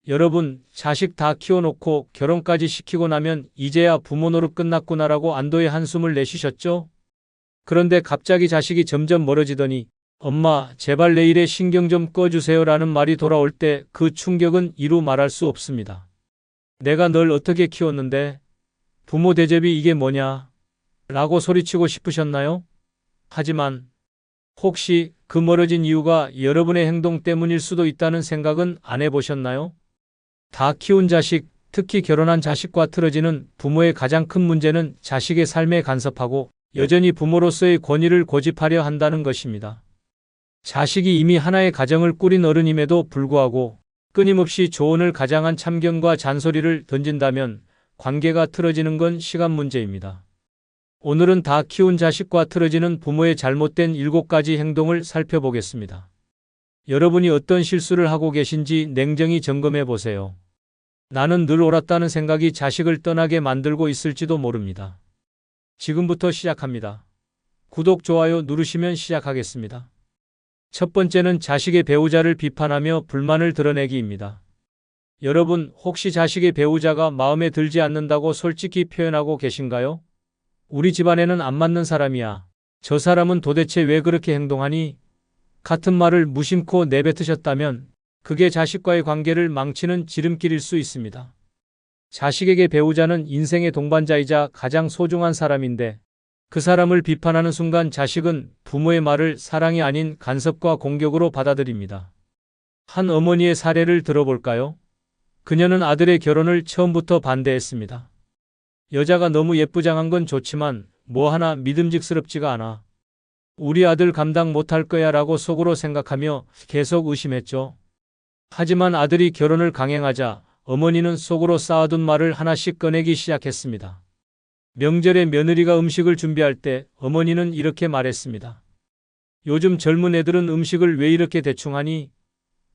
여러분, 자식 다 키워놓고 결혼까지 시키고 나면 이제야 부모 노릇 끝났구나라고 안도의 한숨을 내쉬셨죠? 그런데 갑자기 자식이 점점 멀어지더니 엄마, 제발 내일에 신경 좀 꺼주세요라는 말이 돌아올 때 그 충격은 이루 말할 수 없습니다. 내가 널 어떻게 키웠는데? 부모 대접이 이게 뭐냐? 라고 소리치고 싶으셨나요? 하지만 혹시 그 멀어진 이유가 여러분의 행동 때문일 수도 있다는 생각은 안 해보셨나요? 다 키운 자식, 특히 결혼한 자식과 틀어지는 부모의 가장 큰 문제는 자식의 삶에 간섭하고 여전히 부모로서의 권위를 고집하려 한다는 것입니다. 자식이 이미 하나의 가정을 꾸린 어른임에도 불구하고 끊임없이 조언을 가장한 참견과 잔소리를 던진다면 관계가 틀어지는 건 시간 문제입니다. 오늘은 다 키운 자식과 틀어지는 부모의 잘못된 7가지 행동을 살펴보겠습니다. 여러분이 어떤 실수를 하고 계신지 냉정히 점검해 보세요. 나는 늘 옳았다는 생각이 자식을 떠나게 만들고 있을지도 모릅니다. 지금부터 시작합니다. 구독, 좋아요 누르시면 시작하겠습니다. 첫 번째는 자식의 배우자를 비판하며 불만을 드러내기입니다. 여러분, 혹시 자식의 배우자가 마음에 들지 않는다고 솔직히 표현하고 계신가요? 우리 집안에는 안 맞는 사람이야. 저 사람은 도대체 왜 그렇게 행동하니? 같은 말을 무심코 내뱉으셨다면 그게 자식과의 관계를 망치는 지름길일 수 있습니다. 자식에게 배우자는 인생의 동반자이자 가장 소중한 사람인데 그 사람을 비판하는 순간 자식은 부모의 말을 사랑이 아닌 간섭과 공격으로 받아들입니다. 한 어머니의 사례를 들어볼까요? 그녀는 아들의 결혼을 처음부터 반대했습니다. 여자가 너무 예쁘장한 건 좋지만 뭐 하나 믿음직스럽지가 않아. 우리 아들 감당 못할 거야 라고 속으로 생각하며 계속 의심했죠. 하지만 아들이 결혼을 강행하자 어머니는 속으로 쌓아둔 말을 하나씩 꺼내기 시작했습니다. 명절에 며느리가 음식을 준비할 때 어머니는 이렇게 말했습니다. 요즘 젊은 애들은 음식을 왜 이렇게 대충 하니?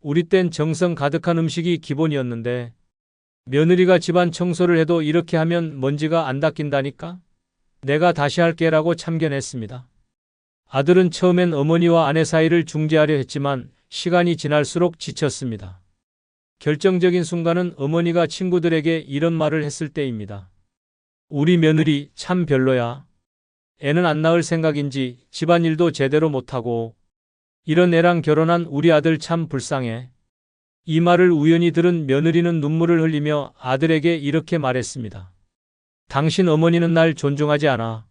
우리 땐 정성 가득한 음식이 기본이었는데 며느리가 집안 청소를 해도 이렇게 하면 먼지가 안 닦인다니까? 내가 다시 할게라고 참견했습니다. 아들은 처음엔 어머니와 아내 사이를 중재하려 했지만 시간이 지날수록 지쳤습니다. 결정적인 순간은 어머니가 친구들에게 이런 말을 했을 때입니다. 우리 며느리 참 별로야. 애는 안 낳을 생각인지 집안일도 제대로 못하고 이런 애랑 결혼한 우리 아들 참 불쌍해. 이 말을 우연히 들은 며느리는 눈물을 흘리며 아들에게 이렇게 말했습니다. 당신 어머니는 날 존중하지 않아.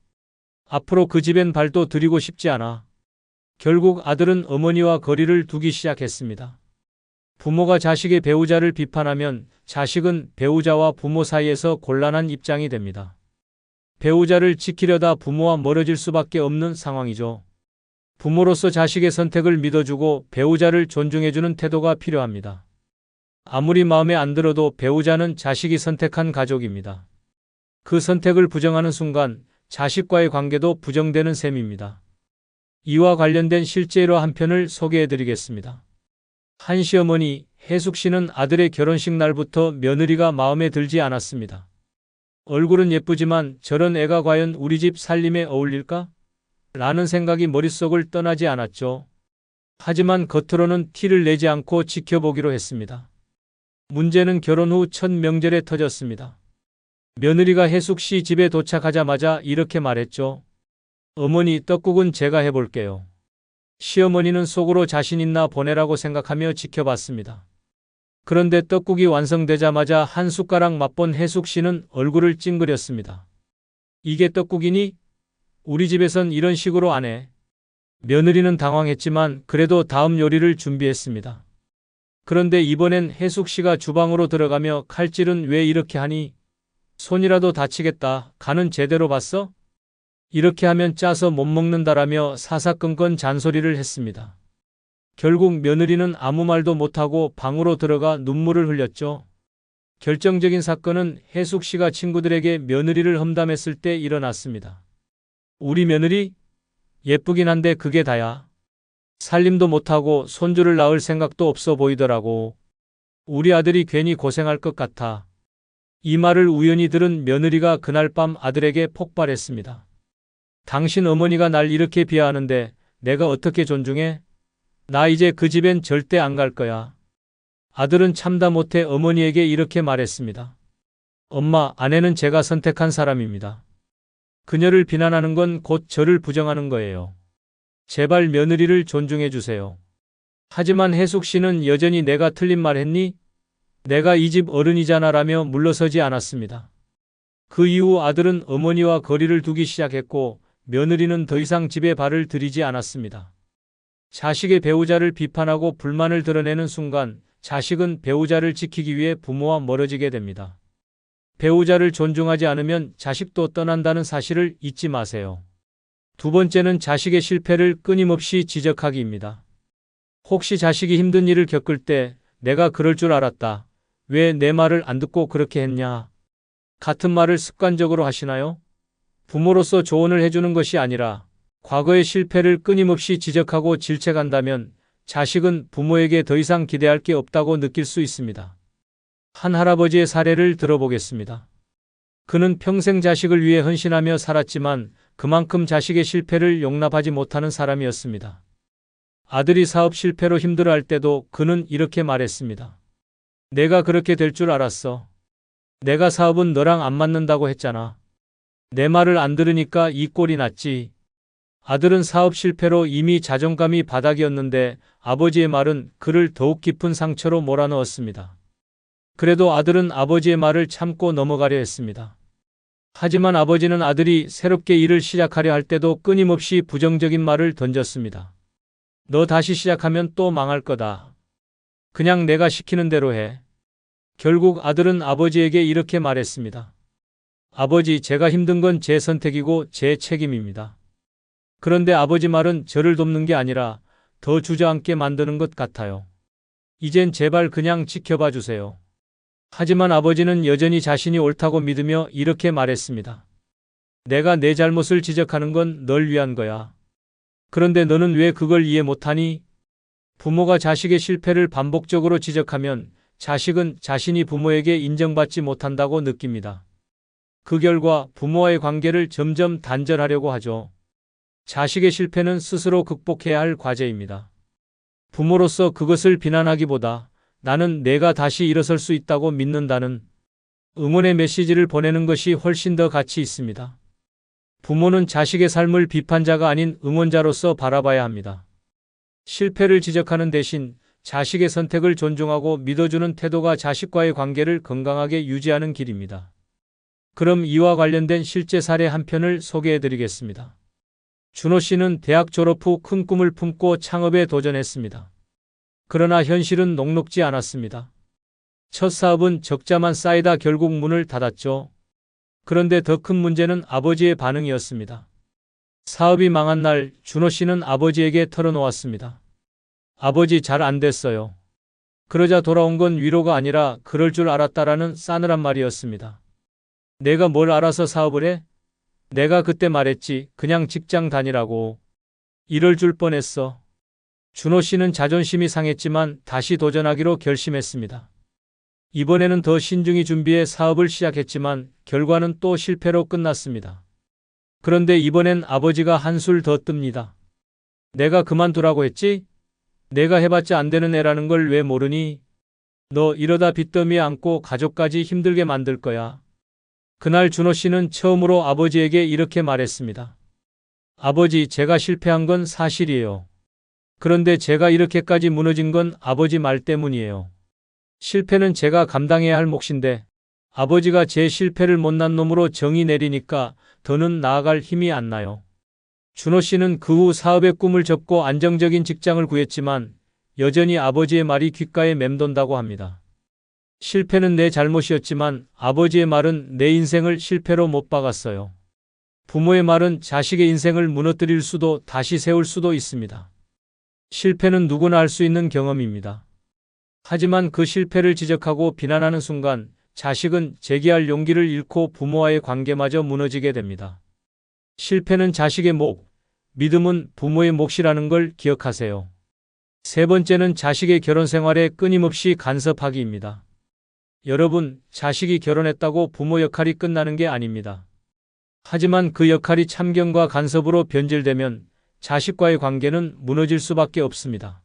앞으로 그 집엔 발도 들이고 싶지 않아. 결국 아들은 어머니와 거리를 두기 시작했습니다. 부모가 자식의 배우자를 비판하면 자식은 배우자와 부모 사이에서 곤란한 입장이 됩니다. 배우자를 지키려다 부모와 멀어질 수밖에 없는 상황이죠. 부모로서 자식의 선택을 믿어주고 배우자를 존중해주는 태도가 필요합니다. 아무리 마음에 안 들어도 배우자는 자식이 선택한 가족입니다. 그 선택을 부정하는 순간 자식과의 관계도 부정되는 셈입니다. 이와 관련된 실제로 한 편을 소개해드리겠습니다. 한 시어머니 혜숙 씨는 아들의 결혼식 날부터 며느리가 마음에 들지 않았습니다. 얼굴은 예쁘지만 저런 애가 과연 우리 집 살림에 어울릴까? 라는 생각이 머릿속을 떠나지 않았죠. 하지만 겉으로는 티를 내지 않고 지켜보기로 했습니다. 문제는 결혼 후 첫 명절에 터졌습니다. 며느리가 혜숙 씨 집에 도착하자마자 이렇게 말했죠. 어머니, 떡국은 제가 해볼게요. 시어머니는 속으로 자신 있나 보내라고 생각하며 지켜봤습니다. 그런데 떡국이 완성되자마자 한 숟가락 맛본 혜숙 씨는 얼굴을 찡그렸습니다. 이게 떡국이니? 우리 집에선 이런 식으로 안 해. 며느리는 당황했지만 그래도 다음 요리를 준비했습니다. 그런데 이번엔 혜숙 씨가 주방으로 들어가며 칼질은 왜 이렇게 하니? 손이라도 다치겠다. 간은 제대로 봤어? 이렇게 하면 짜서 못 먹는다라며 사사건건 잔소리를 했습니다. 결국 며느리는 아무 말도 못하고 방으로 들어가 눈물을 흘렸죠. 결정적인 사건은 혜숙 씨가 친구들에게 며느리를 험담했을 때 일어났습니다. 우리 며느리? 예쁘긴 한데 그게 다야. 살림도 못하고 손주를 낳을 생각도 없어 보이더라고. 우리 아들이 괜히 고생할 것 같아. 이 말을 우연히 들은 며느리가 그날 밤 아들에게 폭발했습니다. 당신 어머니가 날 이렇게 비하하는데 내가 어떻게 존중해? 나 이제 그 집엔 절대 안 갈 거야. 아들은 참다 못해 어머니에게 이렇게 말했습니다. 엄마, 아내는 제가 선택한 사람입니다. 그녀를 비난하는 건 곧 저를 부정하는 거예요. 제발 며느리를 존중해 주세요. 하지만 혜숙 씨는 여전히 내가 틀린 말 했니? 내가 이 집 어른이잖아 라며 물러서지 않았습니다. 그 이후 아들은 어머니와 거리를 두기 시작했고 며느리는 더 이상 집에 발을 들이지 않았습니다. 자식의 배우자를 비판하고 불만을 드러내는 순간 자식은 배우자를 지키기 위해 부모와 멀어지게 됩니다. 배우자를 존중하지 않으면 자식도 떠난다는 사실을 잊지 마세요. 두 번째는 자식의 실패를 끊임없이 지적하기입니다. 혹시 자식이 힘든 일을 겪을 때 내가 그럴 줄 알았다. 왜 내 말을 안 듣고 그렇게 했냐? 같은 말을 습관적으로 하시나요? 부모로서 조언을 해주는 것이 아니라 과거의 실패를 끊임없이 지적하고 질책한다면 자식은 부모에게 더 이상 기대할 게 없다고 느낄 수 있습니다. 한 할아버지의 사례를 들어보겠습니다. 그는 평생 자식을 위해 헌신하며 살았지만 그만큼 자식의 실패를 용납하지 못하는 사람이었습니다. 아들이 사업 실패로 힘들어할 때도 그는 이렇게 말했습니다. 내가 그렇게 될 줄 알았어. 내가 사업은 너랑 안 맞는다고 했잖아. 내 말을 안 들으니까 이 꼴이 났지. 아들은 사업 실패로 이미 자존감이 바닥이었는데 아버지의 말은 그를 더욱 깊은 상처로 몰아넣었습니다. 그래도 아들은 아버지의 말을 참고 넘어가려 했습니다. 하지만 아버지는 아들이 새롭게 일을 시작하려 할 때도 끊임없이 부정적인 말을 던졌습니다. 너 다시 시작하면 또 망할 거다. 그냥 내가 시키는 대로 해. 결국 아들은 아버지에게 이렇게 말했습니다. 아버지, 제가 힘든 건 제 선택이고 제 책임입니다. 그런데 아버지 말은 저를 돕는 게 아니라 더 주저앉게 만드는 것 같아요. 이젠 제발 그냥 지켜봐 주세요. 하지만 아버지는 여전히 자신이 옳다고 믿으며 이렇게 말했습니다. 내가 내 잘못을 지적하는 건 널 위한 거야. 그런데 너는 왜 그걸 이해 못하니? 부모가 자식의 실패를 반복적으로 지적하면 자식은 자신이 부모에게 인정받지 못한다고 느낍니다. 그 결과 부모와의 관계를 점점 단절하려고 하죠. 자식의 실패는 스스로 극복해야 할 과제입니다. 부모로서 그것을 비난하기보다 나는 내가 다시 일어설 수 있다고 믿는다는 응원의 메시지를 보내는 것이 훨씬 더 가치 있습니다. 부모는 자식의 삶을 비판자가 아닌 응원자로서 바라봐야 합니다. 실패를 지적하는 대신 자식의 선택을 존중하고 믿어주는 태도가 자식과의 관계를 건강하게 유지하는 길입니다. 그럼 이와 관련된 실제 사례 한 편을 소개해 드리겠습니다. 준호 씨는 대학 졸업 후 큰 꿈을 품고 창업에 도전했습니다. 그러나 현실은 녹록지 않았습니다. 첫 사업은 적자만 쌓이다 결국 문을 닫았죠. 그런데 더 큰 문제는 아버지의 반응이었습니다. 사업이 망한 날 준호 씨는 아버지에게 털어놓았습니다. 아버지, 잘 안 됐어요. 그러자 돌아온 건 위로가 아니라 그럴 줄 알았다라는 싸늘한 말이었습니다. 내가 뭘 알아서 사업을 해? 내가 그때 말했지. 그냥 직장 다니라고. 이럴 줄 뻔했어. 준호 씨는 자존심이 상했지만 다시 도전하기로 결심했습니다. 이번에는 더 신중히 준비해 사업을 시작했지만 결과는 또 실패로 끝났습니다. 그런데 이번엔 아버지가 한술 더 뜹니다. 내가 그만두라고 했지? 내가 해봤자 안 되는 애라는 걸 왜 모르니? 너 이러다 빚더미에 안고 가족까지 힘들게 만들 거야. 그날 준호 씨는 처음으로 아버지에게 이렇게 말했습니다. 아버지, 제가 실패한 건 사실이에요. 그런데 제가 이렇게까지 무너진 건 아버지 말 때문이에요. 실패는 제가 감당해야 할 몫인데 아버지가 제 실패를 못난 놈으로 정의 내리니까 더는 나아갈 힘이 안 나요. 준호 씨는 그 후 사업의 꿈을 접고 안정적인 직장을 구했지만 여전히 아버지의 말이 귓가에 맴돈다고 합니다. 실패는 내 잘못이었지만 아버지의 말은 내 인생을 실패로 못 박았어요. 부모의 말은 자식의 인생을 무너뜨릴 수도 다시 세울 수도 있습니다. 실패는 누구나 할 수 있는 경험입니다. 하지만 그 실패를 지적하고 비난하는 순간 자식은 재기할 용기를 잃고 부모와의 관계마저 무너지게 됩니다. 실패는 자식의 몫, 믿음은 부모의 몫이라는 걸 기억하세요. 세 번째는 자식의 결혼 생활에 끊임없이 간섭하기입니다. 여러분, 자식이 결혼했다고 부모 역할이 끝나는 게 아닙니다. 하지만 그 역할이 참견과 간섭으로 변질되면 자식과의 관계는 무너질 수밖에 없습니다.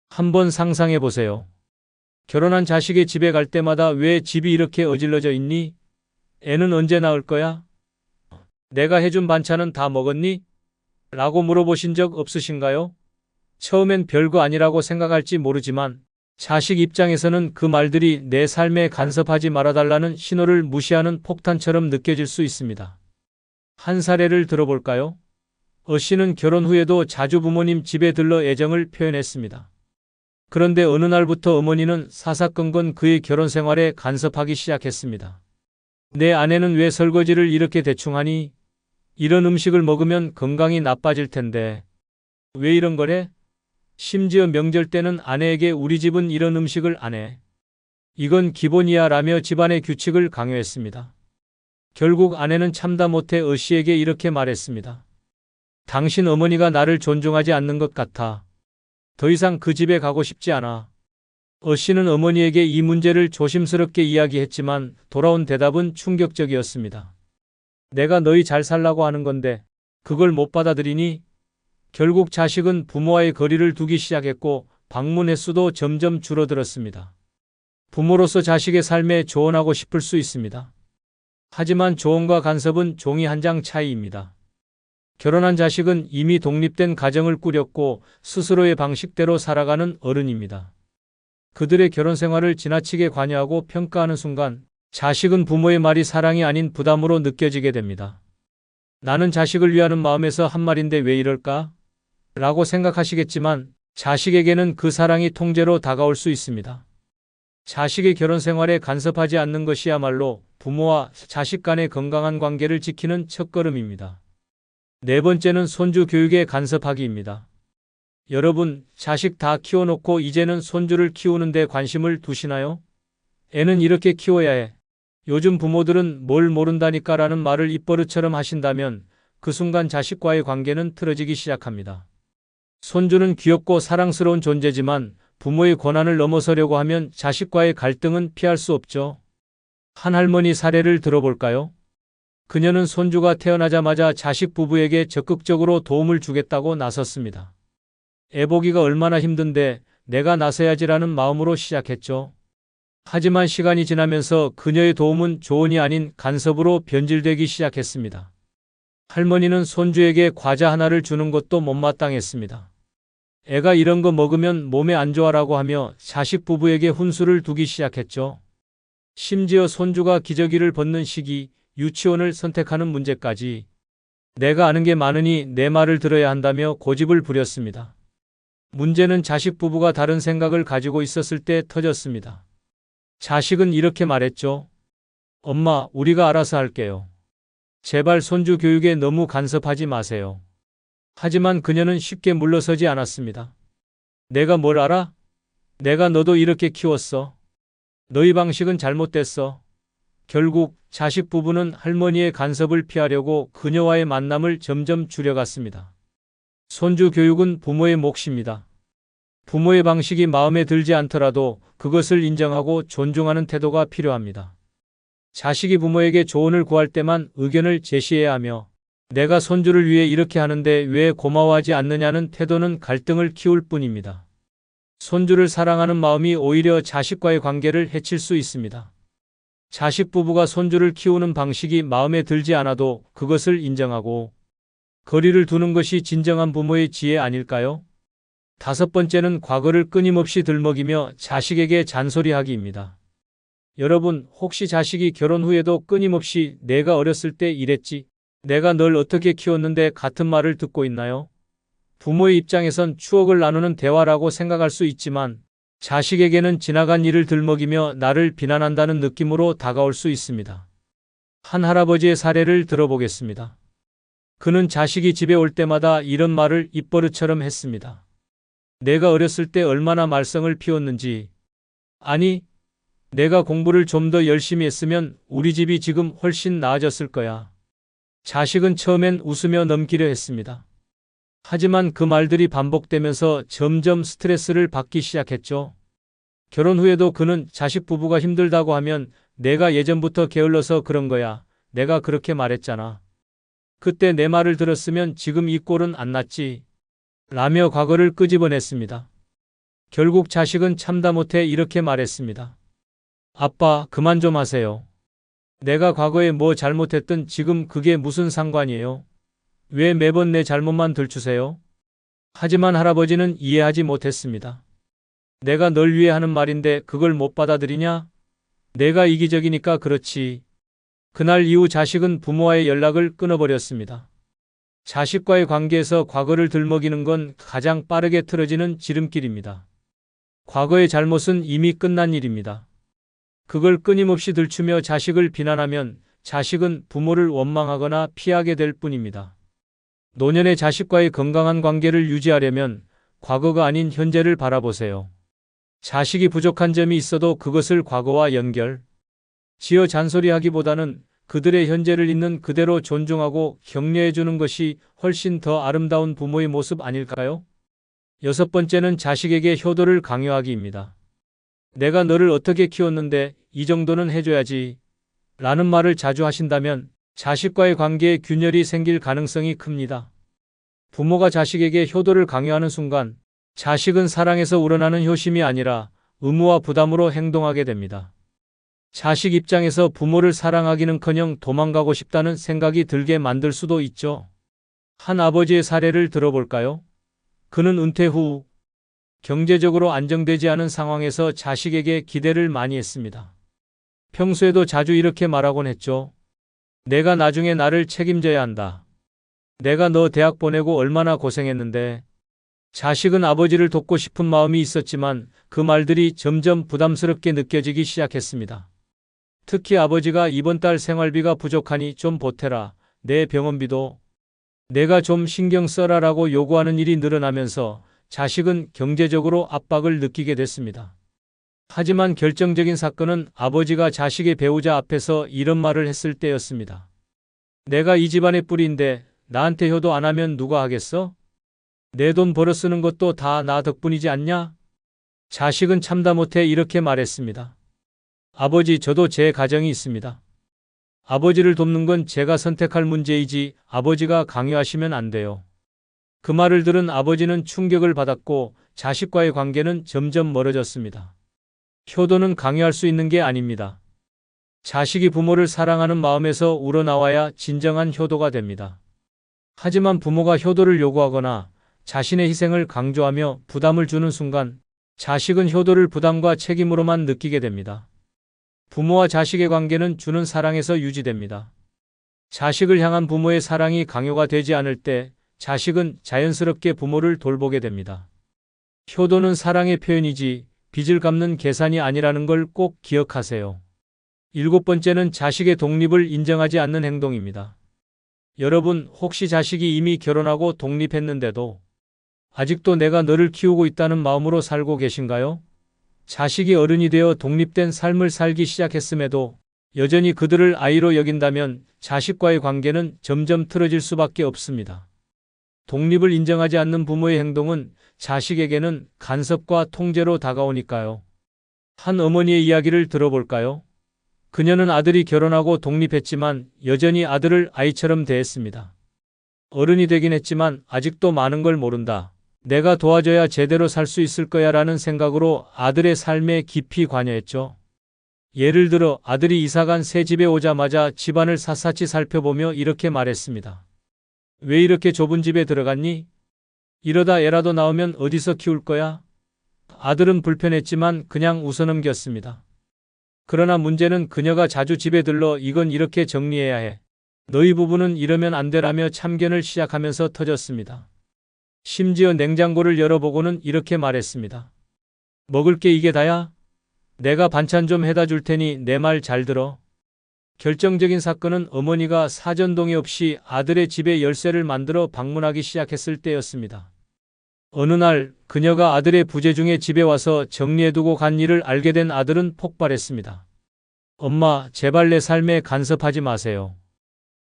한번 상상해 보세요. 결혼한 자식의 집에 갈 때마다 왜 집이 이렇게 어질러져 있니? 애는 언제 낳을 거야? 내가 해준 반찬은 다 먹었니? 라고 물어보신 적 없으신가요? 처음엔 별거 아니라고 생각할지 모르지만 자식 입장에서는 그 말들이 내 삶에 간섭하지 말아달라는 신호를 무시하는 폭탄처럼 느껴질 수 있습니다. 한 사례를 들어볼까요? 씨는 결혼 후에도 자주 부모님 집에 들러 애정을 표현했습니다. 그런데 어느 날부터 어머니는 사사건건 그의 결혼 생활에 간섭하기 시작했습니다. 내 아내는 왜 설거지를 이렇게 대충 하니? 이런 음식을 먹으면 건강이 나빠질 텐데. 왜 이런 거래? 심지어 명절 때는 아내에게 우리 집은 이런 음식을 안 해. 이건 기본이야 라며 집안의 규칙을 강요했습니다. 결국 아내는 참다 못해 씨에게 이렇게 말했습니다. 당신 어머니가 나를 존중하지 않는 것 같아. 더 이상 그 집에 가고 싶지 않아. 씨는 어머니에게 이 문제를 조심스럽게 이야기했지만 돌아온 대답은 충격적이었습니다. 내가 너희 잘 살라고 하는 건데 그걸 못 받아들이니? 결국 자식은 부모와의 거리를 두기 시작했고 방문 횟수도 점점 줄어들었습니다. 부모로서 자식의 삶에 조언하고 싶을 수 있습니다. 하지만 조언과 간섭은 종이 한 장 차이입니다. 결혼한 자식은 이미 독립된 가정을 꾸렸고 스스로의 방식대로 살아가는 어른입니다. 그들의 결혼 생활을 지나치게 관여하고 평가하는 순간 자식은 부모의 말이 사랑이 아닌 부담으로 느껴지게 됩니다. 나는 자식을 위하는 마음에서 한 말인데 왜 이럴까? 라고 생각하시겠지만 자식에게는 그 사랑이 통째로 다가올 수 있습니다. 자식의 결혼 생활에 간섭하지 않는 것이야말로 부모와 자식 간의 건강한 관계를 지키는 첫걸음입니다. 네 번째는 손주 교육에 간섭하기입니다. 여러분, 자식 다 키워놓고 이제는 손주를 키우는 데 관심을 두시나요? 애는 이렇게 키워야 해. 요즘 부모들은 뭘 모른다니까 라는 말을 입버릇처럼 하신다면 그 순간 자식과의 관계는 틀어지기 시작합니다. 손주는 귀엽고 사랑스러운 존재지만 부모의 권한을 넘어서려고 하면 자식과의 갈등은 피할 수 없죠. 한 할머니 사례를 들어볼까요? 그녀는 손주가 태어나자마자 자식 부부에게 적극적으로 도움을 주겠다고 나섰습니다. 애 보기가 얼마나 힘든데 내가 나서야지라는 마음으로 시작했죠. 하지만 시간이 지나면서 그녀의 도움은 조언이 아닌 간섭으로 변질되기 시작했습니다. 할머니는 손주에게 과자 하나를 주는 것도 못마땅했습니다. 애가 이런 거 먹으면 몸에 안 좋아라고 하며 자식 부부에게 훈수를 두기 시작했죠. 심지어 손주가 기저귀를 벗는 시기, 유치원을 선택하는 문제까지 내가 아는 게 많으니 내 말을 들어야 한다며 고집을 부렸습니다. 문제는 자식 부부가 다른 생각을 가지고 있었을 때 터졌습니다. 자식은 이렇게 말했죠. 엄마, 우리가 알아서 할게요. 제발 손주 교육에 너무 간섭하지 마세요. 하지만 그녀는 쉽게 물러서지 않았습니다. 내가 뭘 알아? 내가 너도 이렇게 키웠어. 너희 방식은 잘못됐어. 결국 자식 부부는 할머니의 간섭을 피하려고 그녀와의 만남을 점점 줄여갔습니다. 손주 교육은 부모의 몫입니다. 부모의 방식이 마음에 들지 않더라도 그것을 인정하고 존중하는 태도가 필요합니다. 자식이 부모에게 조언을 구할 때만 의견을 제시해야 하며 내가 손주를 위해 이렇게 하는데 왜 고마워하지 않느냐는 태도는 갈등을 키울 뿐입니다. 손주를 사랑하는 마음이 오히려 자식과의 관계를 해칠 수 있습니다. 자식 부부가 손주를 키우는 방식이 마음에 들지 않아도 그것을 인정하고 거리를 두는 것이 진정한 부모의 지혜 아닐까요? 다섯 번째는 과거를 끊임없이 들먹이며 자식에게 잔소리하기입니다. 여러분, 혹시 자식이 결혼 후에도 끊임없이 내가 어렸을 때 이랬지, 내가 널 어떻게 키웠는데 같은 말을 듣고 있나요? 부모의 입장에선 추억을 나누는 대화라고 생각할 수 있지만 자식에게는 지나간 일을 들먹이며 나를 비난한다는 느낌으로 다가올 수 있습니다. 한 할아버지의 사례를 들어보겠습니다. 그는 자식이 집에 올 때마다 이런 말을 입버릇처럼 했습니다. 내가 어렸을 때 얼마나 말썽을 피웠는지. 아니, 내가 공부를 좀 더 열심히 했으면 우리 집이 지금 훨씬 나아졌을 거야. 자식은 처음엔 웃으며 넘기려 했습니다. 하지만 그 말들이 반복되면서 점점 스트레스를 받기 시작했죠. 결혼 후에도 그는 자식 부부가 힘들다고 하면 내가 예전부터 게을러서 그런 거야. 내가 그렇게 말했잖아. 그때 내 말을 들었으면 지금 이 꼴은 안 났지. 라며 과거를 끄집어냈습니다. 결국 자식은 참다 못해 이렇게 말했습니다. 아빠, 그만 좀 하세요. 내가 과거에 뭐 잘못했든 지금 그게 무슨 상관이에요? 왜 매번 내 잘못만 들추세요? 하지만 할아버지는 이해하지 못했습니다. 내가 널 위해 하는 말인데 그걸 못 받아들이냐? 내가 이기적이니까 그렇지. 그날 이후 자식은 부모와의 연락을 끊어버렸습니다. 자식과의 관계에서 과거를 들먹이는 건 가장 빠르게 틀어지는 지름길입니다. 과거의 잘못은 이미 끝난 일입니다. 그걸 끊임없이 들추며 자식을 비난하면 자식은 부모를 원망하거나 피하게 될 뿐입니다. 노년의 자식과의 건강한 관계를 유지하려면 과거가 아닌 현재를 바라보세요. 자식이 부족한 점이 있어도 그것을 과거와 연결, 지어 잔소리하기보다는 그들의 현재를 있는 그대로 존중하고 격려해 주는 것이 훨씬 더 아름다운 부모의 모습 아닐까요? 6번째는 자식에게 효도를 강요하기입니다. 내가 너를 어떻게 키웠는데 이 정도는 해줘야지 라는 말을 자주 하신다면 자식과의 관계에 균열이 생길 가능성이 큽니다. 부모가 자식에게 효도를 강요하는 순간 자식은 사랑에서 우러나는 효심이 아니라 의무와 부담으로 행동하게 됩니다. 자식 입장에서 부모를 사랑하기는커녕 도망가고 싶다는 생각이 들게 만들 수도 있죠. 한 아버지의 사례를 들어볼까요? 그는 은퇴 후 경제적으로 안정되지 않은 상황에서 자식에게 기대를 많이 했습니다. 평소에도 자주 이렇게 말하곤 했죠. 내가 나중에 나를 책임져야 한다. 내가 너 대학 보내고 얼마나 고생했는데. 자식은 아버지를 돕고 싶은 마음이 있었지만 그 말들이 점점 부담스럽게 느껴지기 시작했습니다. 특히 아버지가 이번 달 생활비가 부족하니 좀 보태라. 내 병원비도 내가 좀 신경 써라라고 요구하는 일이 늘어나면서 자식은 경제적으로 압박을 느끼게 됐습니다. 하지만 결정적인 사건은 아버지가 자식의 배우자 앞에서 이런 말을 했을 때였습니다. 내가 이 집안의 뿌리인데 나한테 효도 안 하면 누가 하겠어? 내 돈 벌어 쓰는 것도 다 나 덕분이지 않냐? 자식은 참다 못해 이렇게 말했습니다. 아버지, 저도 제 가정이 있습니다. 아버지를 돕는 건 제가 선택할 문제이지 아버지가 강요하시면 안 돼요. 그 말을 들은 아버지는 충격을 받았고 자식과의 관계는 점점 멀어졌습니다. 효도는 강요할 수 있는 게 아닙니다. 자식이 부모를 사랑하는 마음에서 우러나와야 진정한 효도가 됩니다. 하지만 부모가 효도를 요구하거나 자신의 희생을 강조하며 부담을 주는 순간 자식은 효도를 부담과 책임으로만 느끼게 됩니다. 부모와 자식의 관계는 주는 사랑에서 유지됩니다. 자식을 향한 부모의 사랑이 강요가 되지 않을 때 자식은 자연스럽게 부모를 돌보게 됩니다. 효도는 사랑의 표현이지 빚을 갚는 계산이 아니라는 걸 꼭 기억하세요. 7번째는 자식의 독립을 인정하지 않는 행동입니다. 여러분, 혹시 자식이 이미 결혼하고 독립했는데도 아직도 내가 너를 키우고 있다는 마음으로 살고 계신가요? 자식이 어른이 되어 독립된 삶을 살기 시작했음에도 여전히 그들을 아이로 여긴다면 자식과의 관계는 점점 틀어질 수밖에 없습니다. 독립을 인정하지 않는 부모의 행동은 자식에게는 간섭과 통제로 다가오니까요. 한 어머니의 이야기를 들어볼까요? 그녀는 아들이 결혼하고 독립했지만 여전히 아들을 아이처럼 대했습니다. 어른이 되긴 했지만 아직도 많은 걸 모른다. 내가 도와줘야 제대로 살 수 있을 거야 라는 생각으로 아들의 삶에 깊이 관여했죠. 예를 들어 아들이 이사간 새 집에 오자마자 집안을 샅샅이 살펴보며 이렇게 말했습니다. 왜 이렇게 좁은 집에 들어갔니? 이러다 애라도 나오면 어디서 키울 거야? 아들은 불편했지만 그냥 웃어넘겼습니다. 그러나 문제는 그녀가 자주 집에 들러 이건 이렇게 정리해야 해. 너희 부부는 이러면 안 되라며 참견을 시작하면서 터졌습니다. 심지어 냉장고를 열어보고는 이렇게 말했습니다. 먹을 게 이게 다야? 내가 반찬 좀 해다 줄 테니 내 말 잘 들어. 결정적인 사건은 어머니가 사전동의 없이 아들의 집에 열쇠를 만들어 방문하기 시작했을 때였습니다. 어느 날 그녀가 아들의 부재 중에 집에 와서 정리해두고 간 일을 알게 된 아들은 폭발했습니다. 엄마, 제발 내 삶에 간섭하지 마세요.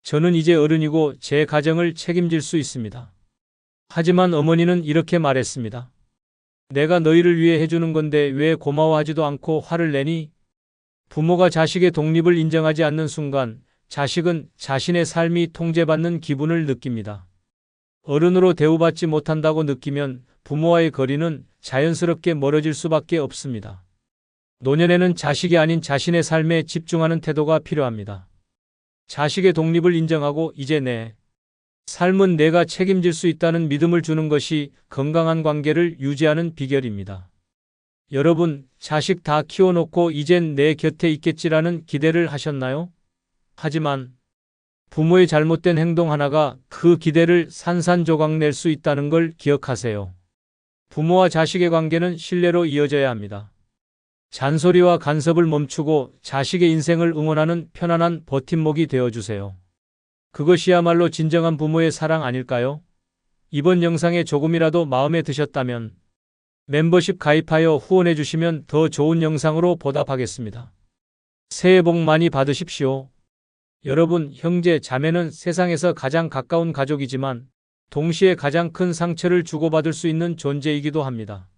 저는 이제 어른이고 제 가정을 책임질 수 있습니다. 하지만 어머니는 이렇게 말했습니다. 내가 너희를 위해 해주는 건데 왜 고마워하지도 않고 화를 내니? 부모가 자식의 독립을 인정하지 않는 순간 자식은 자신의 삶이 통제받는 기분을 느낍니다. 어른으로 대우받지 못한다고 느끼면 부모와의 거리는 자연스럽게 멀어질 수밖에 없습니다. 노년에는 자식이 아닌 자신의 삶에 집중하는 태도가 필요합니다. 자식의 독립을 인정하고 이제 내 삶은 내가 책임질 수 있다는 믿음을 주는 것이 건강한 관계를 유지하는 비결입니다. 여러분, 자식 다 키워놓고 이젠 내 곁에 있겠지라는 기대를 하셨나요? 하지만 부모의 잘못된 행동 하나가 그 기대를 산산조각 낼 수 있다는 걸 기억하세요. 부모와 자식의 관계는 신뢰로 이어져야 합니다. 잔소리와 간섭을 멈추고 자식의 인생을 응원하는 편안한 버팀목이 되어주세요. 그것이야말로 진정한 부모의 사랑 아닐까요? 이번 영상에 조금이라도 마음에 드셨다면 멤버십 가입하여 후원해 주시면 더 좋은 영상으로 보답하겠습니다. 새해 복 많이 받으십시오. 여러분, 형제, 자매는 세상에서 가장 가까운 가족이지만 동시에 가장 큰 상처를 주고받을 수 있는 존재이기도 합니다.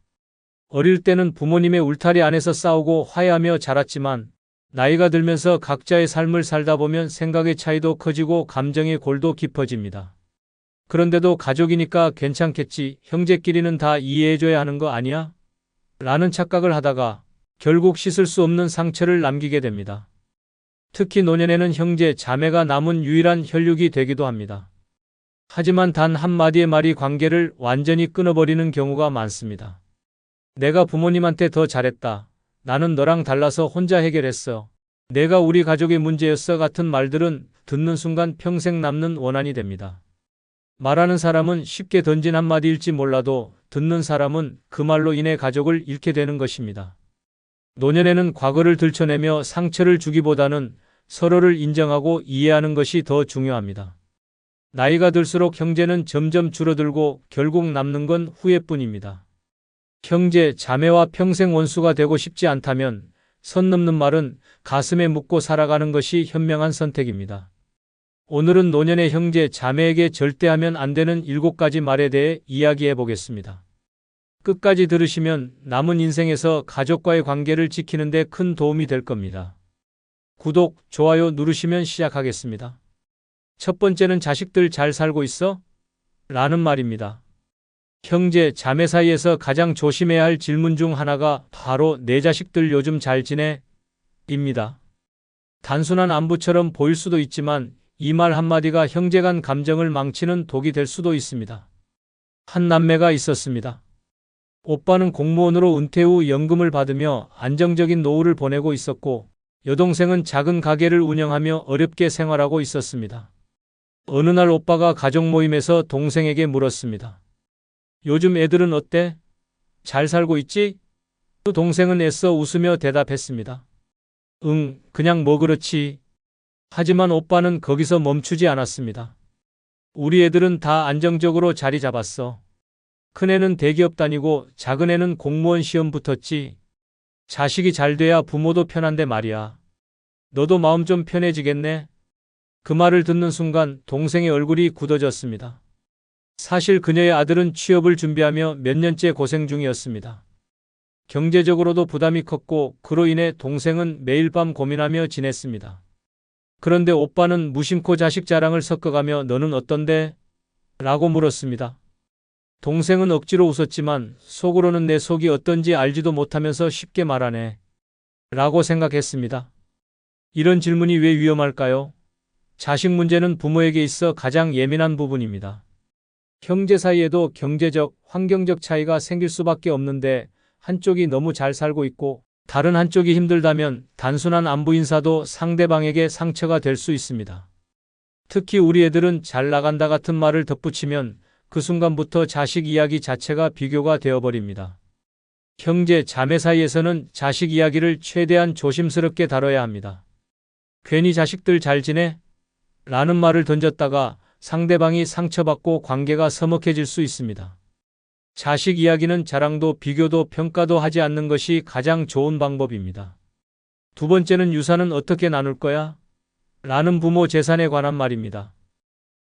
어릴 때는 부모님의 울타리 안에서 싸우고 화해하며 자랐지만 나이가 들면서 각자의 삶을 살다 보면 생각의 차이도 커지고 감정의 골도 깊어집니다. 그런데도 가족이니까 괜찮겠지, 형제끼리는 다 이해해줘야 하는 거 아니야? 라는 착각을 하다가 결국 씻을 수 없는 상처를 남기게 됩니다. 특히 노년에는 형제, 자매가 남은 유일한 혈육이 되기도 합니다. 하지만 단 한마디의 말이 관계를 완전히 끊어버리는 경우가 많습니다. 내가 부모님한테 더 잘했다. 나는 너랑 달라서 혼자 해결했어. 내가 우리 가족의 문제였어 같은 말들은 듣는 순간 평생 남는 원한이 됩니다. 말하는 사람은 쉽게 던진 한마디일지 몰라도 듣는 사람은 그 말로 인해 가족을 잃게 되는 것입니다. 노년에는 과거를 들춰내며 상처를 주기보다는 서로를 인정하고 이해하는 것이 더 중요합니다. 나이가 들수록 형제는 점점 줄어들고 결국 남는 건 후회뿐입니다. 형제, 자매와 평생 원수가 되고 싶지 않다면 선 넘는 말은 가슴에 묻고 살아가는 것이 현명한 선택입니다. 오늘은 노년의 형제, 자매에게 절대 하면 안 되는 7가지 말에 대해 이야기해 보겠습니다. 끝까지 들으시면 남은 인생에서 가족과의 관계를 지키는 데 큰 도움이 될 겁니다. 구독, 좋아요 누르시면 시작하겠습니다. 첫 번째는 자식들 잘 살고 있어? 라는 말입니다. 형제, 자매 사이에서 가장 조심해야 할 질문 중 하나가 바로 내 자식들 요즘 잘 지내? 입니다. 단순한 안부처럼 보일 수도 있지만 이 말 한마디가 형제 간 감정을 망치는 독이 될 수도 있습니다. 한 남매가 있었습니다. 오빠는 공무원으로 은퇴 후 연금을 받으며 안정적인 노후를 보내고 있었고 여동생은 작은 가게를 운영하며 어렵게 생활하고 있었습니다. 어느 날 오빠가 가족 모임에서 동생에게 물었습니다. 요즘 애들은 어때? 잘 살고 있지? 또 동생은 애써 웃으며 대답했습니다. 응, 그냥 뭐 그렇지. 하지만 오빠는 거기서 멈추지 않았습니다. 우리 애들은 다 안정적으로 자리 잡았어. 큰애는 대기업 다니고 작은애는 공무원 시험 붙었지. 자식이 잘 돼야 부모도 편한데 말이야. 너도 마음 좀 편해지겠네? 그 말을 듣는 순간 동생의 얼굴이 굳어졌습니다. 사실 그녀의 아들은 취업을 준비하며 몇 년째 고생 중이었습니다. 경제적으로도 부담이 컸고 그로 인해 동생은 매일 밤 고민하며 지냈습니다. 그런데 오빠는 무심코 자식 자랑을 섞어가며 너는 어떤데? 라고 물었습니다. 동생은 억지로 웃었지만 속으로는 내 속이 어떤지 알지도 못하면서 쉽게 말하네. 라고 생각했습니다. 이런 질문이 왜 위험할까요? 자식 문제는 부모에게 있어 가장 예민한 부분입니다. 형제 사이에도 경제적, 환경적 차이가 생길 수밖에 없는데 한쪽이 너무 잘 살고 있고 다른 한쪽이 힘들다면 단순한 안부 인사도 상대방에게 상처가 될 수 있습니다. 특히 우리 애들은 잘 나간다 같은 말을 덧붙이면 그 순간부터 자식 이야기 자체가 비교가 되어버립니다. 형제, 자매 사이에서는 자식 이야기를 최대한 조심스럽게 다뤄야 합니다. 괜히 자식들 잘 지내? 라는 말을 던졌다가 상대방이 상처받고 관계가 서먹해질 수 있습니다. 자식 이야기는 자랑도 비교도 평가도 하지 않는 것이 가장 좋은 방법입니다. 두 번째는 유산은 어떻게 나눌 거야? 라는 부모 재산에 관한 말입니다.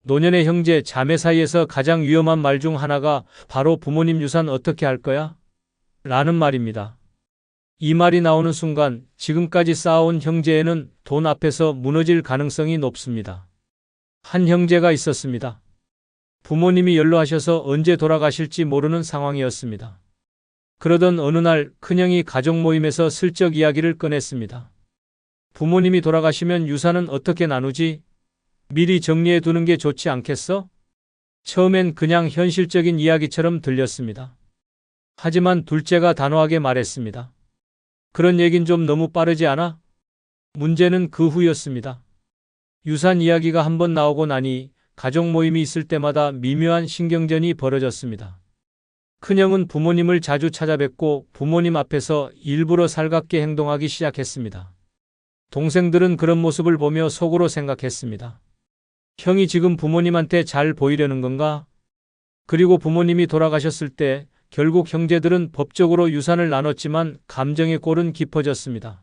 노년의 형제, 자매 사이에서 가장 위험한 말 중 하나가 바로 부모님 유산 어떻게 할 거야? 라는 말입니다. 이 말이 나오는 순간 지금까지 쌓아온 형제에는 돈 앞에서 무너질 가능성이 높습니다. 한 형제가 있었습니다. 부모님이 연로하셔서 언제 돌아가실지 모르는 상황이었습니다. 그러던 어느 날 큰형이 가족 모임에서 슬쩍 이야기를 꺼냈습니다. 부모님이 돌아가시면 유산은 어떻게 나누지? 미리 정리해 두는 게 좋지 않겠어? 처음엔 그냥 현실적인 이야기처럼 들렸습니다. 하지만 둘째가 단호하게 말했습니다. 그런 얘긴 좀 너무 빠르지 않아? 문제는 그 후였습니다. 유산 이야기가 한번 나오고 나니 가족 모임이 있을 때마다 미묘한 신경전이 벌어졌습니다. 큰형은 부모님을 자주 찾아뵙고 부모님 앞에서 일부러 살갑게 행동하기 시작했습니다. 동생들은 그런 모습을 보며 속으로 생각했습니다. 형이 지금 부모님한테 잘 보이려는 건가? 그리고 부모님이 돌아가셨을 때 결국 형제들은 법적으로 유산을 나눴지만 감정의 골은 깊어졌습니다.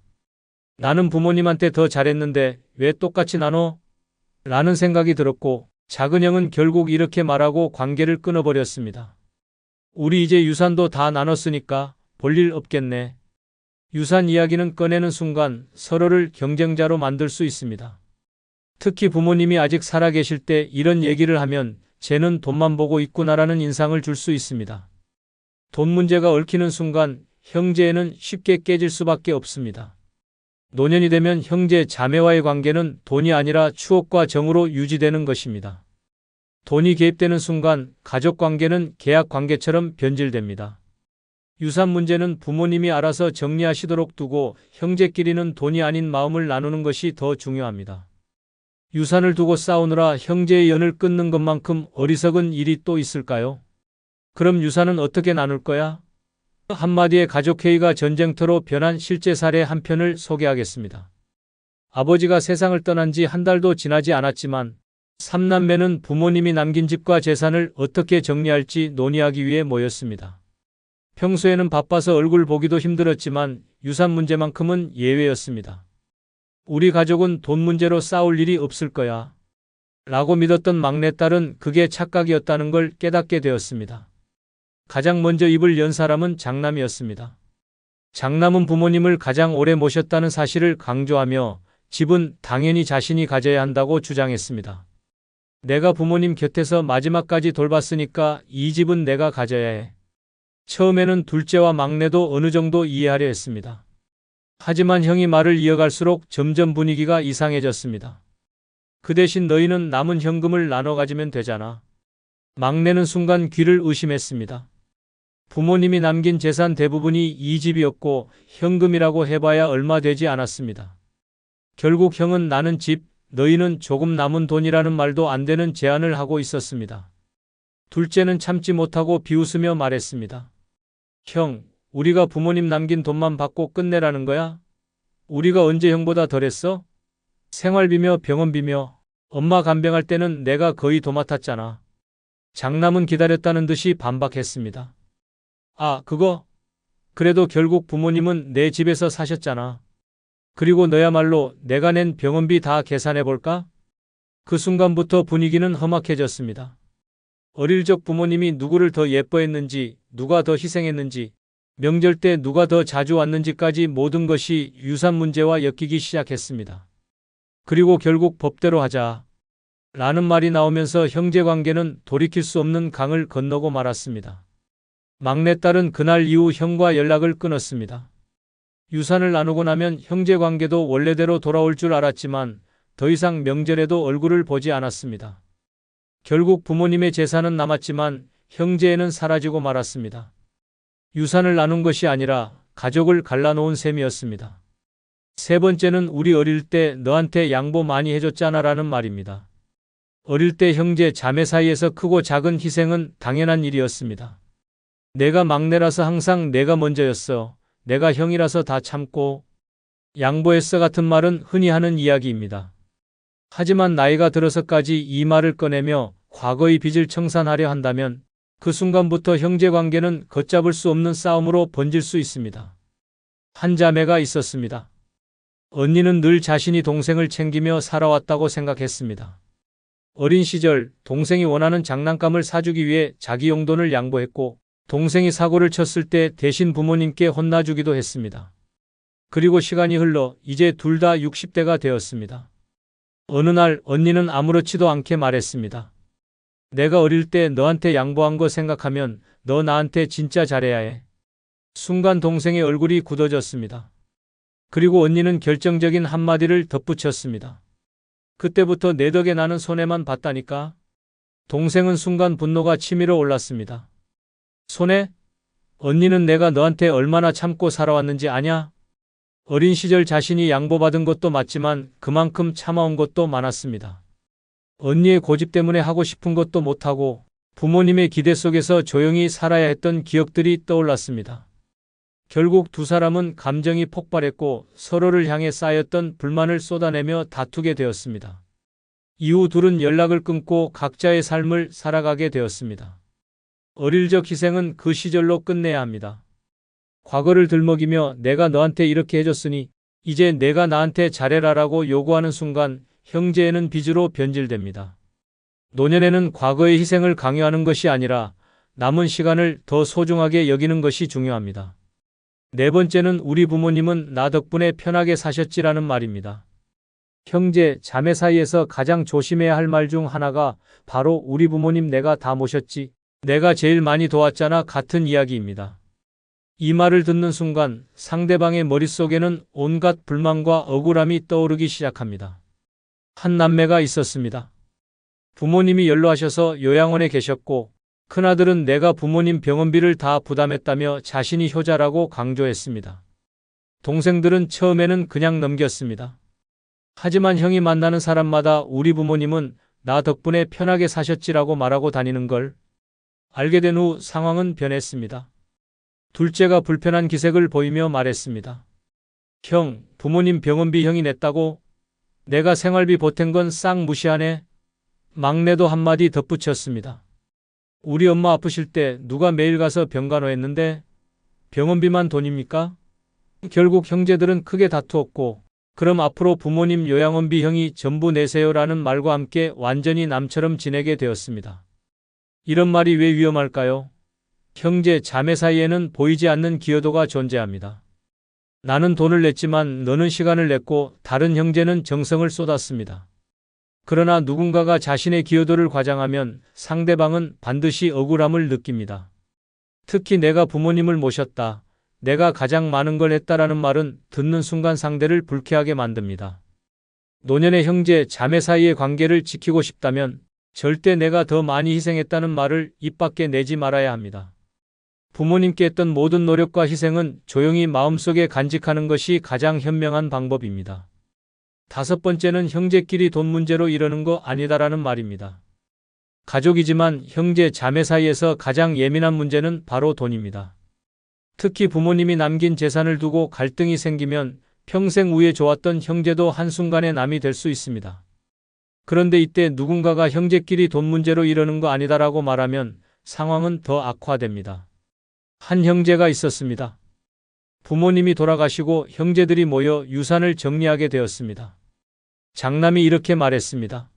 나는 부모님한테 더 잘했는데 왜 똑같이 나눠? 라는 생각이 들었고 작은 형은 결국 이렇게 말하고 관계를 끊어버렸습니다. 우리 이제 유산도 다 나눴으니까 볼일 없겠네. 유산 이야기는 꺼내는 순간 서로를 경쟁자로 만들 수 있습니다. 특히 부모님이 아직 살아계실 때 이런 얘기를 하면 쟤는 돈만 보고 있구나라는 인상을 줄 수 있습니다. 돈 문제가 얽히는 순간 형제애는 쉽게 깨질 수밖에 없습니다. 노년이 되면 형제 자매와의 관계는 돈이 아니라 추억과 정으로 유지되는 것입니다. 돈이 개입되는 순간 가족 관계는 계약 관계처럼 변질됩니다. 유산 문제는 부모님이 알아서 정리하시도록 두고 형제끼리는 돈이 아닌 마음을 나누는 것이 더 중요합니다. 유산을 두고 싸우느라 형제의 연을 끊는 것만큼 어리석은 일이 또 있을까요? 그럼 유산은 어떻게 나눌 거야? 한마디의 가족회의가 전쟁터로 변한 실제 사례 한 편을 소개하겠습니다. 아버지가 세상을 떠난 지 한 달도 지나지 않았지만 삼남매는 부모님이 남긴 집과 재산을 어떻게 정리할지 논의하기 위해 모였습니다. 평소에는 바빠서 얼굴 보기도 힘들었지만 유산 문제만큼은 예외였습니다. 우리 가족은 돈 문제로 싸울 일이 없을 거야. 라고 믿었던 막내딸은 그게 착각이었다는 걸 깨닫게 되었습니다. 가장 먼저 입을 연 사람은 장남이었습니다. 장남은 부모님을 가장 오래 모셨다는 사실을 강조하며 집은 당연히 자신이 가져야 한다고 주장했습니다. 내가 부모님 곁에서 마지막까지 돌봤으니까 이 집은 내가 가져야 해. 처음에는 둘째와 막내도 어느 정도 이해하려 했습니다. 하지만 형이 말을 이어갈수록 점점 분위기가 이상해졌습니다. 그 대신 너희는 남은 현금을 나눠 가지면 되잖아. 막내는 순간 귀를 의심했습니다. 부모님이 남긴 재산 대부분이 이 집이었고 현금이라고 해봐야 얼마 되지 않았습니다. 결국 형은 나는 집, 너희는 조금 남은 돈이라는 말도 안 되는 제안을 하고 있었습니다. 둘째는 참지 못하고 비웃으며 말했습니다. 형, 우리가 부모님 남긴 돈만 받고 끝내라는 거야? 우리가 언제 형보다 덜했어? 생활비며 병원비며 엄마 간병할 때는 내가 거의 도맡았잖아. 장남은 기다렸다는 듯이 반박했습니다. 아, 그거? 그래도 결국 부모님은 내 집에서 사셨잖아. 그리고 너야말로 내가 낸 병원비 다 계산해볼까? 그 순간부터 분위기는 험악해졌습니다. 어릴 적 부모님이 누구를 더 예뻐했는지, 누가 더 희생했는지, 명절 때 누가 더 자주 왔는지까지 모든 것이 유산 문제와 엮이기 시작했습니다. 그리고 결국 법대로 하자. 라는 말이 나오면서 형제관계는 돌이킬 수 없는 강을 건너고 말았습니다. 막내딸은 그날 이후 형과 연락을 끊었습니다. 유산을 나누고 나면 형제관계도 원래대로 돌아올 줄 알았지만 더 이상 명절에도 얼굴을 보지 않았습니다. 결국 부모님의 재산은 남았지만 형제애는 사라지고 말았습니다. 유산을 나눈 것이 아니라 가족을 갈라놓은 셈이었습니다. 세 번째는 우리 어릴 때 너한테 양보 많이 해줬잖아 라는 말입니다. 어릴 때 형제 자매 사이에서 크고 작은 희생은 당연한 일이었습니다. 내가 막내라서 항상 내가 먼저였어. 내가 형이라서 다 참고 양보했어 같은 말은 흔히 하는 이야기입니다. 하지만 나이가 들어서까지 이 말을 꺼내며 과거의 빚을 청산하려 한다면 그 순간부터 형제관계는 걷잡을 수 없는 싸움으로 번질 수 있습니다. 한 자매가 있었습니다. 언니는 늘 자신이 동생을 챙기며 살아왔다고 생각했습니다. 어린 시절 동생이 원하는 장난감을 사주기 위해 자기 용돈을 양보했고 동생이 사고를 쳤을 때 대신 부모님께 혼나주기도 했습니다. 그리고 시간이 흘러 이제 둘 다 60대가 되었습니다. 어느 날 언니는 아무렇지도 않게 말했습니다. 내가 어릴 때 너한테 양보한 거 생각하면 너 나한테 진짜 잘해야 해. 순간 동생의 얼굴이 굳어졌습니다. 그리고 언니는 결정적인 한마디를 덧붙였습니다. 그때부터 내 덕에 나는 손해만 봤다니까. 동생은 순간 분노가 치밀어 올랐습니다. 손해? 언니는 내가 너한테 얼마나 참고 살아왔는지 아냐? 어린 시절 자신이 양보받은 것도 맞지만 그만큼 참아온 것도 많았습니다. 언니의 고집 때문에 하고 싶은 것도 못하고 부모님의 기대 속에서 조용히 살아야 했던 기억들이 떠올랐습니다. 결국 두 사람은 감정이 폭발했고 서로를 향해 쌓였던 불만을 쏟아내며 다투게 되었습니다. 이후 둘은 연락을 끊고 각자의 삶을 살아가게 되었습니다. 어릴 적 희생은 그 시절로 끝내야 합니다. 과거를 들먹이며 내가 너한테 이렇게 해줬으니 이제 내가 나한테 잘해라라고 요구하는 순간 형제에는 빚으로 변질됩니다. 노년에는 과거의 희생을 강요하는 것이 아니라 남은 시간을 더 소중하게 여기는 것이 중요합니다. 네 번째는 우리 부모님은 나 덕분에 편하게 사셨지라는 말입니다. 형제, 자매 사이에서 가장 조심해야 할 말 중 하나가 바로 우리 부모님 내가 다 모셨지, 내가 제일 많이 도왔잖아 같은 이야기입니다. 이 말을 듣는 순간 상대방의 머릿속에는 온갖 불만과 억울함이 떠오르기 시작합니다. 한 남매가 있었습니다. 부모님이 연로하셔서 요양원에 계셨고 큰아들은 내가 부모님 병원비를 다 부담했다며 자신이 효자라고 강조했습니다. 동생들은 처음에는 그냥 넘겼습니다. 하지만 형이 만나는 사람마다 우리 부모님은 나 덕분에 편하게 사셨지라고 말하고 다니는 걸 알게 된 후 상황은 변했습니다. 둘째가 불편한 기색을 보이며 말했습니다. 형, 부모님 병원비 형이 냈다고? 내가 생활비 보탠 건 싹 무시하네. 막내도 한마디 덧붙였습니다. 우리 엄마 아프실 때 누가 매일 가서 병간호했는데 병원비만 돈입니까? 결국 형제들은 크게 다투었고 그럼 앞으로 부모님 요양원비 형이 전부 내세요라는 말과 함께 완전히 남처럼 지내게 되었습니다. 이런 말이 왜 위험할까요? 형제, 자매 사이에는 보이지 않는 기여도가 존재합니다. 나는 돈을 냈지만 너는 시간을 냈고 다른 형제는 정성을 쏟았습니다. 그러나 누군가가 자신의 기여도를 과장하면 상대방은 반드시 억울함을 느낍니다. 특히 내가 부모님을 모셨다, 내가 가장 많은 걸 했다라는 말은 듣는 순간 상대를 불쾌하게 만듭니다. 노년의 형제, 자매 사이의 관계를 지키고 싶다면 절대 내가 더 많이 희생했다는 말을 입 밖에 내지 말아야 합니다. 부모님께 했던 모든 노력과 희생은 조용히 마음속에 간직하는 것이 가장 현명한 방법입니다. 다섯 번째는 형제끼리 돈 문제로 이러는 거 아니다라는 말입니다. 가족이지만 형제, 자매 사이에서 가장 예민한 문제는 바로 돈입니다. 특히 부모님이 남긴 재산을 두고 갈등이 생기면 평생 우애 좋았던 형제도 한순간에 남이 될 수 있습니다. 그런데 이때 누군가가 형제끼리 돈 문제로 이러는 거 아니다라고 말하면 상황은 더 악화됩니다. 한 형제가 있었습니다. 부모님이 돌아가시고 형제들이 모여 유산을 정리하게 되었습니다. 장남이 이렇게 말했습니다.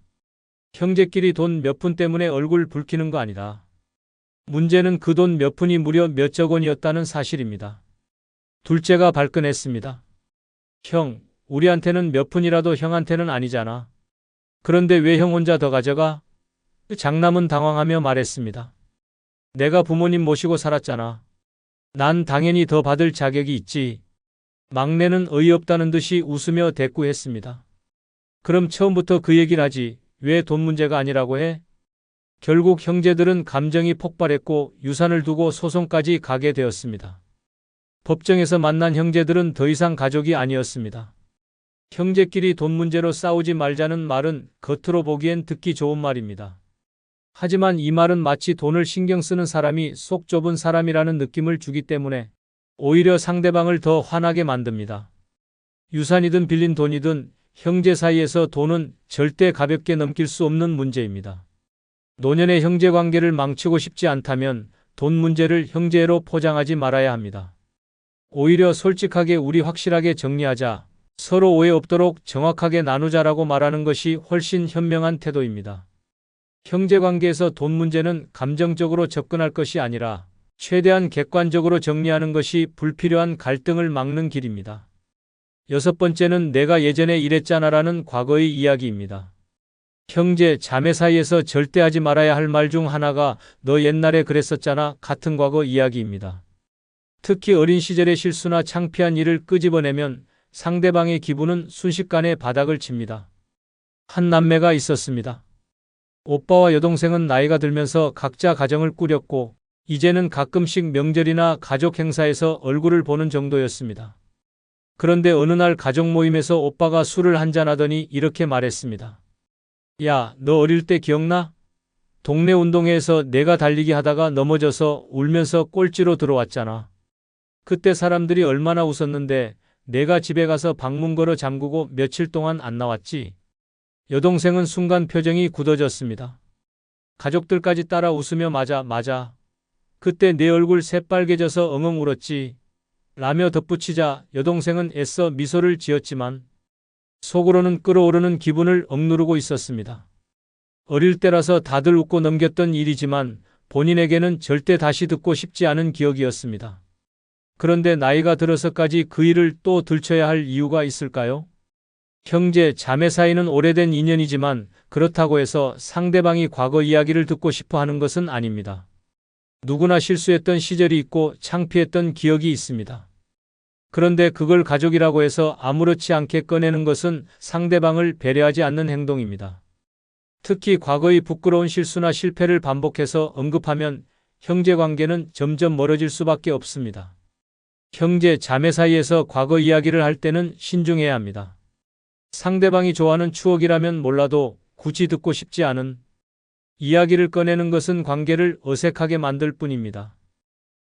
형제끼리 돈 몇 푼 때문에 얼굴 붉히는 거 아니다. 문제는 그 돈 몇 푼이 무려 몇억 원이었다는 사실입니다. 둘째가 발끈했습니다. 형, 우리한테는 몇 푼이라도 형한테는 아니잖아. 그런데 왜 형 혼자 더 가져가? 장남은 당황하며 말했습니다. 내가 부모님 모시고 살았잖아. 난 당연히 더 받을 자격이 있지. 막내는 어이없다는 듯이 웃으며 대꾸했습니다. 그럼 처음부터 그 얘기를 하지. 왜 돈 문제가 아니라고 해? 결국 형제들은 감정이 폭발했고 유산을 두고 소송까지 가게 되었습니다. 법정에서 만난 형제들은 더 이상 가족이 아니었습니다. 형제끼리 돈 문제로 싸우지 말자는 말은 겉으로 보기엔 듣기 좋은 말입니다. 하지만 이 말은 마치 돈을 신경 쓰는 사람이 속 좁은 사람이라는 느낌을 주기 때문에 오히려 상대방을 더 화나게 만듭니다. 유산이든 빌린 돈이든 형제 사이에서 돈은 절대 가볍게 넘길 수 없는 문제입니다. 노년의 형제 관계를 망치고 싶지 않다면 돈 문제를 형제로 포장하지 말아야 합니다. 오히려 솔직하게 우리 확실하게 정리하자, 서로 오해 없도록 정확하게 나누자라고 말하는 것이 훨씬 현명한 태도입니다. 형제관계에서 돈 문제는 감정적으로 접근할 것이 아니라 최대한 객관적으로 정리하는 것이 불필요한 갈등을 막는 길입니다. 여섯 번째는 내가 예전에 이랬잖아라는 과거의 이야기입니다. 형제, 자매 사이에서 절대 하지 말아야 할 말 중 하나가 너 옛날에 그랬었잖아 같은 과거 이야기입니다. 특히 어린 시절의 실수나 창피한 일을 끄집어내면 상대방의 기분은 순식간에 바닥을 칩니다. 한 남매가 있었습니다. 오빠와 여동생은 나이가 들면서 각자 가정을 꾸렸고 이제는 가끔씩 명절이나 가족 행사에서 얼굴을 보는 정도였습니다. 그런데 어느 날 가족 모임에서 오빠가 술을 한잔하더니 이렇게 말했습니다. 야, 너 어릴 때 기억나? 동네 운동회에서 내가 달리기 하다가 넘어져서 울면서 꼴찌로 들어왔잖아. 그때 사람들이 얼마나 웃었는데 내가 집에 가서 방문 걸어 잠그고 며칠 동안 안 나왔지. 여동생은 순간 표정이 굳어졌습니다. 가족들까지 따라 웃으며 맞아. 그때 내 얼굴 새빨개져서 엉엉 울었지. 라며 덧붙이자 여동생은 애써 미소를 지었지만 속으로는 끓어오르는 기분을 억누르고 있었습니다. 어릴 때라서 다들 웃고 넘겼던 일이지만 본인에게는 절대 다시 듣고 싶지 않은 기억이었습니다. 그런데 나이가 들어서까지 그 일을 또 들춰야 할 이유가 있을까요? 형제, 자매 사이는 오래된 인연이지만 그렇다고 해서 상대방이 과거 이야기를 듣고 싶어 하는 것은 아닙니다. 누구나 실수했던 시절이 있고 창피했던 기억이 있습니다. 그런데 그걸 가족이라고 해서 아무렇지 않게 꺼내는 것은 상대방을 배려하지 않는 행동입니다. 특히 과거의 부끄러운 실수나 실패를 반복해서 언급하면 형제 관계는 점점 멀어질 수밖에 없습니다. 형제, 자매 사이에서 과거 이야기를 할 때는 신중해야 합니다. 상대방이 좋아하는 추억이라면 몰라도 굳이 듣고 싶지 않은 이야기를 꺼내는 것은 관계를 어색하게 만들 뿐입니다.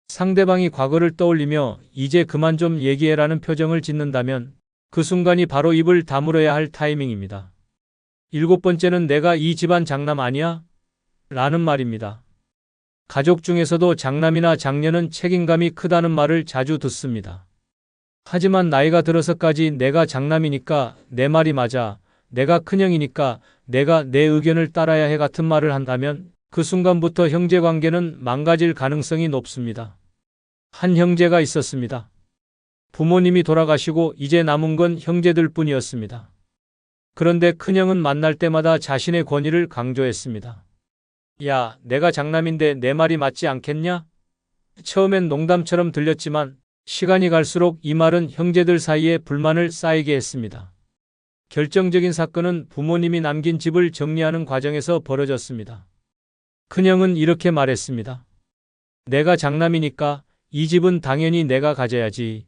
상대방이 과거를 떠올리며 이제 그만 좀 얘기해라는 표정을 짓는다면 그 순간이 바로 입을 다물어야 할 타이밍입니다. 7번째는 내가 이 집안 장남 아니야? 라는 말입니다. 가족 중에서도 장남이나 장녀는 책임감이 크다는 말을 자주 듣습니다. 하지만 나이가 들어서까지 내가 장남이니까 내 말이 맞아, 내가 큰형이니까 내가 내 의견을 따라야 해 같은 말을 한다면 그 순간부터 형제관계는 망가질 가능성이 높습니다. 한 형제가 있었습니다. 부모님이 돌아가시고 이제 남은 건 형제들 뿐이었습니다. 그런데 큰형은 만날 때마다 자신의 권위를 강조했습니다. 야, 내가 장남인데 내 말이 맞지 않겠냐? 처음엔 농담처럼 들렸지만 시간이 갈수록 이 말은 형제들 사이에 불만을 쌓이게 했습니다. 결정적인 사건은 부모님이 남긴 집을 정리하는 과정에서 벌어졌습니다. 큰형은 이렇게 말했습니다. 내가 장남이니까 이 집은 당연히 내가 가져야지.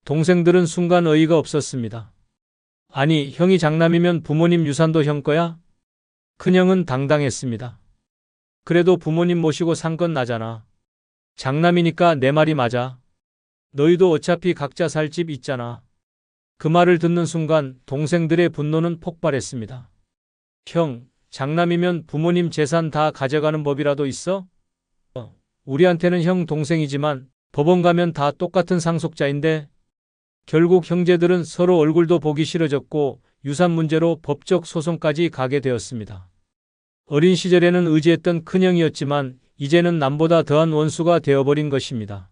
동생들은 순간 어이가 없었습니다. 아니, 형이 장남이면 부모님 유산도 형 거야? 큰형은 당당했습니다. 그래도 부모님 모시고 산 건 나잖아. 장남이니까 내 말이 맞아. 너희도 어차피 각자 살 집 있잖아. 그 말을 듣는 순간 동생들의 분노는 폭발했습니다. 형, 장남이면 부모님 재산 다 가져가는 법이라도 있어? 우리한테는 형 동생이지만 법원 가면 다 똑같은 상속자인데. 결국 형제들은 서로 얼굴도 보기 싫어졌고 유산 문제로 법적 소송까지 가게 되었습니다. 어린 시절에는 의지했던 큰형이었지만 이제는 남보다 더한 원수가 되어버린 것입니다.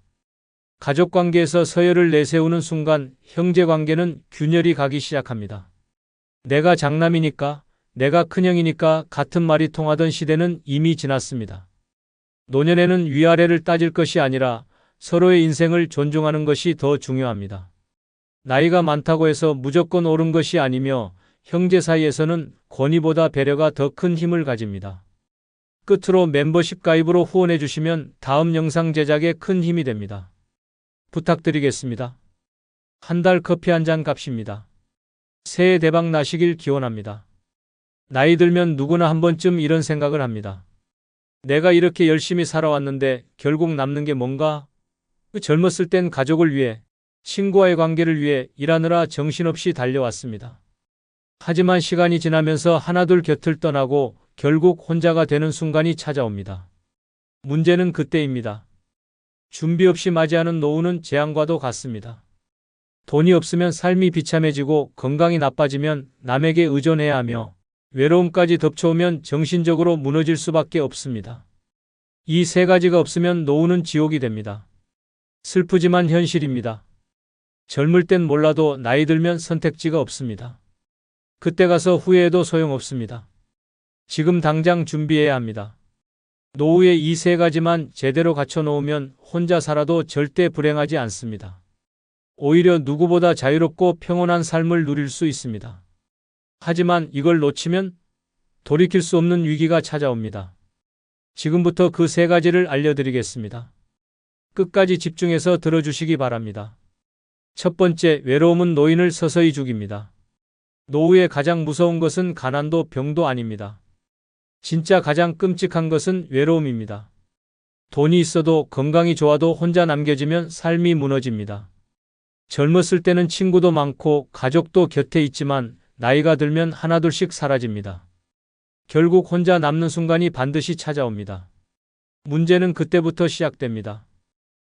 가족관계에서 서열을 내세우는 순간 형제관계는 균열이 가기 시작합니다. 내가 장남이니까, 내가 큰형이니까 같은 말이 통하던 시대는 이미 지났습니다. 노년에는 위아래를 따질 것이 아니라 서로의 인생을 존중하는 것이 더 중요합니다. 나이가 많다고 해서 무조건 옳은 것이 아니며 형제 사이에서는 권위보다 배려가 더 큰 힘을 가집니다. 끝으로 멤버십 가입으로 후원해 주시면 다음 영상 제작에 큰 힘이 됩니다. 부탁드리겠습니다. 한 달 커피 한 잔 값입니다. 새해 대박 나시길 기원합니다. 나이 들면 누구나 한 번쯤 이런 생각을 합니다. 내가 이렇게 열심히 살아왔는데 결국 남는 게 뭔가? 젊었을 땐 가족을 위해, 친구와의 관계를 위해 일하느라 정신없이 달려왔습니다. 하지만 시간이 지나면서 하나둘 곁을 떠나고 결국 혼자가 되는 순간이 찾아옵니다. 문제는 그때입니다. 준비 없이 맞이하는 노후는 재앙과도 같습니다. 돈이 없으면 삶이 비참해지고 건강이 나빠지면 남에게 의존해야 하며 외로움까지 덮쳐오면 정신적으로 무너질 수밖에 없습니다. 이 세 가지가 없으면 노후는 지옥이 됩니다. 슬프지만 현실입니다. 젊을 땐 몰라도 나이 들면 선택지가 없습니다. 그때 가서 후회해도 소용없습니다. 지금 당장 준비해야 합니다. 노후에 이 세 가지만 제대로 갖춰놓으면 혼자 살아도 절대 불행하지 않습니다. 오히려 누구보다 자유롭고 평온한 삶을 누릴 수 있습니다. 하지만 이걸 놓치면 돌이킬 수 없는 위기가 찾아옵니다. 지금부터 그 세 가지를 알려드리겠습니다. 끝까지 집중해서 들어주시기 바랍니다. 첫 번째, 외로움은 노인을 서서히 죽입니다. 노후에 가장 무서운 것은 가난도 병도 아닙니다. 진짜 가장 끔찍한 것은 외로움입니다. 돈이 있어도 건강이 좋아도 혼자 남겨지면 삶이 무너집니다. 젊었을 때는 친구도 많고 가족도 곁에 있지만 나이가 들면 하나둘씩 사라집니다. 결국 혼자 남는 순간이 반드시 찾아옵니다. 문제는 그때부터 시작됩니다.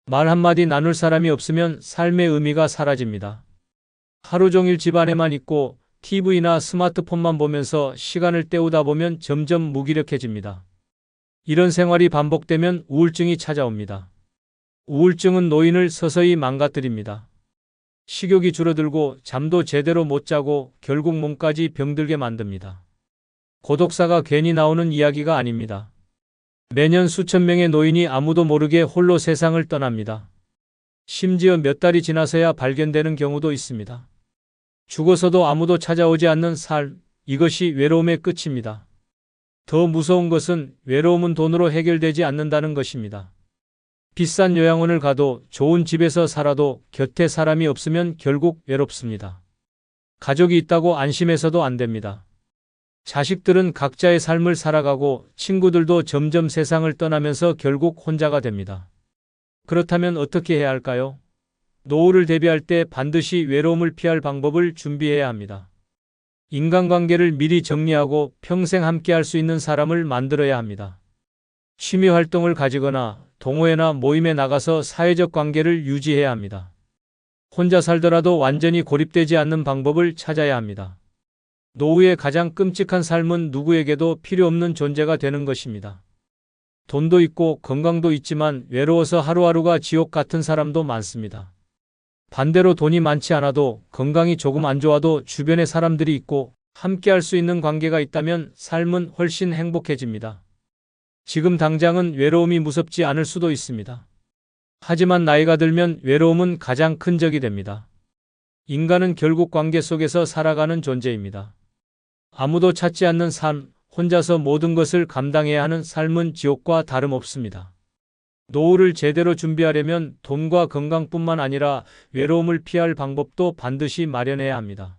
말 한마디 나눌 사람이 없으면 삶의 의미가 사라집니다. 하루 종일 집 안에만 있고 TV나 스마트폰만 보면서 시간을 때우다 보면 점점 무기력해집니다. 이런 생활이 반복되면 우울증이 찾아옵니다. 우울증은 노인을 서서히 망가뜨립니다. 식욕이 줄어들고 잠도 제대로 못 자고 결국 몸까지 병들게 만듭니다. 고독사가 괜히 나오는 이야기가 아닙니다. 매년 수천 명의 노인이 아무도 모르게 홀로 세상을 떠납니다. 심지어 몇 달이 지나서야 발견되는 경우도 있습니다. 죽어서도 아무도 찾아오지 않는 삶, 이것이 외로움의 끝입니다. 더 무서운 것은 외로움은 돈으로 해결되지 않는다는 것입니다. 비싼 요양원을 가도 좋은 집에서 살아도 곁에 사람이 없으면 결국 외롭습니다. 가족이 있다고 안심해서도 안 됩니다. 자식들은 각자의 삶을 살아가고 친구들도 점점 세상을 떠나면서 결국 혼자가 됩니다. 그렇다면 어떻게 해야 할까요? 노후를 대비할 때 반드시 외로움을 피할 방법을 준비해야 합니다. 인간관계를 미리 정리하고 평생 함께할 수 있는 사람을 만들어야 합니다. 취미 활동을 가지거나 동호회나 모임에 나가서 사회적 관계를 유지해야 합니다. 혼자 살더라도 완전히 고립되지 않는 방법을 찾아야 합니다. 노후의 가장 끔찍한 삶은 누구에게도 필요 없는 존재가 되는 것입니다. 돈도 있고 건강도 있지만 외로워서 하루하루가 지옥 같은 사람도 많습니다. 반대로 돈이 많지 않아도 건강이 조금 안 좋아도 주변에 사람들이 있고 함께 할 수 있는 관계가 있다면 삶은 훨씬 행복해집니다. 지금 당장은 외로움이 무섭지 않을 수도 있습니다. 하지만 나이가 들면 외로움은 가장 큰 적이 됩니다. 인간은 결국 관계 속에서 살아가는 존재입니다. 아무도 찾지 않는 삶, 혼자서 모든 것을 감당해야 하는 삶은 지옥과 다름없습니다. 노후를 제대로 준비하려면 돈과 건강뿐만 아니라 외로움을 피할 방법도 반드시 마련해야 합니다.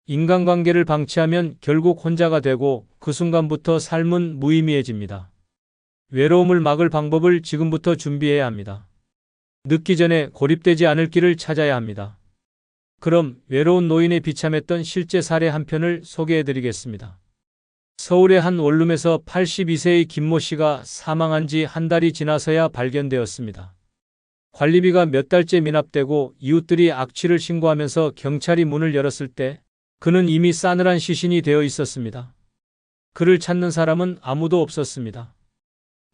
인간관계를 방치하면 결국 혼자가 되고 그 순간부터 삶은 무의미해집니다. 외로움을 막을 방법을 지금부터 준비해야 합니다. 늦기 전에 고립되지 않을 길을 찾아야 합니다. 그럼 외로운 노인의 비참했던 실제 사례 한 편을 소개해드리겠습니다. 서울의 한 원룸에서 82세의 김모 씨가 사망한 지 한 달이 지나서야 발견되었습니다. 관리비가 몇 달째 미납되고 이웃들이 악취를 신고하면서 경찰이 문을 열었을 때 그는 이미 싸늘한 시신이 되어 있었습니다. 그를 찾는 사람은 아무도 없었습니다.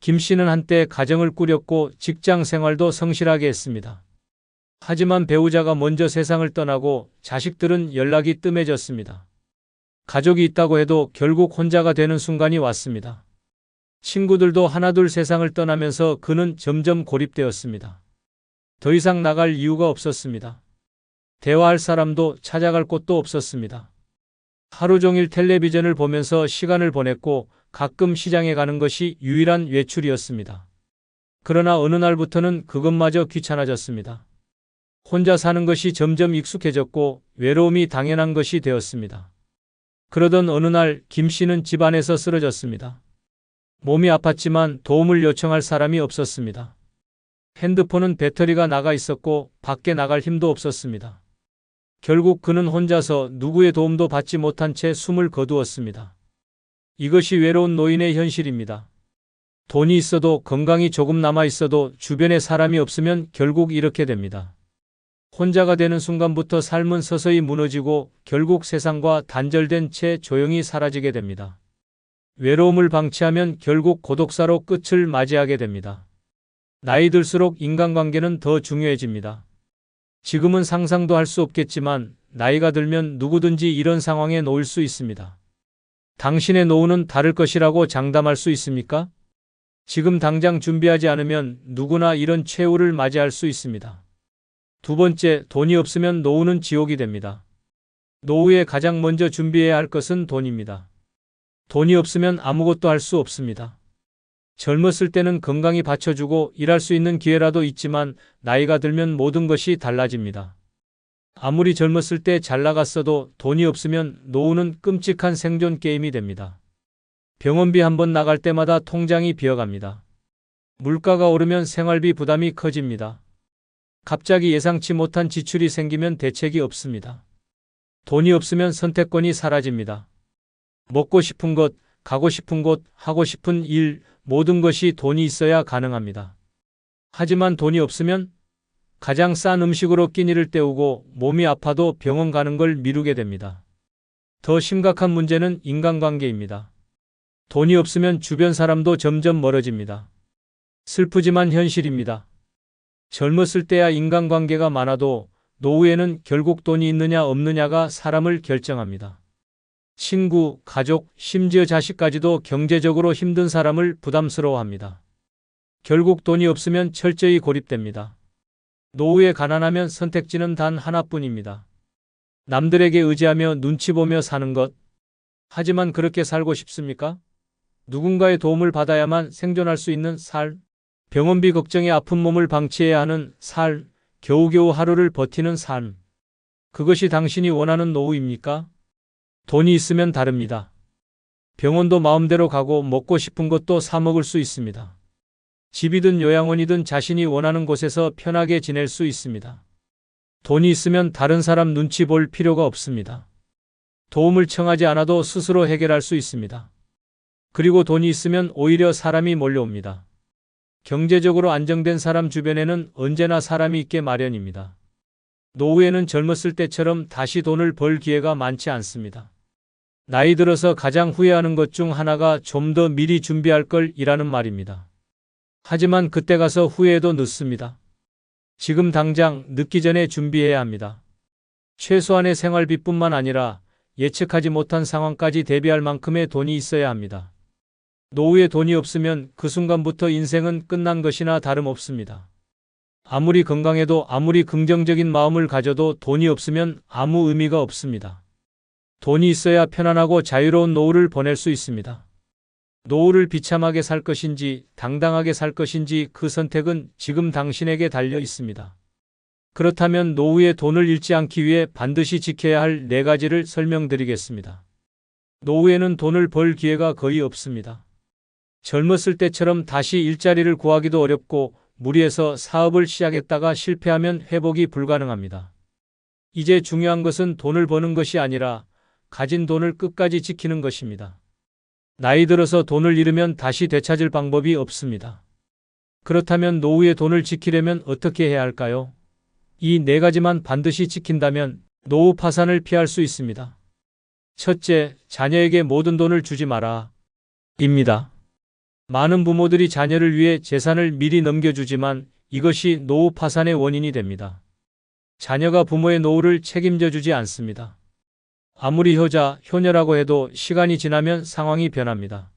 김 씨는 한때 가정을 꾸렸고 직장 생활도 성실하게 했습니다. 하지만 배우자가 먼저 세상을 떠나고 자식들은 연락이 뜸해졌습니다. 가족이 있다고 해도 결국 혼자가 되는 순간이 왔습니다. 친구들도 하나둘 세상을 떠나면서 그는 점점 고립되었습니다. 더 이상 나갈 이유가 없었습니다. 대화할 사람도 찾아갈 곳도 없었습니다. 하루 종일 텔레비전을 보면서 시간을 보냈고 가끔 시장에 가는 것이 유일한 외출이었습니다. 그러나 어느 날부터는 그것마저 귀찮아졌습니다. 혼자 사는 것이 점점 익숙해졌고 외로움이 당연한 것이 되었습니다. 그러던 어느 날 김 씨는 집 안에서 쓰러졌습니다. 몸이 아팠지만 도움을 요청할 사람이 없었습니다. 핸드폰은 배터리가 나가 있었고 밖에 나갈 힘도 없었습니다. 결국 그는 혼자서 누구의 도움도 받지 못한 채 숨을 거두었습니다. 이것이 외로운 노인의 현실입니다. 돈이 있어도 건강이 조금 남아 있어도 주변에 사람이 없으면 결국 이렇게 됩니다. 혼자가 되는 순간부터 삶은 서서히 무너지고 결국 세상과 단절된 채 조용히 사라지게 됩니다. 외로움을 방치하면 결국 고독사로 끝을 맞이하게 됩니다. 나이 들수록 인간관계는 더 중요해집니다. 지금은 상상도 할 수 없겠지만 나이가 들면 누구든지 이런 상황에 놓일 수 있습니다. 당신의 노후는 다를 것이라고 장담할 수 있습니까? 지금 당장 준비하지 않으면 누구나 이런 최후를 맞이할 수 있습니다. 두 번째, 돈이 없으면 노후는 지옥이 됩니다. 노후에 가장 먼저 준비해야 할 것은 돈입니다. 돈이 없으면 아무것도 할 수 없습니다. 젊었을 때는 건강히 받쳐주고 일할 수 있는 기회라도 있지만 나이가 들면 모든 것이 달라집니다. 아무리 젊었을 때 잘 나갔어도 돈이 없으면 노후는 끔찍한 생존 게임이 됩니다. 병원비 한 번 나갈 때마다 통장이 비어갑니다. 물가가 오르면 생활비 부담이 커집니다. 갑자기 예상치 못한 지출이 생기면 대책이 없습니다. 돈이 없으면 선택권이 사라집니다. 먹고 싶은 것, 가고 싶은 곳, 하고 싶은 일, 모든 것이 돈이 있어야 가능합니다. 하지만 돈이 없으면 가장 싼 음식으로 끼니를 때우고 몸이 아파도 병원 가는 걸 미루게 됩니다. 더 심각한 문제는 인간관계입니다. 돈이 없으면 주변 사람도 점점 멀어집니다. 슬프지만 현실입니다. 젊었을 때야 인간관계가 많아도 노후에는 결국 돈이 있느냐 없느냐가 사람을 결정합니다. 친구, 가족, 심지어 자식까지도 경제적으로 힘든 사람을 부담스러워합니다. 결국 돈이 없으면 철저히 고립됩니다. 노후에 가난하면 선택지는 단 하나뿐입니다. 남들에게 의지하며 눈치 보며 사는 것. 하지만 그렇게 살고 싶습니까? 누군가의 도움을 받아야만 생존할 수 있는 삶, 병원비 걱정에 아픈 몸을 방치해야 하는 삶, 겨우겨우 하루를 버티는 삶. 그것이 당신이 원하는 노후입니까? 돈이 있으면 다릅니다. 병원도 마음대로 가고 먹고 싶은 것도 사 먹을 수 있습니다. 집이든 요양원이든 자신이 원하는 곳에서 편하게 지낼 수 있습니다. 돈이 있으면 다른 사람 눈치 볼 필요가 없습니다. 도움을 청하지 않아도 스스로 해결할 수 있습니다. 그리고 돈이 있으면 오히려 사람이 몰려옵니다. 경제적으로 안정된 사람 주변에는 언제나 사람이 있게 마련입니다. 노후에는 젊었을 때처럼 다시 돈을 벌 기회가 많지 않습니다. 나이 들어서 가장 후회하는 것 중 하나가 좀 더 미리 준비할 걸 이라는 말입니다. 하지만 그때 가서 후회해도 늦습니다. 지금 당장 늦기 전에 준비해야 합니다. 최소한의 생활비뿐만 아니라 예측하지 못한 상황까지 대비할 만큼의 돈이 있어야 합니다. 노후에 돈이 없으면 그 순간부터 인생은 끝난 것이나 다름없습니다. 아무리 건강해도 아무리 긍정적인 마음을 가져도 돈이 없으면 아무 의미가 없습니다. 돈이 있어야 편안하고 자유로운 노후를 보낼 수 있습니다. 노후를 비참하게 살 것인지 당당하게 살 것인지 그 선택은 지금 당신에게 달려 있습니다. 그렇다면 노후에 돈을 잃지 않기 위해 반드시 지켜야 할 4가지를 설명드리겠습니다. 노후에는 돈을 벌 기회가 거의 없습니다. 젊었을 때처럼 다시 일자리를 구하기도 어렵고 무리해서 사업을 시작했다가 실패하면 회복이 불가능합니다. 이제 중요한 것은 돈을 버는 것이 아니라 가진 돈을 끝까지 지키는 것입니다. 나이 들어서 돈을 잃으면 다시 되찾을 방법이 없습니다. 그렇다면 노후에 돈을 지키려면 어떻게 해야 할까요? 이 4가지만 반드시 지킨다면 노후 파산을 피할 수 있습니다. 첫째, 자녀에게 모든 돈을 주지 마라. 입니다. 많은 부모들이 자녀를 위해 재산을 미리 넘겨주지만 이것이 노후 파산의 원인이 됩니다. 자녀가 부모의 노후를 책임져 주지 않습니다. 아무리 효자, 효녀라고 해도 시간이 지나면 상황이 변합니다.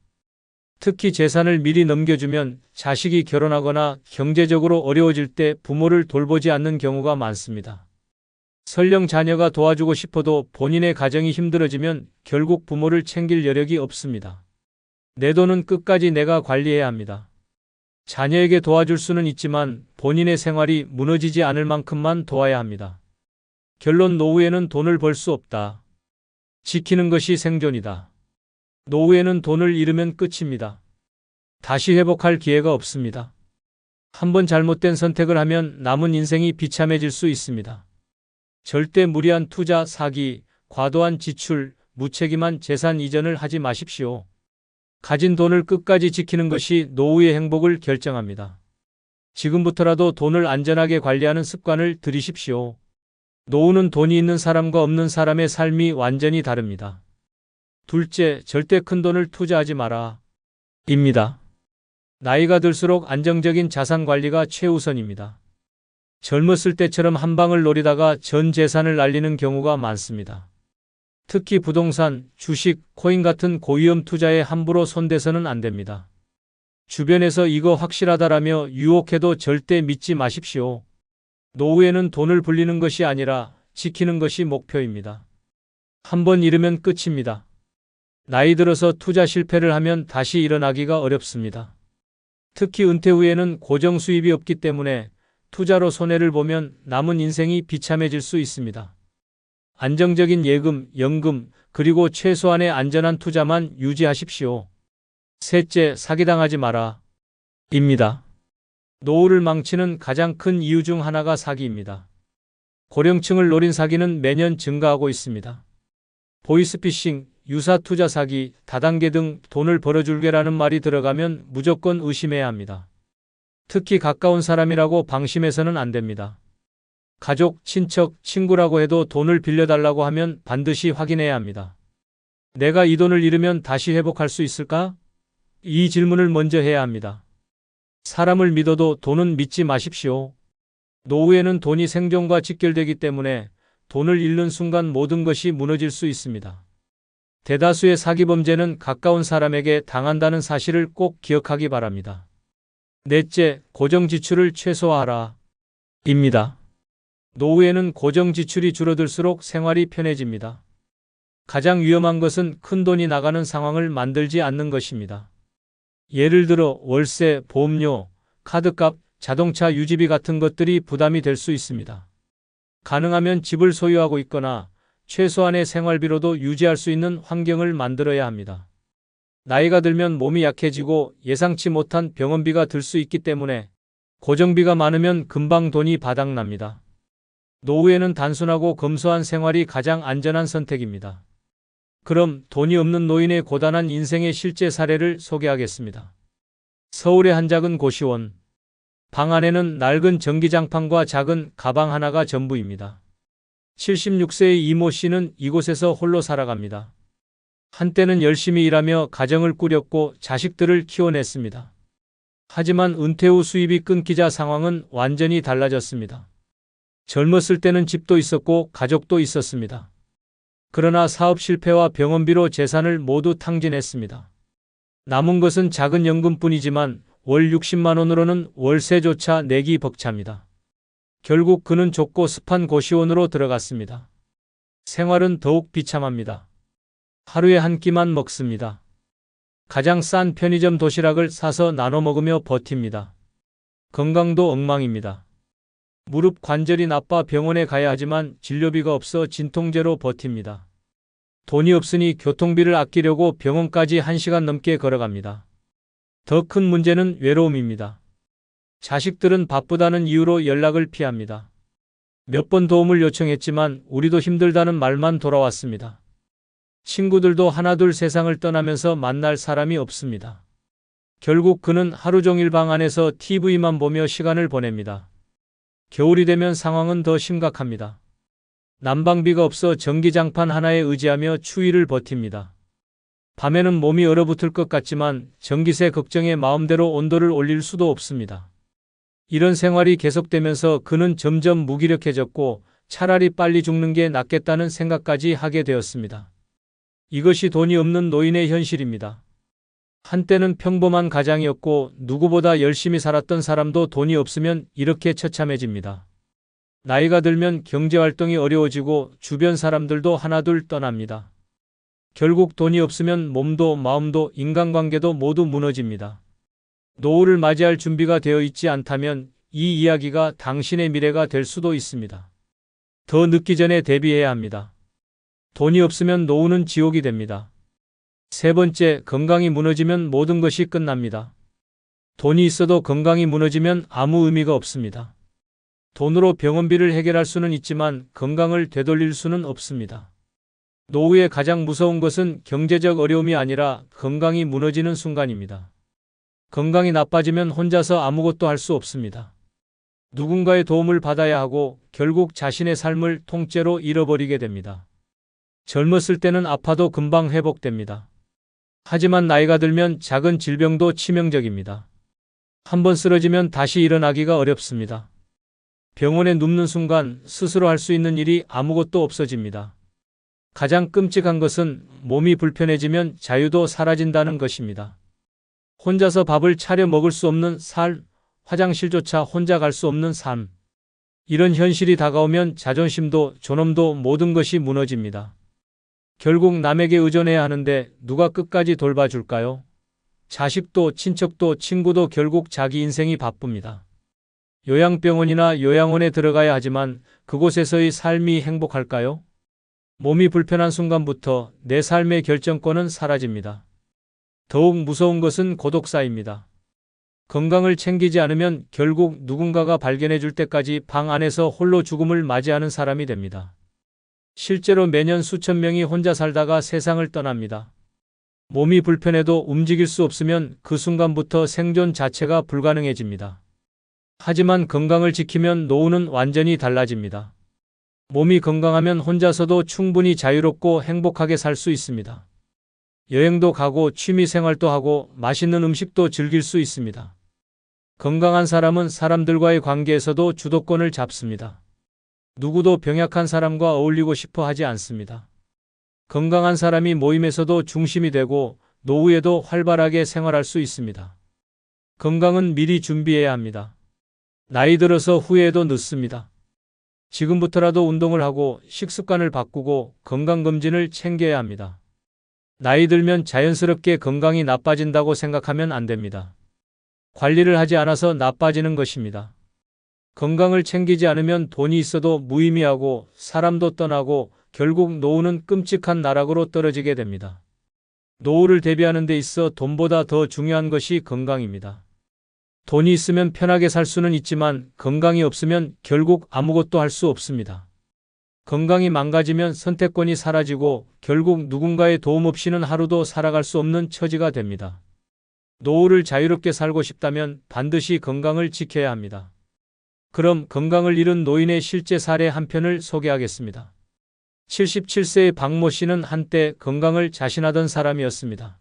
특히 재산을 미리 넘겨주면 자식이 결혼하거나 경제적으로 어려워질 때 부모를 돌보지 않는 경우가 많습니다. 설령 자녀가 도와주고 싶어도 본인의 가정이 힘들어지면 결국 부모를 챙길 여력이 없습니다. 내 돈은 끝까지 내가 관리해야 합니다. 자녀에게 도와줄 수는 있지만 본인의 생활이 무너지지 않을 만큼만 도와야 합니다. 결론, 노후에는 돈을 벌 수 없다. 지키는 것이 생존이다. 노후에는 돈을 잃으면 끝입니다. 다시 회복할 기회가 없습니다. 한번 잘못된 선택을 하면 남은 인생이 비참해질 수 있습니다. 절대 무리한 투자, 사기, 과도한 지출, 무책임한 재산 이전을 하지 마십시오. 가진 돈을 끝까지 지키는 것이 노후의 행복을 결정합니다. 지금부터라도 돈을 안전하게 관리하는 습관을 들이십시오. 노후는 돈이 있는 사람과 없는 사람의 삶이 완전히 다릅니다. 둘째, 절대 큰 돈을 투자하지 마라. 입니다. 나이가 들수록 안정적인 자산 관리가 최우선입니다. 젊었을 때처럼 한 방을 노리다가 전 재산을 날리는 경우가 많습니다. 특히 부동산, 주식, 코인 같은 고위험 투자에 함부로 손대서는 안 됩니다. 주변에서 이거 확실하다라며 유혹해도 절대 믿지 마십시오. 노후에는 돈을 불리는 것이 아니라 지키는 것이 목표입니다. 한번 잃으면 끝입니다. 나이 들어서 투자 실패를 하면 다시 일어나기가 어렵습니다. 특히 은퇴 후에는 고정 수입이 없기 때문에 투자로 손해를 보면 남은 인생이 비참해질 수 있습니다. 안정적인 예금, 연금, 그리고 최소한의 안전한 투자만 유지하십시오. 셋째, 사기당하지 마라. 입니다. 노후를 망치는 가장 큰 이유 중 하나가 사기입니다. 고령층을 노린 사기는 매년 증가하고 있습니다. 보이스피싱, 유사투자 사기, 다단계 등 돈을 벌어줄게라는 말이 들어가면 무조건 의심해야 합니다. 특히 가까운 사람이라고 방심해서는 안 됩니다. 가족, 친척, 친구라고 해도 돈을 빌려달라고 하면 반드시 확인해야 합니다. 내가 이 돈을 잃으면 다시 회복할 수 있을까? 이 질문을 먼저 해야 합니다. 사람을 믿어도 돈은 믿지 마십시오. 노후에는 돈이 생존과 직결되기 때문에 돈을 잃는 순간 모든 것이 무너질 수 있습니다. 대다수의 사기 범죄는 가까운 사람에게 당한다는 사실을 꼭 기억하기 바랍니다. 넷째, 고정 지출을 최소화하라. 입니다. 노후에는 고정 지출이 줄어들수록 생활이 편해집니다. 가장 위험한 것은 큰돈이 나가는 상황을 만들지 않는 것입니다. 예를 들어 월세, 보험료, 카드값, 자동차 유지비 같은 것들이 부담이 될 수 있습니다. 가능하면 집을 소유하고 있거나 최소한의 생활비로도 유지할 수 있는 환경을 만들어야 합니다. 나이가 들면 몸이 약해지고 예상치 못한 병원비가 들 수 있기 때문에 고정비가 많으면 금방 돈이 바닥납니다. 노후에는 단순하고 검소한 생활이 가장 안전한 선택입니다. 그럼 돈이 없는 노인의 고단한 인생의 실제 사례를 소개하겠습니다. 서울의 한 작은 고시원. 방 안에는 낡은 전기장판과 작은 가방 하나가 전부입니다. 76세의 이모 씨는 이곳에서 홀로 살아갑니다. 한때는 열심히 일하며 가정을 꾸렸고 자식들을 키워냈습니다. 하지만 은퇴 후 수입이 끊기자 상황은 완전히 달라졌습니다. 젊었을 때는 집도 있었고 가족도 있었습니다. 그러나 사업 실패와 병원비로 재산을 모두 탕진했습니다. 남은 것은 작은 연금뿐이지만 월 60만 원으로는 월세조차 내기 벅찹니다. 결국 그는 좁고 습한 고시원으로 들어갔습니다. 생활은 더욱 비참합니다. 하루에 한 끼만 먹습니다. 가장 싼 편의점 도시락을 사서 나눠 먹으며 버팁니다. 건강도 엉망입니다. 무릎 관절이 나빠 병원에 가야 하지만 진료비가 없어 진통제로 버팁니다. 돈이 없으니 교통비를 아끼려고 병원까지 1시간 넘게 걸어갑니다. 더 큰 문제는 외로움입니다. 자식들은 바쁘다는 이유로 연락을 피합니다. 몇 번 도움을 요청했지만 우리도 힘들다는 말만 돌아왔습니다. 친구들도 하나둘 세상을 떠나면서 만날 사람이 없습니다. 결국 그는 하루 종일 방 안에서 TV만 보며 시간을 보냅니다. 겨울이 되면 상황은 더 심각합니다. 난방비가 없어 전기장판 하나에 의지하며 추위를 버팁니다. 밤에는 몸이 얼어붙을 것 같지만 전기세 걱정에 마음대로 온도를 올릴 수도 없습니다. 이런 생활이 계속되면서 그는 점점 무기력해졌고 차라리 빨리 죽는 게 낫겠다는 생각까지 하게 되었습니다. 이것이 돈이 없는 노인의 현실입니다. 한때는 평범한 가장이었고 누구보다 열심히 살았던 사람도 돈이 없으면 이렇게 처참해집니다. 나이가 들면 경제활동이 어려워지고 주변 사람들도 하나둘 떠납니다. 결국 돈이 없으면 몸도 마음도 인간관계도 모두 무너집니다. 노후를 맞이할 준비가 되어 있지 않다면 이 이야기가 당신의 미래가 될 수도 있습니다. 더 늦기 전에 대비해야 합니다. 돈이 없으면 노후는 지옥이 됩니다. 세 번째, 건강이 무너지면 모든 것이 끝납니다. 돈이 있어도 건강이 무너지면 아무 의미가 없습니다. 돈으로 병원비를 해결할 수는 있지만 건강을 되돌릴 수는 없습니다. 노후의 가장 무서운 것은 경제적 어려움이 아니라 건강이 무너지는 순간입니다. 건강이 나빠지면 혼자서 아무것도 할 수 없습니다. 누군가의 도움을 받아야 하고 결국 자신의 삶을 통째로 잃어버리게 됩니다. 젊었을 때는 아파도 금방 회복됩니다. 하지만 나이가 들면 작은 질병도 치명적입니다. 한번 쓰러지면 다시 일어나기가 어렵습니다. 병원에 눕는 순간 스스로 할 수 있는 일이 아무것도 없어집니다. 가장 끔찍한 것은 몸이 불편해지면 자유도 사라진다는 것입니다. 혼자서 밥을 차려 먹을 수 없는 삶, 화장실조차 혼자 갈 수 없는 삶. 이런 현실이 다가오면 자존심도 존엄도 모든 것이 무너집니다. 결국 남에게 의존해야 하는데 누가 끝까지 돌봐줄까요? 자식도 친척도 친구도 결국 자기 인생이 바쁩니다. 요양병원이나 요양원에 들어가야 하지만 그곳에서의 삶이 행복할까요? 몸이 불편한 순간부터 내 삶의 결정권은 사라집니다. 더욱 무서운 것은 고독사입니다. 건강을 챙기지 않으면 결국 누군가가 발견해 줄 때까지 방 안에서 홀로 죽음을 맞이하는 사람이 됩니다. 실제로 매년 수천 명이 혼자 살다가 세상을 떠납니다. 몸이 불편해도 움직일 수 없으면 그 순간부터 생존 자체가 불가능해집니다. 하지만 건강을 지키면 노후는 완전히 달라집니다. 몸이 건강하면 혼자서도 충분히 자유롭고 행복하게 살 수 있습니다. 여행도 가고 취미 생활도 하고 맛있는 음식도 즐길 수 있습니다. 건강한 사람은 사람들과의 관계에서도 주도권을 잡습니다. 누구도 병약한 사람과 어울리고 싶어 하지 않습니다. 건강한 사람이 모임에서도 중심이 되고 노후에도 활발하게 생활할 수 있습니다. 건강은 미리 준비해야 합니다. 나이 들어서 후회해도 늦습니다. 지금부터라도 운동을 하고 식습관을 바꾸고 건강검진을 챙겨야 합니다. 나이 들면 자연스럽게 건강이 나빠진다고 생각하면 안 됩니다. 관리를 하지 않아서 나빠지는 것입니다. 건강을 챙기지 않으면 돈이 있어도 무의미하고 사람도 떠나고 결국 노후는 끔찍한 나락으로 떨어지게 됩니다. 노후를 대비하는 데 있어 돈보다 더 중요한 것이 건강입니다. 돈이 있으면 편하게 살 수는 있지만 건강이 없으면 결국 아무것도 할 수 없습니다. 건강이 망가지면 선택권이 사라지고 결국 누군가의 도움 없이는 하루도 살아갈 수 없는 처지가 됩니다. 노후를 자유롭게 살고 싶다면 반드시 건강을 지켜야 합니다. 그럼 건강을 잃은 노인의 실제 사례 한 편을 소개하겠습니다. 77세의 박모 씨는 한때 건강을 자신하던 사람이었습니다.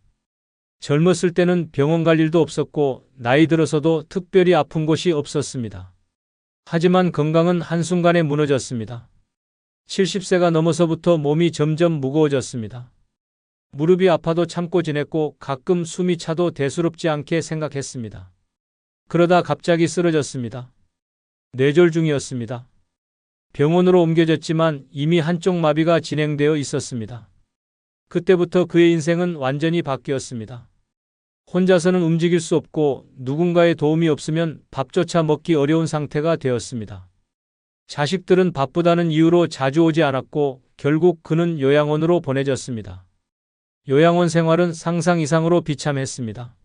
젊었을 때는 병원 갈 일도 없었고 나이 들어서도 특별히 아픈 곳이 없었습니다. 하지만 건강은 한순간에 무너졌습니다. 70세가 넘어서부터 몸이 점점 무거워졌습니다. 무릎이 아파도 참고 지냈고 가끔 숨이 차도 대수롭지 않게 생각했습니다. 그러다 갑자기 쓰러졌습니다. 뇌졸중이었습니다. 병원으로 옮겨졌지만 이미 한쪽 마비가 진행되어 있었습니다. 그때부터 그의 인생은 완전히 바뀌었습니다. 혼자서는 움직일 수 없고 누군가의 도움이 없으면 밥조차 먹기 어려운 상태가 되었습니다. 자식들은 바쁘다는 이유로 자주 오지 않았고 결국 그는 요양원으로 보내졌습니다. 요양원 생활은 상상 이상으로 비참했습니다.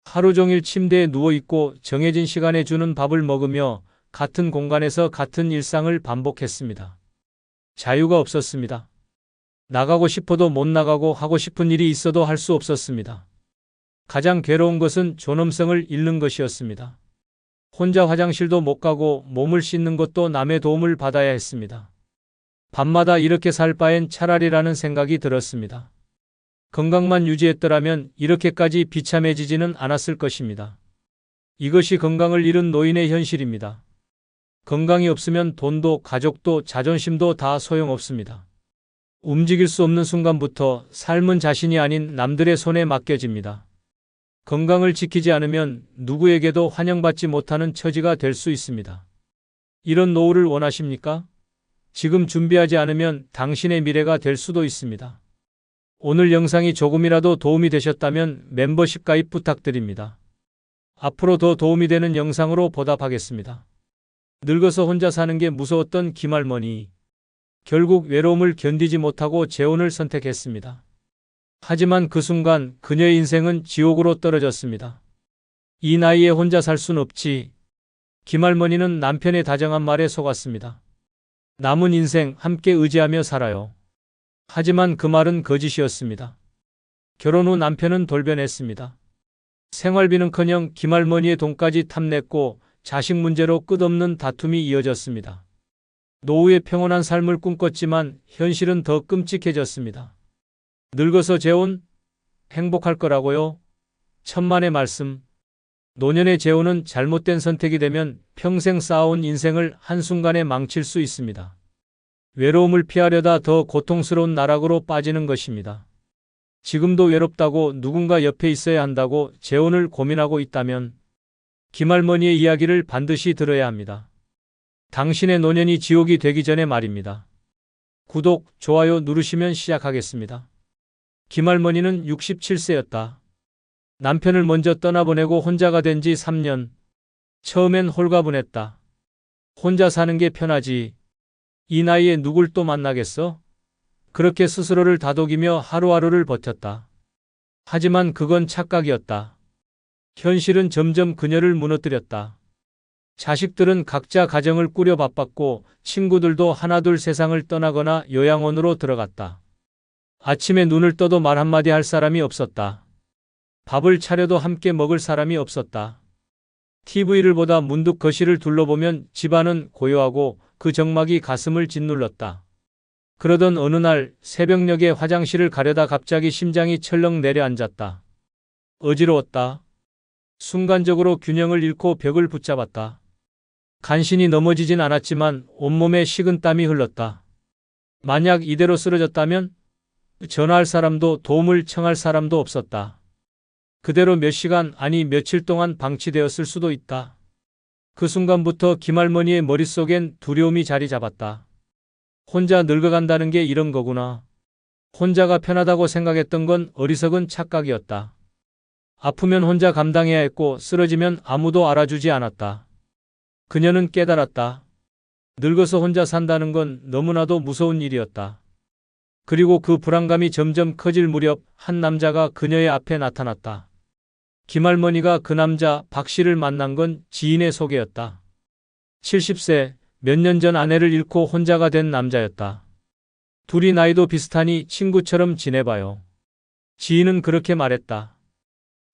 하루 종일 침대에 누워있고 정해진 시간에 주는 밥을 먹으며 같은 공간에서 같은 일상을 반복했습니다. 자유가 없었습니다. 나가고 싶어도 못 나가고 하고 싶은 일이 있어도 할 수 없었습니다. 가장 괴로운 것은 존엄성을 잃는 것이었습니다. 혼자 화장실도 못 가고 몸을 씻는 것도 남의 도움을 받아야 했습니다. 밤마다 이렇게 살 바엔 차라리라는 생각이 들었습니다. 건강만 유지했더라면 이렇게까지 비참해지지는 않았을 것입니다. 이것이 건강을 잃은 노인의 현실입니다. 건강이 없으면 돈도 가족도 자존심도 다 소용없습니다. 움직일 수 없는 순간부터 삶은 자신이 아닌 남들의 손에 맡겨집니다. 건강을 지키지 않으면 누구에게도 환영받지 못하는 처지가 될 수 있습니다. 이런 노후를 원하십니까? 지금 준비하지 않으면 당신의 미래가 될 수도 있습니다. 오늘 영상이 조금이라도 도움이 되셨다면 멤버십 가입 부탁드립니다. 앞으로 더 도움이 되는 영상으로 보답하겠습니다. 늙어서 혼자 사는 게 무서웠던 김할머니. 결국 외로움을 견디지 못하고 재혼을 선택했습니다. 하지만 그 순간 그녀의 인생은 지옥으로 떨어졌습니다. 이 나이에 혼자 살 순 없지. 김할머니는 남편의 다정한 말에 속았습니다. 남은 인생 함께 의지하며 살아요. 하지만 그 말은 거짓이었습니다. 결혼 후 남편은 돌변했습니다. 생활비는커녕 김할머니의 돈까지 탐냈고 자식 문제로 끝없는 다툼이 이어졌습니다. 노후의 평온한 삶을 꿈꿨지만 현실은 더 끔찍해졌습니다. 늙어서 재혼? 행복할 거라고요? 천만의 말씀. 노년의 재혼은 잘못된 선택이 되면 평생 쌓아온 인생을 한순간에 망칠 수 있습니다. 외로움을 피하려다 더 고통스러운 나락으로 빠지는 것입니다. 지금도 외롭다고 누군가 옆에 있어야 한다고 재혼을 고민하고 있다면 김할머니의 이야기를 반드시 들어야 합니다. 당신의 노년이 지옥이 되기 전에 말입니다. 구독, 좋아요 누르시면 시작하겠습니다. 김할머니는 67세였다. 남편을 먼저 떠나보내고 혼자가 된 지 3년. 처음엔 홀가분했다. 혼자 사는 게 편하지. 이 나이에 누굴 또 만나겠어? 그렇게 스스로를 다독이며 하루하루를 버텼다. 하지만 그건 착각이었다. 현실은 점점 그녀를 무너뜨렸다. 자식들은 각자 가정을 꾸려 바빴고 친구들도 하나둘 세상을 떠나거나 요양원으로 들어갔다. 아침에 눈을 떠도 말 한마디 할 사람이 없었다. 밥을 차려도 함께 먹을 사람이 없었다. TV를 보다 문득 거실을 둘러보면 집안은 고요하고 그 정막이 가슴을 짓눌렀다. 그러던 어느 날 새벽녘에 화장실을 가려다 갑자기 심장이 철렁 내려앉았다. 어지러웠다. 순간적으로 균형을 잃고 벽을 붙잡았다. 간신히 넘어지진 않았지만 온몸에 식은땀이 흘렀다. 만약 이대로 쓰러졌다면 전화할 사람도 도움을 청할 사람도 없었다. 그대로 몇 시간 아니 며칠 동안 방치되었을 수도 있다. 그 순간부터 김할머니의 머릿속엔 두려움이 자리 잡았다. 혼자 늙어간다는 게 이런 거구나. 혼자가 편하다고 생각했던 건 어리석은 착각이었다. 아프면 혼자 감당해야 했고 쓰러지면 아무도 알아주지 않았다. 그녀는 깨달았다. 늙어서 혼자 산다는 건 너무나도 무서운 일이었다. 그리고 그 불안감이 점점 커질 무렵 한 남자가 그녀의 앞에 나타났다. 김할머니가 그 남자 박 씨를 만난 건 지인의 소개였다. 70세, 몇 년 전 아내를 잃고 혼자가 된 남자였다. 둘이 나이도 비슷하니 친구처럼 지내봐요. 지인은 그렇게 말했다.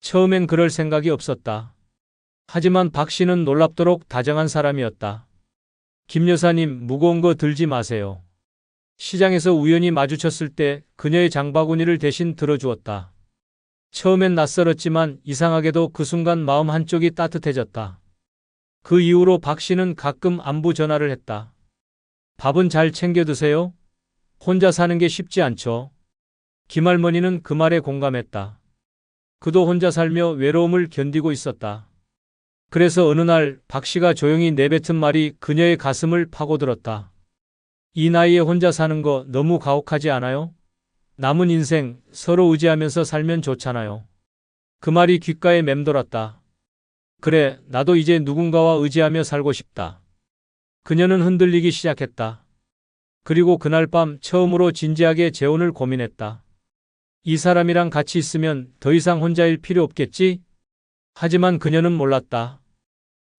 처음엔 그럴 생각이 없었다. 하지만 박 씨는 놀랍도록 다정한 사람이었다. 김 여사님, 무거운 거 들지 마세요. 시장에서 우연히 마주쳤을 때 그녀의 장바구니를 대신 들어주었다. 처음엔 낯설었지만 이상하게도 그 순간 마음 한쪽이 따뜻해졌다. 그 이후로 박 씨는 가끔 안부 전화를 했다. 밥은 잘 챙겨 드세요? 혼자 사는 게 쉽지 않죠. 김할머니는 그 말에 공감했다. 그도 혼자 살며 외로움을 견디고 있었다. 그래서 어느 날 박 씨가 조용히 내뱉은 말이 그녀의 가슴을 파고들었다. 이 나이에 혼자 사는 거 너무 가혹하지 않아요? 남은 인생 서로 의지하면서 살면 좋잖아요. 그 말이 귓가에 맴돌았다. 그래, 나도 이제 누군가와 의지하며 살고 싶다. 그녀는 흔들리기 시작했다. 그리고 그날 밤 처음으로 진지하게 재혼을 고민했다. 이 사람이랑 같이 있으면 더 이상 혼자일 필요 없겠지? 하지만 그녀는 몰랐다.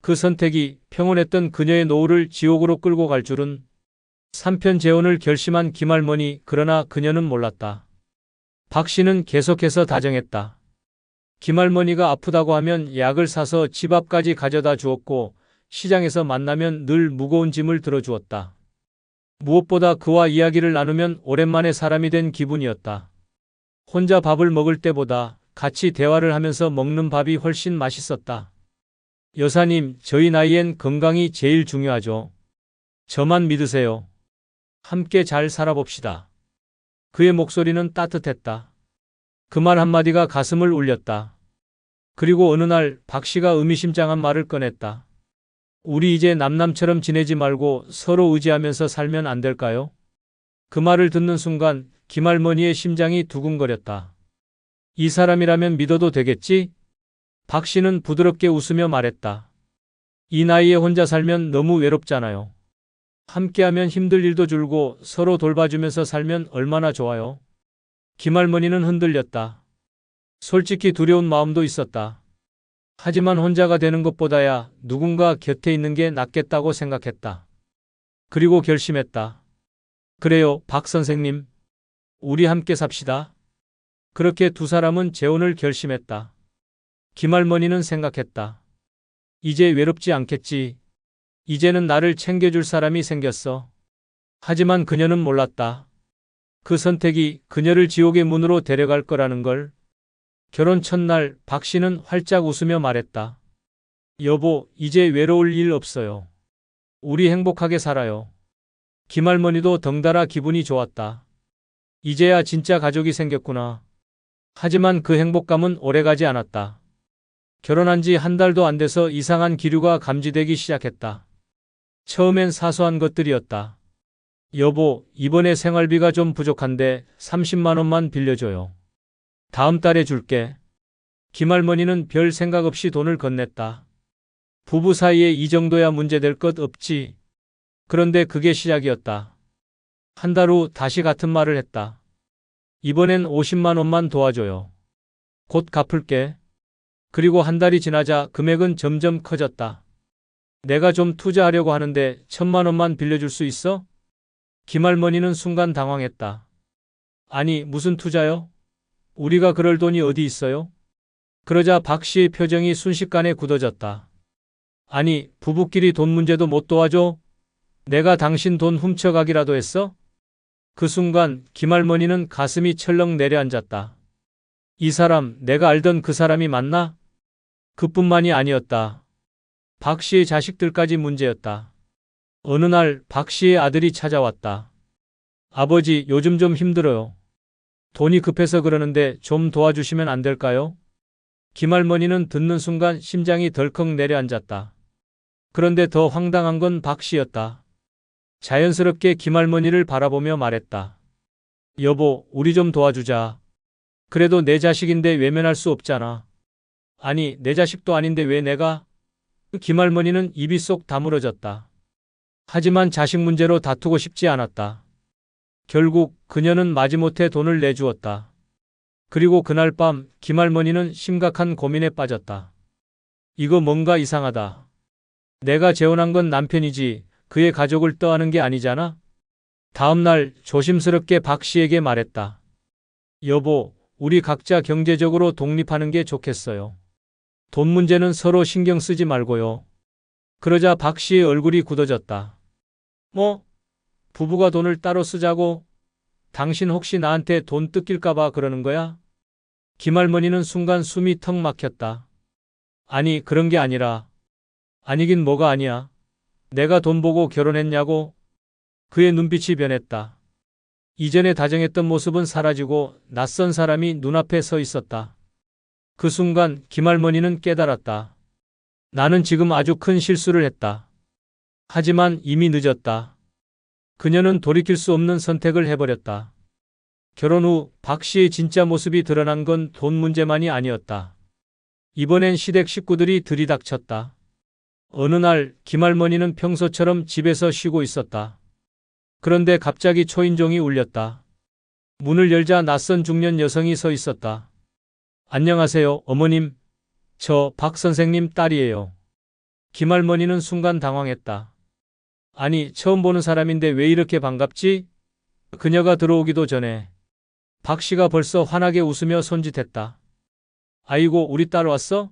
그 선택이 평온했던 그녀의 노후를 지옥으로 끌고 갈 줄은. 3편 재혼을 결심한 김할머니, 그러나 그녀는 몰랐다. 박 씨는 계속해서 다정했다. 김할머니가 아프다고 하면 약을 사서 집 앞까지 가져다 주었고 시장에서 만나면 늘 무거운 짐을 들어주었다. 무엇보다 그와 이야기를 나누면 오랜만에 사람이 된 기분이었다. 혼자 밥을 먹을 때보다 같이 대화를 하면서 먹는 밥이 훨씬 맛있었다. 여사님, 저희 나이엔 건강이 제일 중요하죠. 저만 믿으세요. 함께 잘 살아봅시다. 그의 목소리는 따뜻했다. 그 말 한마디가 가슴을 울렸다. 그리고 어느 날 박 씨가 의미심장한 말을 꺼냈다. 우리 이제 남남처럼 지내지 말고 서로 의지하면서 살면 안 될까요? 그 말을 듣는 순간 김할머니의 심장이 두근거렸다. 이 사람이라면 믿어도 되겠지? 박 씨는 부드럽게 웃으며 말했다. 이 나이에 혼자 살면 너무 외롭잖아요. 함께하면 힘들 일도 줄고 서로 돌봐주면서 살면 얼마나 좋아요. 김할머니는 흔들렸다. 솔직히 두려운 마음도 있었다. 하지만 혼자가 되는 것보다야 누군가 곁에 있는 게 낫겠다고 생각했다. 그리고 결심했다. 그래요, 박 선생님. 우리 함께 삽시다. 그렇게 두 사람은 재혼을 결심했다. 김할머니는 생각했다. 이제 외롭지 않겠지. 이제는 나를 챙겨줄 사람이 생겼어. 하지만 그녀는 몰랐다. 그 선택이 그녀를 지옥의 문으로 데려갈 거라는 걸. 결혼 첫날 박 씨는 활짝 웃으며 말했다. 여보, 이제 외로울 일 없어요. 우리 행복하게 살아요. 김할머니도 덩달아 기분이 좋았다. 이제야 진짜 가족이 생겼구나. 하지만 그 행복감은 오래가지 않았다. 결혼한 지 한 달도 안 돼서 이상한 기류가 감지되기 시작했다. 처음엔 사소한 것들이었다. 여보, 이번에 생활비가 좀 부족한데 30만 원만 빌려줘요. 다음 달에 줄게. 김할머니는 별 생각 없이 돈을 건넸다. 부부 사이에 이 정도야 문제될 것 없지. 그런데 그게 시작이었다. 한 달 후 다시 같은 말을 했다. 이번엔 50만 원만 도와줘요. 곧 갚을게. 그리고 한 달이 지나자 금액은 점점 커졌다. 내가 좀 투자하려고 하는데 1,000만 원만 빌려줄 수 있어? 김할머니는 순간 당황했다. 아니, 무슨 투자요? 우리가 그럴 돈이 어디 있어요? 그러자 박 씨의 표정이 순식간에 굳어졌다. 아니, 부부끼리 돈 문제도 못 도와줘? 내가 당신 돈 훔쳐가기라도 했어? 그 순간 김할머니는 가슴이 철렁 내려앉았다. 이 사람, 내가 알던 그 사람이 맞나? 그뿐만이 아니었다. 박 씨의 자식들까지 문제였다. 어느 날 박 씨의 아들이 찾아왔다. 아버지, 요즘 좀 힘들어요. 돈이 급해서 그러는데 좀 도와주시면 안 될까요? 김할머니는 듣는 순간 심장이 덜컥 내려앉았다. 그런데 더 황당한 건 박 씨였다. 자연스럽게 김할머니를 바라보며 말했다. 여보, 우리 좀 도와주자. 그래도 내 자식인데 외면할 수 없잖아. 아니, 내 자식도 아닌데 왜 내가? 김할머니는 입이 쏙 다물어졌다. 하지만 자식 문제로 다투고 싶지 않았다. 결국 그녀는 마지못해 돈을 내주었다. 그리고 그날 밤 김할머니는 심각한 고민에 빠졌다. 이거 뭔가 이상하다. 내가 재혼한 건 남편이지 그의 가족을 떠안은 게 아니잖아? 다음 날 조심스럽게 박 씨에게 말했다. 여보, 우리 각자 경제적으로 독립하는 게 좋겠어요. 돈 문제는 서로 신경 쓰지 말고요. 그러자 박 씨의 얼굴이 굳어졌다. 뭐? 부부가 돈을 따로 쓰자고? 당신 혹시 나한테 돈 뜯길까봐 그러는 거야? 김할머니는 순간 숨이 턱 막혔다. 아니, 그런 게 아니라. 아니긴 뭐가 아니야. 내가 돈 보고 결혼했냐고? 그의 눈빛이 변했다. 이전에 다정했던 모습은 사라지고 낯선 사람이 눈앞에 서 있었다. 그 순간 김할머니는 깨달았다. 나는 지금 아주 큰 실수를 했다. 하지만 이미 늦었다. 그녀는 돌이킬 수 없는 선택을 해버렸다. 결혼 후 박 씨의 진짜 모습이 드러난 건 돈 문제만이 아니었다. 이번엔 시댁 식구들이 들이닥쳤다. 어느 날 김할머니는 평소처럼 집에서 쉬고 있었다. 그런데 갑자기 초인종이 울렸다. 문을 열자 낯선 중년 여성이 서 있었다. 안녕하세요, 어머님. 저 박 선생님 딸이에요. 김할머니는 순간 당황했다. 아니, 처음 보는 사람인데 왜 이렇게 반갑지? 그녀가 들어오기도 전에 박 씨가 벌써 환하게 웃으며 손짓했다. 아이고, 우리 딸 왔어?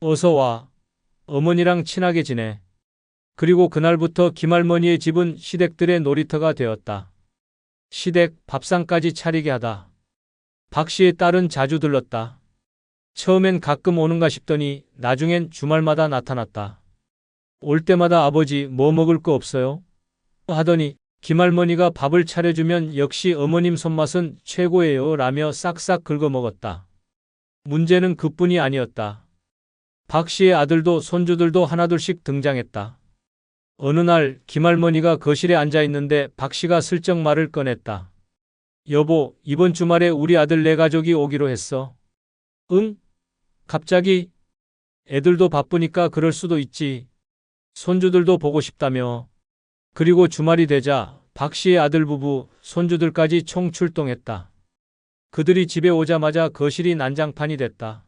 어서 와. 어머니랑 친하게 지내. 그리고 그날부터 김할머니의 집은 시댁들의 놀이터가 되었다. 시댁 밥상까지 차리게 하다. 박 씨의 딸은 자주 들렀다. 처음엔 가끔 오는가 싶더니 나중엔 주말마다 나타났다. 올 때마다 아버지 뭐 먹을 거 없어요? 하더니 김할머니가 밥을 차려주면 역시 어머님 손맛은 최고예요 라며 싹싹 긁어 먹었다. 문제는 그뿐이 아니었다. 박 씨의 아들도 손주들도 하나둘씩 등장했다. 어느 날 김할머니가 거실에 앉아 있는데 박 씨가 슬쩍 말을 꺼냈다. 여보, 이번 주말에 우리 아들 네 가족이 오기로 했어. 응? 갑자기? 애들도 바쁘니까 그럴 수도 있지. 손주들도 보고 싶다며. 그리고 주말이 되자 박 씨의 아들 부부, 손주들까지 총출동했다. 그들이 집에 오자마자 거실이 난장판이 됐다.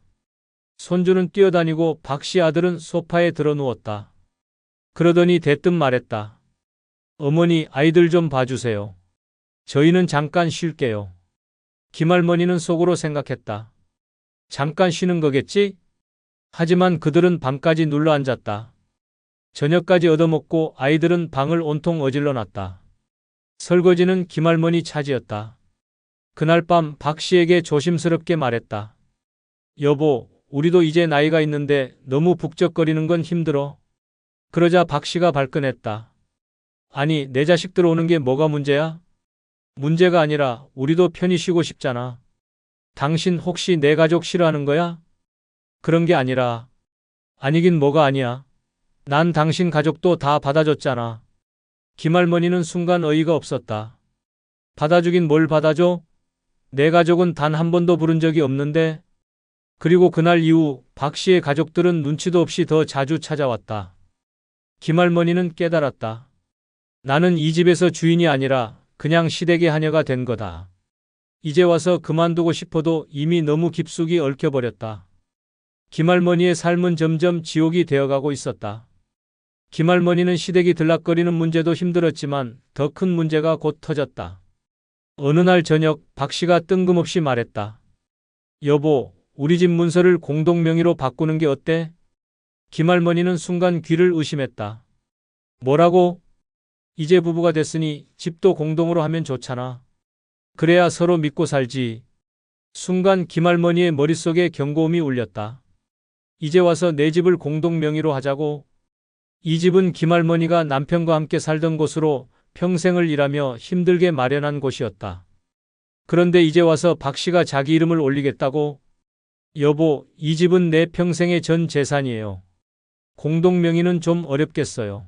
손주는 뛰어다니고 박 씨 아들은 소파에 드러누웠다. 그러더니 대뜸 말했다. 어머니, 아이들 좀 봐주세요. 저희는 잠깐 쉴게요. 김할머니는 속으로 생각했다. 잠깐 쉬는 거겠지? 하지만 그들은 밤까지 눌러앉았다. 저녁까지 얻어먹고 아이들은 방을 온통 어질러 놨다. 설거지는 김할머니 차지였다. 그날 밤 박 씨에게 조심스럽게 말했다. 여보, 우리도 이제 나이가 있는데 너무 북적거리는 건 힘들어. 그러자 박 씨가 발끈했다. 아니, 내 자식들 오는 게 뭐가 문제야? 문제가 아니라 우리도 편히 쉬고 싶잖아. 당신 혹시 내 가족 싫어하는 거야? 그런 게 아니라. 아니긴 뭐가 아니야. 난 당신 가족도 다 받아줬잖아. 김할머니는 순간 어이가 없었다. 받아주긴 뭘 받아줘? 내 가족은 단 한 번도 부른 적이 없는데. 그리고 그날 이후 박 씨의 가족들은 눈치도 없이 더 자주 찾아왔다. 김할머니는 깨달았다. 나는 이 집에서 주인이 아니라 그냥 시댁의 하녀가 된 거다. 이제 와서 그만두고 싶어도 이미 너무 깊숙이 얽혀버렸다. 김할머니의 삶은 점점 지옥이 되어가고 있었다. 김할머니는 시댁이 들락거리는 문제도 힘들었지만 더 큰 문제가 곧 터졌다. 어느 날 저녁 박 씨가 뜬금없이 말했다. 여보, 우리 집 문서를 공동명의로 바꾸는 게 어때? 김할머니는 순간 귀를 의심했다. 뭐라고? 이제 부부가 됐으니 집도 공동으로 하면 좋잖아. 그래야 서로 믿고 살지. 순간 김할머니의 머릿속에 경고음이 울렸다. 이제 와서 내 집을 공동명의로 하자고? 이 집은 김할머니가 남편과 함께 살던 곳으로 평생을 일하며 힘들게 마련한 곳이었다. 그런데 이제 와서 박 씨가 자기 이름을 올리겠다고? 여보, 이 집은 내 평생의 전 재산이에요. 공동명의는 좀 어렵겠어요.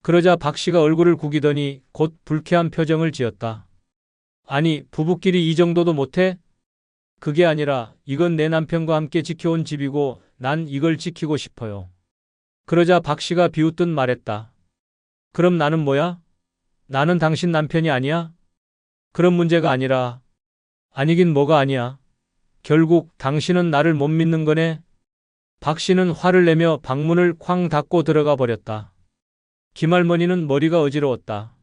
그러자 박 씨가 얼굴을 구기더니 곧 불쾌한 표정을 지었다. 아니, 부부끼리 이 정도도 못해? 그게 아니라 이건 내 남편과 함께 지켜온 집이고 난 이걸 지키고 싶어요. 그러자 박 씨가 비웃듯 말했다. 그럼 나는 뭐야? 나는 당신 남편이 아니야? 그런 문제가 아니라. 아니긴 뭐가 아니야. 결국 당신은 나를 못 믿는 거네. 박 씨는 화를 내며 방문을 쾅 닫고 들어가 버렸다. 김할머니는 머리가 어지러웠다.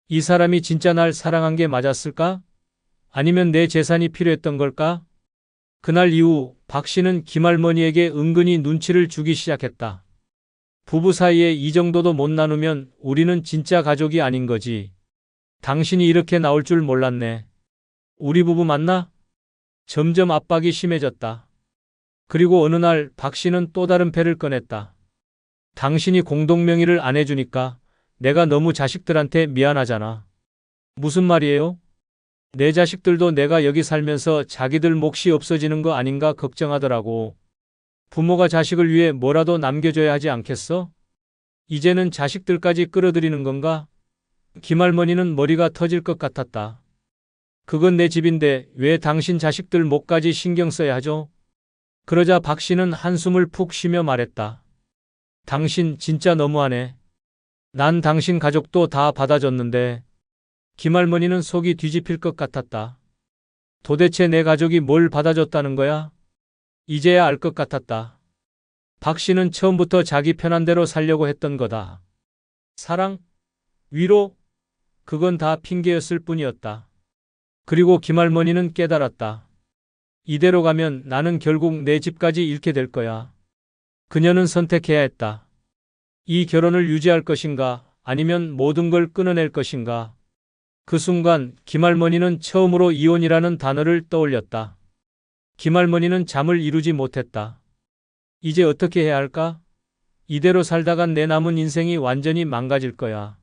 이 사람이 진짜 날 사랑한 게 맞았을까? 아니면 내 재산이 필요했던 걸까? 그날 이후 박 씨는 김할머니에게 은근히 눈치를 주기 시작했다. 부부 사이에 이 정도도 못 나누면 우리는 진짜 가족이 아닌 거지. 당신이 이렇게 나올 줄 몰랐네. 우리 부부 맞나? 점점 압박이 심해졌다. 그리고 어느 날 박 씨는 또 다른 패를 꺼냈다. 당신이 공동명의를 안 해주니까 내가 너무 자식들한테 미안하잖아. 무슨 말이에요? 내 자식들도 내가 여기 살면서 자기들 몫이 없어지는 거 아닌가 걱정하더라고. 부모가 자식을 위해 뭐라도 남겨줘야 하지 않겠어? 이제는 자식들까지 끌어들이는 건가? 김할머니는 머리가 터질 것 같았다. 그건 내 집인데 왜 당신 자식들 몫까지 신경 써야 하죠? 그러자 박 씨는 한숨을 푹 쉬며 말했다. 당신 진짜 너무하네. 난 당신 가족도 다 받아줬는데. 김할머니는 속이 뒤집힐 것 같았다. 도대체 내 가족이 뭘 받아줬다는 거야? 이제야 알 것 같았다. 박 씨는 처음부터 자기 편한 대로 살려고 했던 거다. 사랑? 위로? 그건 다 핑계였을 뿐이었다. 그리고 김할머니는 깨달았다. 이대로 가면 나는 결국 내 집까지 잃게 될 거야. 그녀는 선택해야 했다. 이 결혼을 유지할 것인가, 아니면 모든 걸 끊어낼 것인가. 그 순간 김할머니는 처음으로 이혼이라는 단어를 떠올렸다. 김할머니는 잠을 이루지 못했다. 이제 어떻게 해야 할까? 이대로 살다간 내 남은 인생이 완전히 망가질 거야.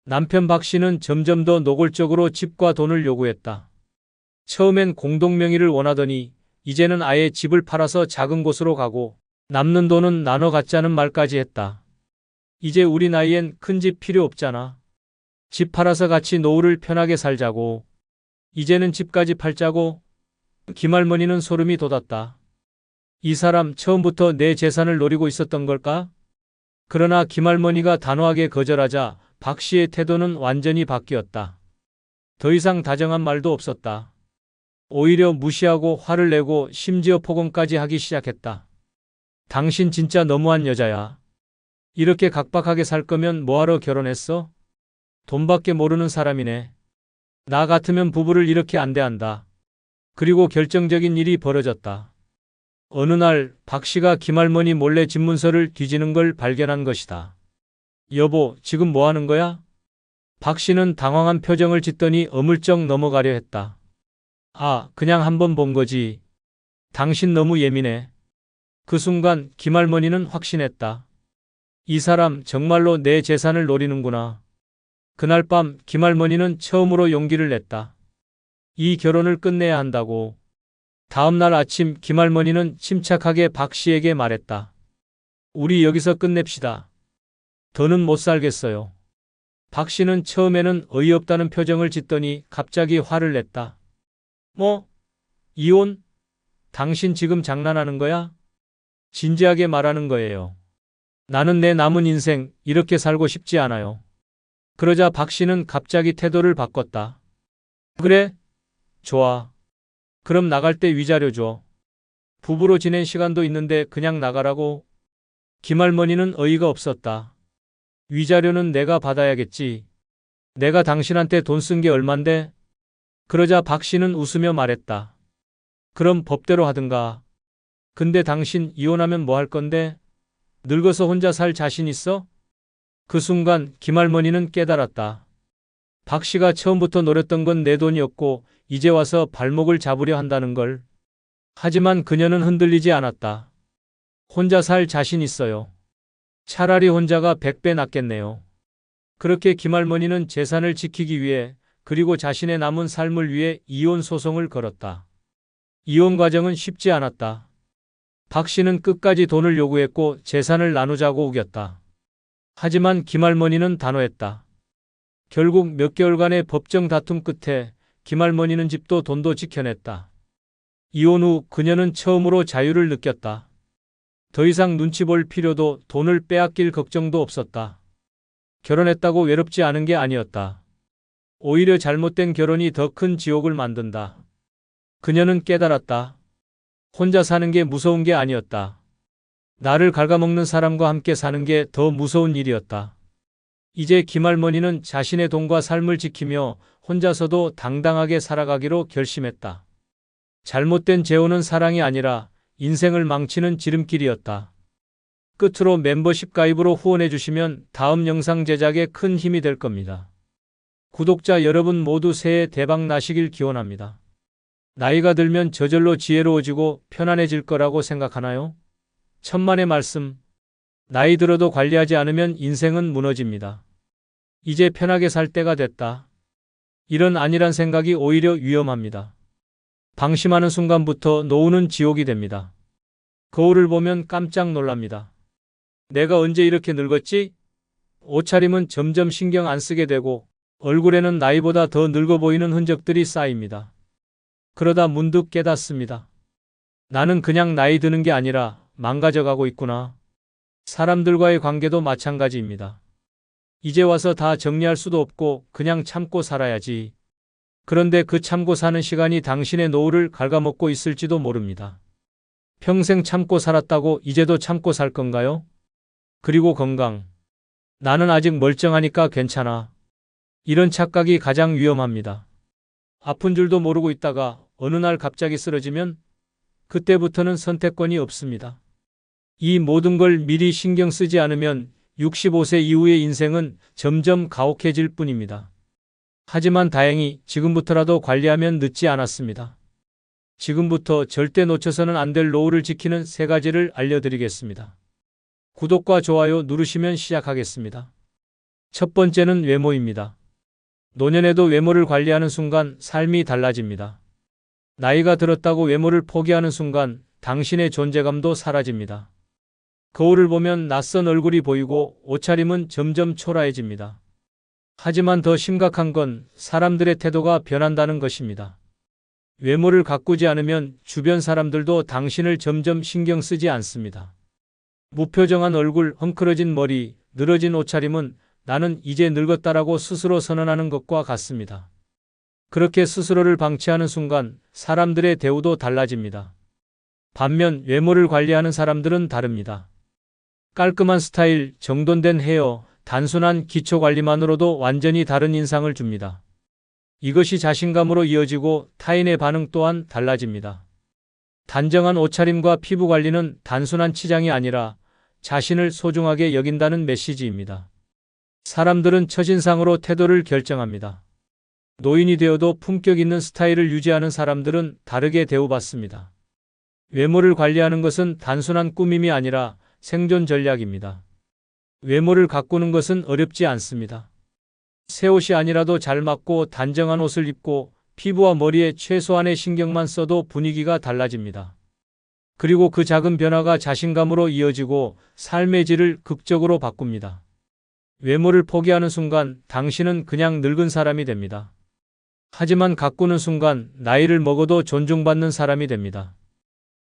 남편 박 씨는 점점 더 노골적으로 집과 돈을 요구했다. 처음엔 공동명의를 원하더니 이제는 아예 집을 팔아서 작은 곳으로 가고 남는 돈은 나눠 갖자는 말까지 했다. 이제 우리 나이엔 큰 집 필요 없잖아. 집 팔아서 같이 노후를 편하게 살자고. 이제는 집까지 팔자고. 김할머니는 소름이 돋았다. 이 사람 처음부터 내 재산을 노리고 있었던 걸까? 그러나 김할머니가 단호하게 거절하자 박 씨의 태도는 완전히 바뀌었다. 더 이상 다정한 말도 없었다. 오히려 무시하고 화를 내고 심지어 폭언까지 하기 시작했다. 당신 진짜 너무한 여자야. 이렇게 각박하게 살 거면 뭐하러 결혼했어? 돈밖에 모르는 사람이네. 나 같으면 부부를 이렇게 안 대한다. 그리고 결정적인 일이 벌어졌다. 어느 날 박 씨가 김할머니 몰래 집문서를 뒤지는 걸 발견한 것이다. 여보, 지금 뭐 하는 거야? 박 씨는 당황한 표정을 짓더니 어물쩍 넘어가려 했다. 아, 그냥 한번 본 거지. 당신 너무 예민해. 그 순간 김할머니는 확신했다. 이 사람 정말로 내 재산을 노리는구나. 그날 밤 김할머니는 처음으로 용기를 냈다. 이 결혼을 끝내야 한다고. 다음 날 아침 김할머니는 침착하게 박 씨에게 말했다. 우리 여기서 끝냅시다. 더는 못 살겠어요. 박 씨는 처음에는 어이없다는 표정을 짓더니 갑자기 화를 냈다. 뭐? 이혼? 당신 지금 장난하는 거야? 진지하게 말하는 거예요. 나는 내 남은 인생 이렇게 살고 싶지 않아요. 그러자 박 씨는 갑자기 태도를 바꿨다. 그래? 좋아. 그럼 나갈 때 위자료 줘. 부부로 지낸 시간도 있는데 그냥 나가라고? 김할머니는 어이가 없었다. 위자료는 내가 받아야겠지. 내가 당신한테 돈 쓴 게 얼만데? 그러자 박 씨는 웃으며 말했다. 그럼 법대로 하든가. 근데 당신 이혼하면 뭐 할 건데? 늙어서 혼자 살 자신 있어? 그 순간 김할머니는 깨달았다. 박 씨가 처음부터 노렸던 건 내 돈이었고 이제 와서 발목을 잡으려 한다는 걸. 하지만 그녀는 흔들리지 않았다. 혼자 살 자신 있어요. 차라리 혼자가 100배 낫겠네요. 그렇게 김할머니는 재산을 지키기 위해 그리고 자신의 남은 삶을 위해 이혼 소송을 걸었다. 이혼 과정은 쉽지 않았다. 박 씨는 끝까지 돈을 요구했고 재산을 나누자고 우겼다. 하지만 김할머니는 단호했다. 결국 몇 개월간의 법정 다툼 끝에 김할머니는 집도 돈도 지켜냈다. 이혼 후 그녀는 처음으로 자유를 느꼈다. 더 이상 눈치 볼 필요도 돈을 빼앗길 걱정도 없었다. 결혼했다고 외롭지 않은 게 아니었다. 오히려 잘못된 결혼이 더 큰 지옥을 만든다. 그녀는 깨달았다. 혼자 사는 게 무서운 게 아니었다. 나를 갉아먹는 사람과 함께 사는 게 더 무서운 일이었다. 이제 김할머니는 자신의 돈과 삶을 지키며 혼자서도 당당하게 살아가기로 결심했다. 잘못된 재혼은 사랑이 아니라 인생을 망치는 지름길이었다. 끝으로 멤버십 가입으로 후원해 주시면 다음 영상 제작에 큰 힘이 될 겁니다. 구독자 여러분 모두 새해 대박 나시길 기원합니다. 나이가 들면 저절로 지혜로워지고 편안해질 거라고 생각하나요? 천만의 말씀. 나이 들어도 관리하지 않으면 인생은 무너집니다. 이제 편하게 살 때가 됐다. 이런 안일한 생각이 오히려 위험합니다. 방심하는 순간부터 노후는 지옥이 됩니다. 거울을 보면 깜짝 놀랍니다. 내가 언제 이렇게 늙었지? 옷차림은 점점 신경 안 쓰게 되고 얼굴에는 나이보다 더 늙어 보이는 흔적들이 쌓입니다. 그러다 문득 깨닫습니다. 나는 그냥 나이 드는 게 아니라 망가져가고 있구나. 사람들과의 관계도 마찬가지입니다. 이제 와서 다 정리할 수도 없고 그냥 참고 살아야지. 그런데 그 참고 사는 시간이 당신의 노후를 갉아먹고 있을지도 모릅니다. 평생 참고 살았다고 이제도 참고 살 건가요? 그리고 건강. 나는 아직 멀쩡하니까 괜찮아. 이런 착각이 가장 위험합니다. 아픈 줄도 모르고 있다가 어느 날 갑자기 쓰러지면 그때부터는 선택권이 없습니다. 이 모든 걸 미리 신경 쓰지 않으면 65세 이후의 인생은 점점 가혹해질 뿐입니다. 하지만 다행히 지금부터라도 관리하면 늦지 않았습니다. 지금부터 절대 놓쳐서는 안 될 노후를 지키는 3가지를 알려드리겠습니다. 구독과 좋아요 누르시면 시작하겠습니다. 첫 번째는 외모입니다. 노년에도 외모를 관리하는 순간 삶이 달라집니다. 나이가 들었다고 외모를 포기하는 순간 당신의 존재감도 사라집니다. 거울을 보면 낯선 얼굴이 보이고 옷차림은 점점 초라해집니다. 하지만 더 심각한 건 사람들의 태도가 변한다는 것입니다. 외모를 가꾸지 않으면 주변 사람들도 당신을 점점 신경 쓰지 않습니다. 무표정한 얼굴, 헝클어진 머리, 늘어진 옷차림은 나는 이제 늙었다라고 스스로 선언하는 것과 같습니다. 그렇게 스스로를 방치하는 순간 사람들의 대우도 달라집니다. 반면 외모를 관리하는 사람들은 다릅니다. 깔끔한 스타일, 정돈된 헤어, 단순한 기초 관리만으로도 완전히 다른 인상을 줍니다. 이것이 자신감으로 이어지고 타인의 반응 또한 달라집니다. 단정한 옷차림과 피부 관리는 단순한 치장이 아니라 자신을 소중하게 여긴다는 메시지입니다. 사람들은 첫인상으로 태도를 결정합니다. 노인이 되어도 품격 있는 스타일을 유지하는 사람들은 다르게 대우받습니다. 외모를 관리하는 것은 단순한 꾸밈이 아니라 생존 전략입니다. 외모를 가꾸는 것은 어렵지 않습니다. 새 옷이 아니라도 잘 맞고 단정한 옷을 입고 피부와 머리에 최소한의 신경만 써도 분위기가 달라집니다. 그리고 그 작은 변화가 자신감으로 이어지고 삶의 질을 극적으로 바꿉니다. 외모를 포기하는 순간 당신은 그냥 늙은 사람이 됩니다. 하지만 가꾸는 순간 나이를 먹어도 존중받는 사람이 됩니다.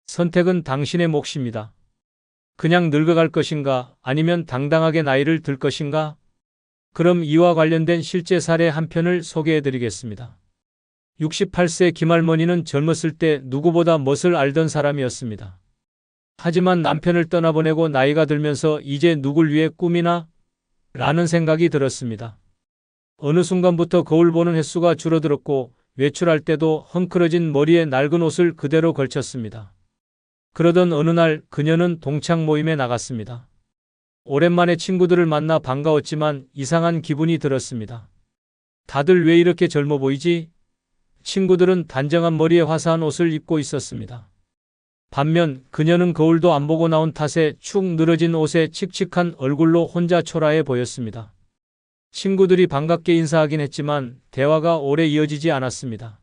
선택은 당신의 몫입니다. 그냥 늙어갈 것인가 아니면 당당하게 나이를 들 것인가? 그럼 이와 관련된 실제 사례 한 편을 소개해 드리겠습니다. 68세 김할머니는 젊었을 때 누구보다 멋을 알던 사람이었습니다. 하지만 남편을 떠나보내고 나이가 들면서 이제 누굴 위해 꿈이나? 라는 생각이 들었습니다. 어느 순간부터 거울 보는 횟수가 줄어들었고 외출할 때도 헝클어진 머리에 낡은 옷을 그대로 걸쳤습니다. 그러던 어느 날 그녀는 동창 모임에 나갔습니다. 오랜만에 친구들을 만나 반가웠지만 이상한 기분이 들었습니다. 다들 왜 이렇게 젊어 보이지? 친구들은 단정한 머리에 화사한 옷을 입고 있었습니다. 반면 그녀는 거울도 안 보고 나온 탓에 축 늘어진 옷에 칙칙한 얼굴로 혼자 초라해 보였습니다. 친구들이 반갑게 인사하긴 했지만 대화가 오래 이어지지 않았습니다.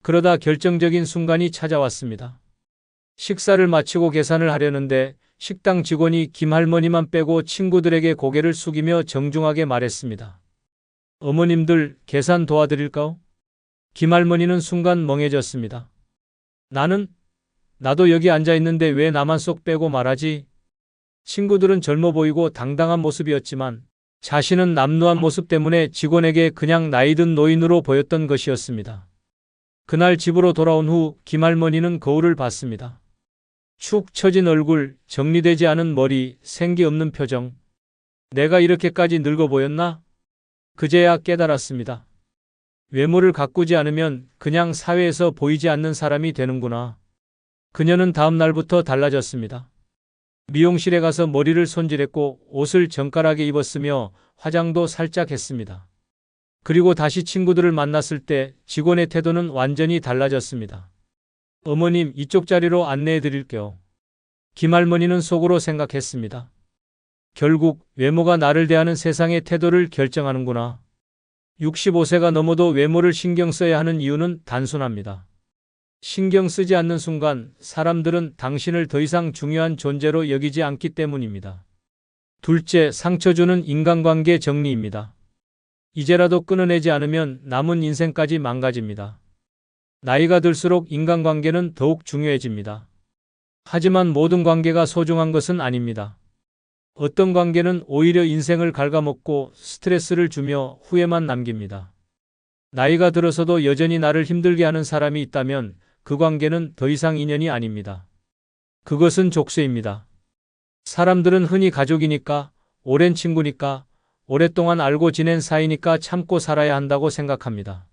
그러다 결정적인 순간이 찾아왔습니다. 식사를 마치고 계산을 하려는데 식당 직원이 김할머니만 빼고 친구들에게 고개를 숙이며 정중하게 말했습니다. 어머님들 계산 도와드릴까요? 김할머니는 순간 멍해졌습니다. 나도 여기 앉아 있는데 왜 나만 쏙 빼고 말하지? 친구들은 젊어 보이고 당당한 모습이었지만 자신은 남루한 모습 때문에 직원에게 그냥 나이든 노인으로 보였던 것이었습니다. 그날 집으로 돌아온 후 김할머니는 거울을 봤습니다. 축 처진 얼굴, 정리되지 않은 머리, 생기 없는 표정. 내가 이렇게까지 늙어 보였나? 그제야 깨달았습니다. 외모를 가꾸지 않으면 그냥 사회에서 보이지 않는 사람이 되는구나. 그녀는 다음 날부터 달라졌습니다. 미용실에 가서 머리를 손질했고 옷을 정갈하게 입었으며 화장도 살짝 했습니다. 그리고 다시 친구들을 만났을 때 직원의 태도는 완전히 달라졌습니다. 어머님, 이쪽 자리로 안내해 드릴게요. 김할머니는 속으로 생각했습니다. 결국 외모가 나를 대하는 세상의 태도를 결정하는구나. 65세가 넘어도 외모를 신경 써야 하는 이유는 단순합니다. 신경 쓰지 않는 순간 사람들은 당신을 더 이상 중요한 존재로 여기지 않기 때문입니다. 둘째, 상처 주는 인간관계 정리입니다. 이제라도 끊어내지 않으면 남은 인생까지 망가집니다. 나이가 들수록 인간관계는 더욱 중요해집니다. 하지만 모든 관계가 소중한 것은 아닙니다. 어떤 관계는 오히려 인생을 갉아먹고 스트레스를 주며 후회만 남깁니다. 나이가 들어서도 여전히 나를 힘들게 하는 사람이 있다면 그 관계는 더 이상 인연이 아닙니다. 그것은 족쇄입니다. 사람들은 흔히 가족이니까, 오랜 친구니까, 오랫동안 알고 지낸 사이니까 참고 살아야 한다고 생각합니다.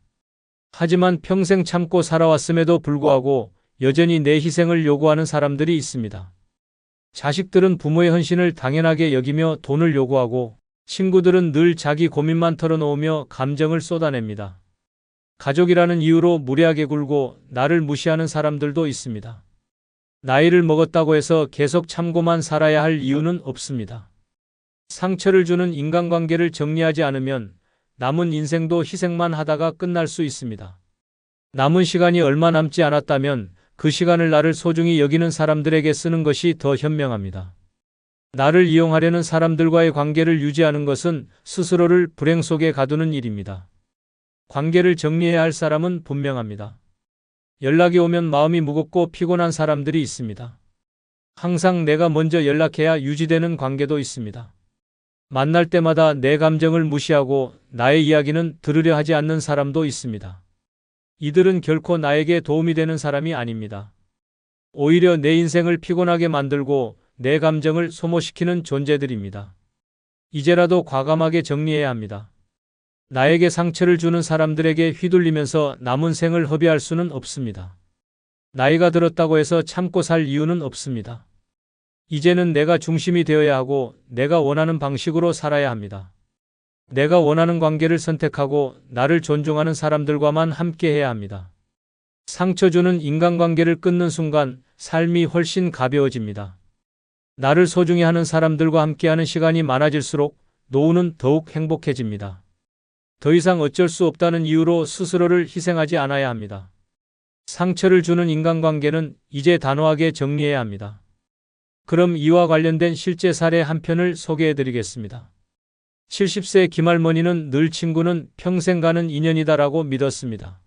하지만 평생 참고 살아왔음에도 불구하고 여전히 내 희생을 요구하는 사람들이 있습니다. 자식들은 부모의 헌신을 당연하게 여기며 돈을 요구하고 친구들은 늘 자기 고민만 털어놓으며 감정을 쏟아냅니다. 가족이라는 이유로 무례하게 굴고 나를 무시하는 사람들도 있습니다. 나이를 먹었다고 해서 계속 참고만 살아야 할 이유는 없습니다. 상처를 주는 인간관계를 정리하지 않으면 남은 인생도 희생만 하다가 끝날 수 있습니다. 남은 시간이 얼마 남지 않았다면 그 시간을 나를 소중히 여기는 사람들에게 쓰는 것이 더 현명합니다. 나를 이용하려는 사람들과의 관계를 유지하는 것은 스스로를 불행 속에 가두는 일입니다. 관계를 정리해야 할 사람은 분명합니다. 연락이 오면 마음이 무겁고 피곤한 사람들이 있습니다. 항상 내가 먼저 연락해야 유지되는 관계도 있습니다. 만날 때마다 내 감정을 무시하고 나의 이야기는 들으려 하지 않는 사람도 있습니다. 이들은 결코 나에게 도움이 되는 사람이 아닙니다. 오히려 내 인생을 피곤하게 만들고 내 감정을 소모시키는 존재들입니다. 이제라도 과감하게 정리해야 합니다. 나에게 상처를 주는 사람들에게 휘둘리면서 남은 생을 허비할 수는 없습니다. 나이가 들었다고 해서 참고 살 이유는 없습니다. 이제는 내가 중심이 되어야 하고 내가 원하는 방식으로 살아야 합니다. 내가 원하는 관계를 선택하고 나를 존중하는 사람들과만 함께해야 합니다. 상처 주는 인간관계를 끊는 순간 삶이 훨씬 가벼워집니다. 나를 소중히 하는 사람들과 함께하는 시간이 많아질수록 노후는 더욱 행복해집니다. 더 이상 어쩔 수 없다는 이유로 스스로를 희생하지 않아야 합니다. 상처를 주는 인간관계는 이제 단호하게 정리해야 합니다. 그럼 이와 관련된 실제 사례 한 편을 소개해 드리겠습니다. 70세 김할머니는 늘 친구는 평생 가는 인연이다라고 믿었습니다.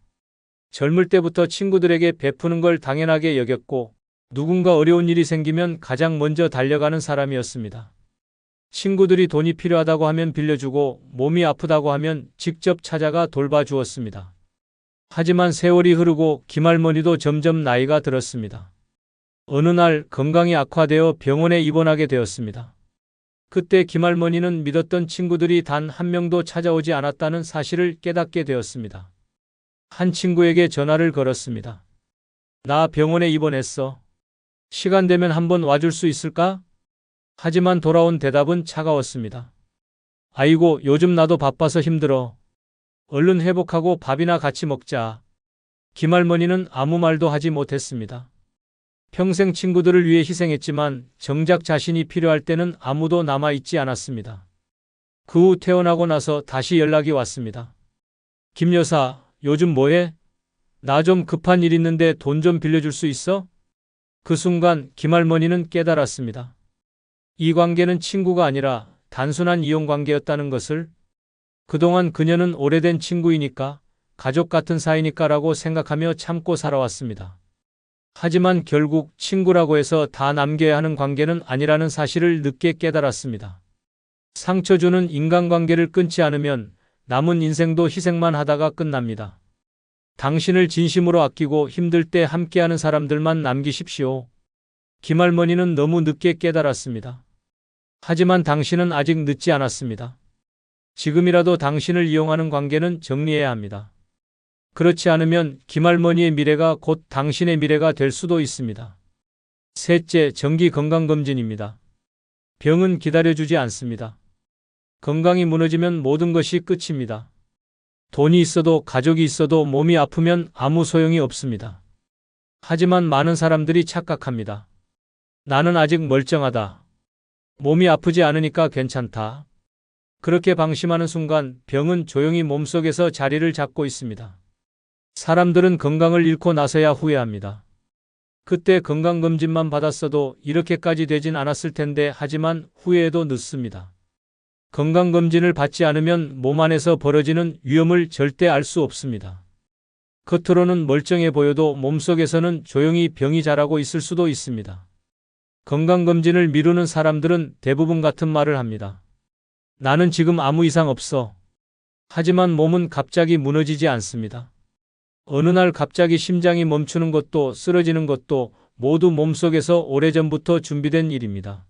젊을 때부터 친구들에게 베푸는 걸 당연하게 여겼고 누군가 어려운 일이 생기면 가장 먼저 달려가는 사람이었습니다. 친구들이 돈이 필요하다고 하면 빌려주고 몸이 아프다고 하면 직접 찾아가 돌봐주었습니다. 하지만 세월이 흐르고 김할머니도 점점 나이가 들었습니다. 어느 날 건강이 악화되어 병원에 입원하게 되었습니다. 그때 김할머니는 믿었던 친구들이 단 한 명도 찾아오지 않았다는 사실을 깨닫게 되었습니다. 한 친구에게 전화를 걸었습니다. 나 병원에 입원했어. 시간 되면 한번 와줄 수 있을까? 하지만 돌아온 대답은 차가웠습니다. 아이고, 요즘 나도 바빠서 힘들어. 얼른 회복하고 밥이나 같이 먹자. 김할머니는 아무 말도 하지 못했습니다. 평생 친구들을 위해 희생했지만 정작 자신이 필요할 때는 아무도 남아있지 않았습니다. 그 후 퇴원하고 나서 다시 연락이 왔습니다. 김 여사, 요즘 뭐해? 나 좀 급한 일 있는데 돈 좀 빌려줄 수 있어? 그 순간 김할머니는 깨달았습니다. 이 관계는 친구가 아니라 단순한 이용 관계였다는 것을. 그동안 그녀는 오래된 친구이니까, 가족 같은 사이니까라고 생각하며 참고 살아왔습니다. 하지만 결국 친구라고 해서 다 남겨야 하는 관계는 아니라는 사실을 늦게 깨달았습니다. 상처 주는 인간관계를 끊지 않으면 남은 인생도 희생만 하다가 끝납니다. 당신을 진심으로 아끼고 힘들 때 함께하는 사람들만 남기십시오. 김할머니는 너무 늦게 깨달았습니다. 하지만 당신은 아직 늦지 않았습니다. 지금이라도 당신을 이용하는 관계는 정리해야 합니다. 그렇지 않으면 김할머니의 미래가 곧 당신의 미래가 될 수도 있습니다. 셋째, 정기 건강검진입니다. 병은 기다려주지 않습니다. 건강이 무너지면 모든 것이 끝입니다. 돈이 있어도 가족이 있어도 몸이 아프면 아무 소용이 없습니다. 하지만 많은 사람들이 착각합니다. 나는 아직 멀쩡하다. 몸이 아프지 않으니까 괜찮다. 그렇게 방심하는 순간 병은 조용히 몸속에서 자리를 잡고 있습니다. 사람들은 건강을 잃고 나서야 후회합니다. 그때 건강검진만 받았어도 이렇게까지 되진 않았을 텐데 하지만 후회해도 늦습니다. 건강검진을 받지 않으면 몸 안에서 벌어지는 위험을 절대 알 수 없습니다. 겉으로는 멀쩡해 보여도 몸속에서는 조용히 병이 자라고 있을 수도 있습니다. 건강검진을 미루는 사람들은 대부분 같은 말을 합니다. 나는 지금 아무 이상 없어. 하지만 몸은 갑자기 무너지지 않습니다. 어느 날 갑자기 심장이 멈추는 것도 쓰러지는 것도 모두 몸속에서 오래전부터 준비된 일입니다.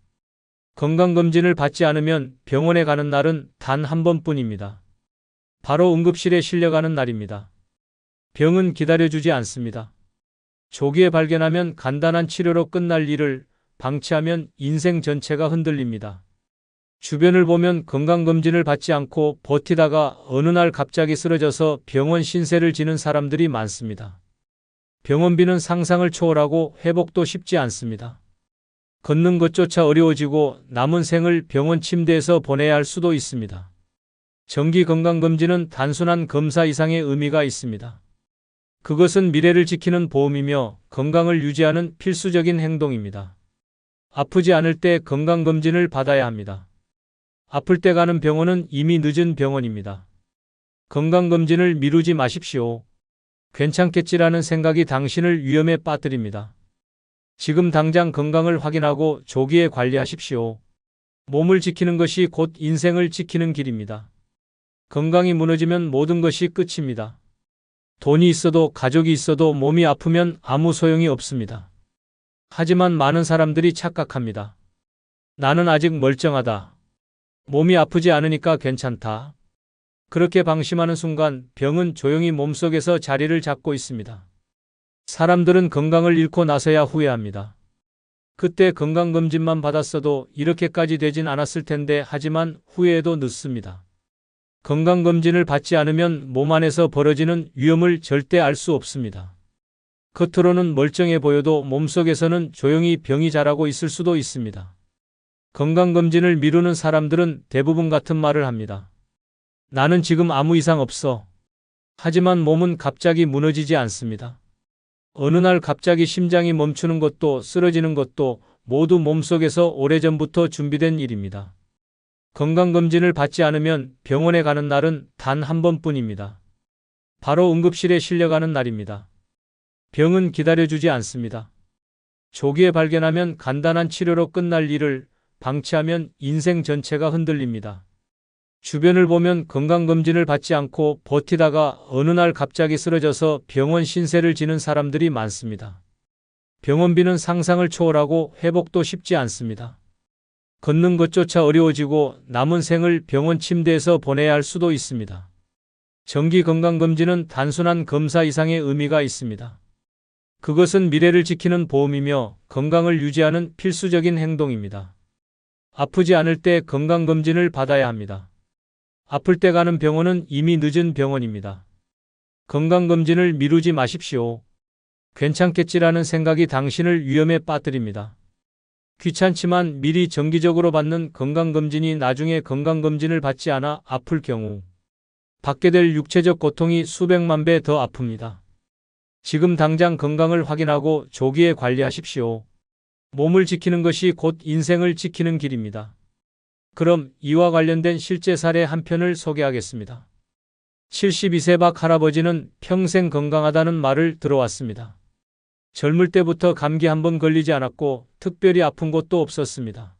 건강검진을 받지 않으면 병원에 가는 날은 단 한 번뿐입니다. 바로 응급실에 실려가는 날입니다. 병은 기다려주지 않습니다. 조기에 발견하면 간단한 치료로 끝날 일을 방치하면 인생 전체가 흔들립니다. 주변을 보면 건강검진을 받지 않고 버티다가 어느 날 갑자기 쓰러져서 병원 신세를 지는 사람들이 많습니다. 병원비는 상상을 초월하고 회복도 쉽지 않습니다. 걷는 것조차 어려워지고 남은 생을 병원 침대에서 보내야 할 수도 있습니다. 정기 건강검진은 단순한 검사 이상의 의미가 있습니다. 그것은 미래를 지키는 보험이며 건강을 유지하는 필수적인 행동입니다. 아프지 않을 때 건강검진을 받아야 합니다. 아플 때 가는 병원은 이미 늦은 병원입니다. 건강검진을 미루지 마십시오. 괜찮겠지라는 생각이 당신을 위험에 빠뜨립니다. 지금 당장 건강을 확인하고 조기에 관리하십시오. 몸을 지키는 것이 곧 인생을 지키는 길입니다. 건강이 무너지면 모든 것이 끝입니다. 돈이 있어도 가족이 있어도 몸이 아프면 아무 소용이 없습니다. 하지만 많은 사람들이 착각합니다. 나는 아직 멀쩡하다. 몸이 아프지 않으니까 괜찮다. 그렇게 방심하는 순간 병은 조용히 몸속에서 자리를 잡고 있습니다. 사람들은 건강을 잃고 나서야 후회합니다. 그때 건강검진만 받았어도 이렇게까지 되진 않았을 텐데 하지만 후회해도 늦습니다. 건강검진을 받지 않으면 몸 안에서 벌어지는 위험을 절대 알 수 없습니다. 겉으로는 멀쩡해 보여도 몸속에서는 조용히 병이 자라고 있을 수도 있습니다. 건강검진을 미루는 사람들은 대부분 같은 말을 합니다. 나는 지금 아무 이상 없어. 하지만 몸은 갑자기 무너지지 않습니다. 어느 날 갑자기 심장이 멈추는 것도 쓰러지는 것도 모두 몸속에서 오래전부터 준비된 일입니다. 건강검진을 받지 않으면 병원에 가는 날은 단 한 번뿐입니다. 바로 응급실에 실려가는 날입니다. 병은 기다려주지 않습니다. 조기에 발견하면 간단한 치료로 끝날 일을 방치하면 인생 전체가 흔들립니다. 주변을 보면 건강검진을 받지 않고 버티다가 어느 날 갑자기 쓰러져서 병원 신세를 지는 사람들이 많습니다. 병원비는 상상을 초월하고 회복도 쉽지 않습니다. 걷는 것조차 어려워지고 남은 생을 병원 침대에서 보내야 할 수도 있습니다. 정기 건강검진은 단순한 검사 이상의 의미가 있습니다. 그것은 미래를 지키는 보험이며 건강을 유지하는 필수적인 행동입니다. 아프지 않을 때 건강검진을 받아야 합니다. 아플 때 가는 병원은 이미 늦은 병원입니다. 건강검진을 미루지 마십시오. 괜찮겠지라는 생각이 당신을 위험에 빠뜨립니다. 귀찮지만 미리 정기적으로 받는 건강검진이 나중에 건강검진을 받지 않아 아플 경우 받게 될 육체적 고통이 수백만 배 더 아픕니다. 지금 당장 건강을 확인하고 조기에 관리하십시오. 몸을 지키는 것이 곧 인생을 지키는 길입니다. 그럼 이와 관련된 실제 사례 한 편을 소개하겠습니다. 72세 박 할아버지는 평생 건강하다는 말을 들어왔습니다. 젊을 때부터 감기 한 번 걸리지 않았고 특별히 아픈 곳도 없었습니다.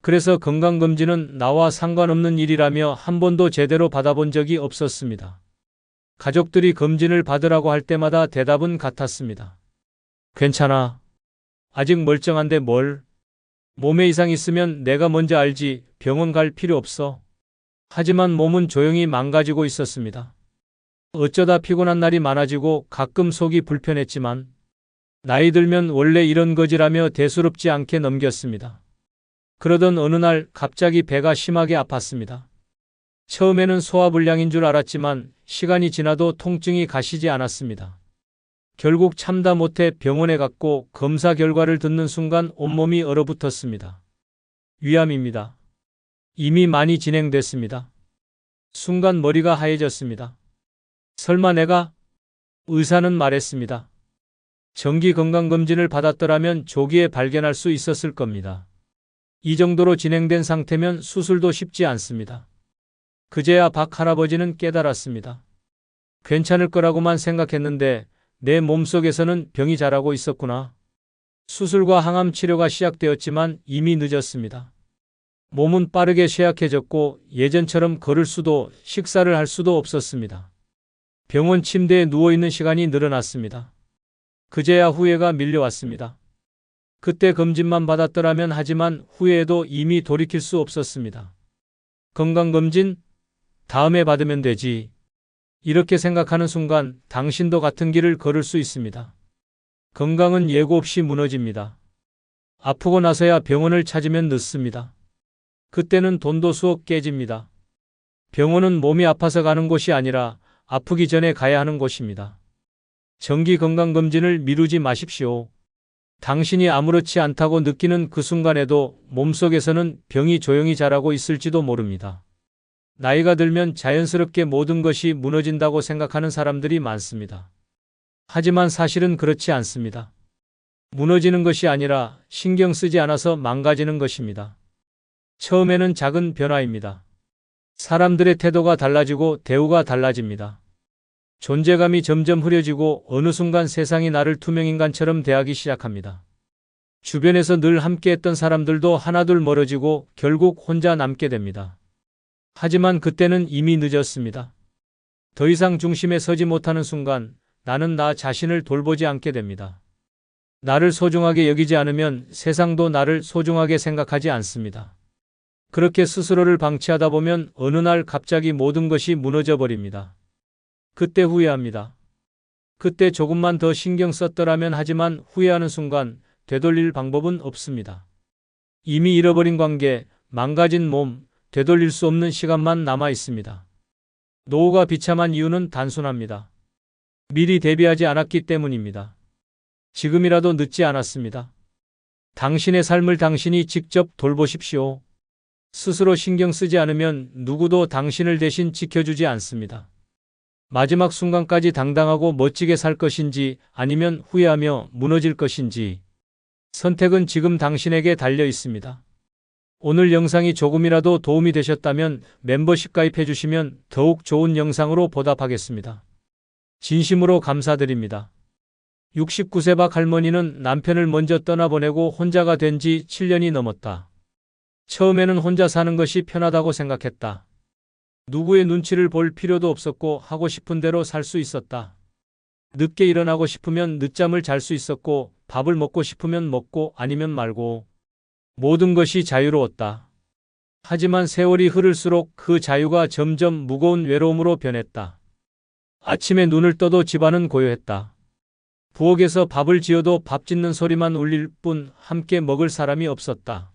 그래서 건강검진은 나와 상관없는 일이라며 한 번도 제대로 받아본 적이 없었습니다. 가족들이 검진을 받으라고 할 때마다 대답은 같았습니다. 괜찮아. 아직 멀쩡한데 뭘. 몸에 이상 있으면 내가 먼저 알지. 병원 갈 필요 없어. 하지만 몸은 조용히 망가지고 있었습니다. 어쩌다 피곤한 날이 많아지고 가끔 속이 불편했지만 나이 들면 원래 이런 거지라며 대수롭지 않게 넘겼습니다. 그러던 어느 날 갑자기 배가 심하게 아팠습니다. 처음에는 소화불량인 줄 알았지만 시간이 지나도 통증이 가시지 않았습니다. 결국 참다 못해 병원에 갔고 검사 결과를 듣는 순간 온몸이 얼어붙었습니다. 위암입니다. 이미 많이 진행됐습니다. 순간 머리가 하얘졌습니다. 설마 내가? 의사는 말했습니다. 정기 건강검진을 받았더라면 조기에 발견할 수 있었을 겁니다. 이 정도로 진행된 상태면 수술도 쉽지 않습니다. 그제야 박 할아버지는 깨달았습니다. 괜찮을 거라고만 생각했는데 내 몸속에서는 병이 자라고 있었구나. 수술과 항암 치료가 시작되었지만 이미 늦었습니다. 몸은 빠르게 쇠약해졌고 예전처럼 걸을 수도 식사를 할 수도 없었습니다. 병원 침대에 누워있는 시간이 늘어났습니다. 그제야 후회가 밀려왔습니다. 그때 검진만 받았더라면 하지만 후회해도 이미 돌이킬 수 없었습니다. 건강검진? 다음에 받으면 되지. 이렇게 생각하는 순간 당신도 같은 길을 걸을 수 있습니다. 건강은 예고 없이 무너집니다. 아프고 나서야 병원을 찾으면 늦습니다. 그때는 돈도 수억 깨집니다. 병원은 몸이 아파서 가는 곳이 아니라 아프기 전에 가야 하는 곳입니다. 정기 건강검진을 미루지 마십시오. 당신이 아무렇지 않다고 느끼는 그 순간에도 몸속에서는 병이 조용히 자라고 있을지도 모릅니다. 나이가 들면 자연스럽게 모든 것이 무너진다고 생각하는 사람들이 많습니다. 하지만 사실은 그렇지 않습니다. 무너지는 것이 아니라 신경 쓰지 않아서 망가지는 것입니다. 처음에는 작은 변화입니다. 사람들의 태도가 달라지고 대우가 달라집니다. 존재감이 점점 흐려지고 어느 순간 세상이 나를 투명인간처럼 대하기 시작합니다. 주변에서 늘 함께했던 사람들도 하나둘 멀어지고 결국 혼자 남게 됩니다. 하지만 그때는 이미 늦었습니다. 더 이상 중심에 서지 못하는 순간 나는 나 자신을 돌보지 않게 됩니다. 나를 소중하게 여기지 않으면 세상도 나를 소중하게 생각하지 않습니다. 그렇게 스스로를 방치하다 보면 어느 날 갑자기 모든 것이 무너져 버립니다. 그때 후회합니다. 그때 조금만 더 신경 썼더라면 하지만 후회하는 순간 되돌릴 방법은 없습니다. 이미 잃어버린 관계, 망가진 몸, 되돌릴 수 없는 시간만 남아 있습니다. 노후가 비참한 이유는 단순합니다. 미리 대비하지 않았기 때문입니다. 지금이라도 늦지 않았습니다. 당신의 삶을 당신이 직접 돌보십시오. 스스로 신경 쓰지 않으면 누구도 당신을 대신 지켜주지 않습니다. 마지막 순간까지 당당하고 멋지게 살 것인지 아니면 후회하며 무너질 것인지 선택은 지금 당신에게 달려 있습니다. 오늘 영상이 조금이라도 도움이 되셨다면 멤버십 가입해 주시면 더욱 좋은 영상으로 보답하겠습니다. 진심으로 감사드립니다. 69세 박 할머니는 남편을 먼저 떠나보내고 혼자가 된 지 7년이 넘었다. 처음에는 혼자 사는 것이 편하다고 생각했다. 누구의 눈치를 볼 필요도 없었고 하고 싶은 대로 살 수 있었다. 늦게 일어나고 싶으면 늦잠을 잘 수 있었고 밥을 먹고 싶으면 먹고 아니면 말고 모든 것이 자유로웠다. 하지만 세월이 흐를수록 그 자유가 점점 무거운 외로움으로 변했다. 아침에 눈을 떠도 집안은 고요했다. 부엌에서 밥을 지어도 밥 짓는 소리만 울릴 뿐 함께 먹을 사람이 없었다.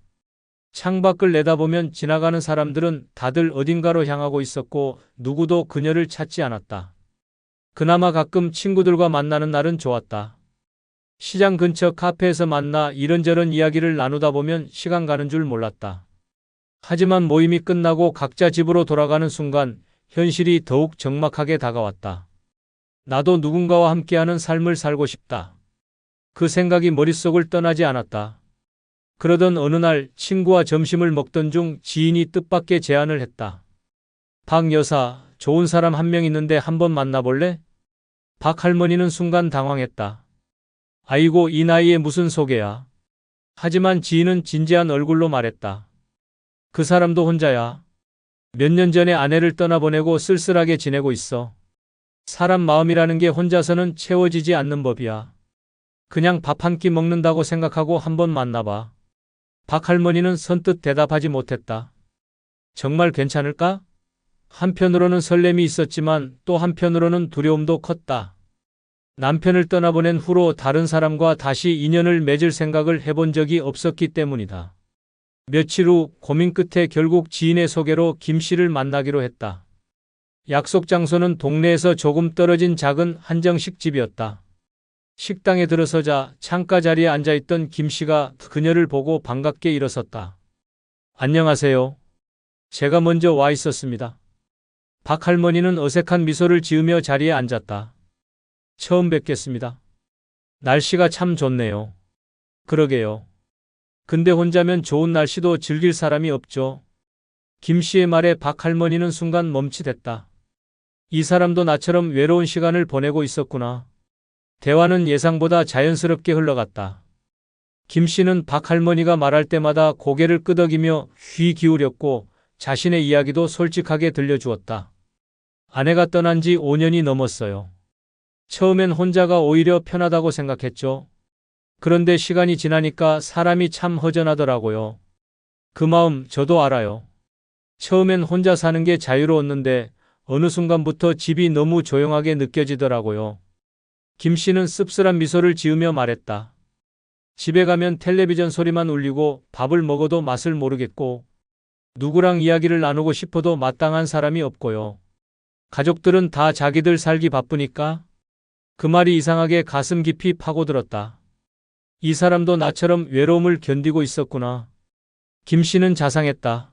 창밖을 내다보면 지나가는 사람들은 다들 어딘가로 향하고 있었고 누구도 그녀를 찾지 않았다. 그나마 가끔 친구들과 만나는 날은 좋았다. 시장 근처 카페에서 만나 이런저런 이야기를 나누다 보면 시간 가는 줄 몰랐다. 하지만 모임이 끝나고 각자 집으로 돌아가는 순간 현실이 더욱 적막하게 다가왔다. 나도 누군가와 함께하는 삶을 살고 싶다. 그 생각이 머릿속을 떠나지 않았다. 그러던 어느 날 친구와 점심을 먹던 중 지인이 뜻밖의 제안을 했다. 박 여사, 좋은 사람 한 명 있는데 한번 만나볼래? 박 할머니는 순간 당황했다. 아이고, 이 나이에 무슨 소개야. 하지만 지인은 진지한 얼굴로 말했다. 그 사람도 혼자야. 몇 년 전에 아내를 떠나보내고 쓸쓸하게 지내고 있어. 사람 마음이라는 게 혼자서는 채워지지 않는 법이야. 그냥 밥 한 끼 먹는다고 생각하고 한번 만나봐. 박 할머니는 선뜻 대답하지 못했다. 정말 괜찮을까? 한편으로는 설렘이 있었지만 또 한편으로는 두려움도 컸다. 남편을 떠나보낸 후로 다른 사람과 다시 인연을 맺을 생각을 해본 적이 없었기 때문이다. 며칠 후 고민 끝에 결국 지인의 소개로 김 씨를 만나기로 했다. 약속 장소는 동네에서 조금 떨어진 작은 한정식 집이었다. 식당에 들어서자 창가 자리에 앉아있던 김 씨가 그녀를 보고 반갑게 일어섰다. 안녕하세요. 제가 먼저 와 있었습니다. 박 할머니는 어색한 미소를 지으며 자리에 앉았다. 처음 뵙겠습니다. 날씨가 참 좋네요. 그러게요. 근데 혼자면 좋은 날씨도 즐길 사람이 없죠. 김 씨의 말에 박 할머니는 순간 멈칫했다. 이 사람도 나처럼 외로운 시간을 보내고 있었구나. 대화는 예상보다 자연스럽게 흘러갔다. 김 씨는 박 할머니가 말할 때마다 고개를 끄덕이며 귀 기울였고 자신의 이야기도 솔직하게 들려주었다. 아내가 떠난 지 5년이 넘었어요. 처음엔 혼자가 오히려 편하다고 생각했죠. 그런데 시간이 지나니까 사람이 참 허전하더라고요. 그 마음 저도 알아요. 처음엔 혼자 사는 게 자유로웠는데 어느 순간부터 집이 너무 조용하게 느껴지더라고요. 김 씨는 씁쓸한 미소를 지으며 말했다. 집에 가면 텔레비전 소리만 울리고 밥을 먹어도 맛을 모르겠고 누구랑 이야기를 나누고 싶어도 마땅한 사람이 없고요. 가족들은 다 자기들 살기 바쁘니까. 그 말이 이상하게 가슴 깊이 파고들었다. 이 사람도 나처럼 외로움을 견디고 있었구나. 김 씨는 자상했다.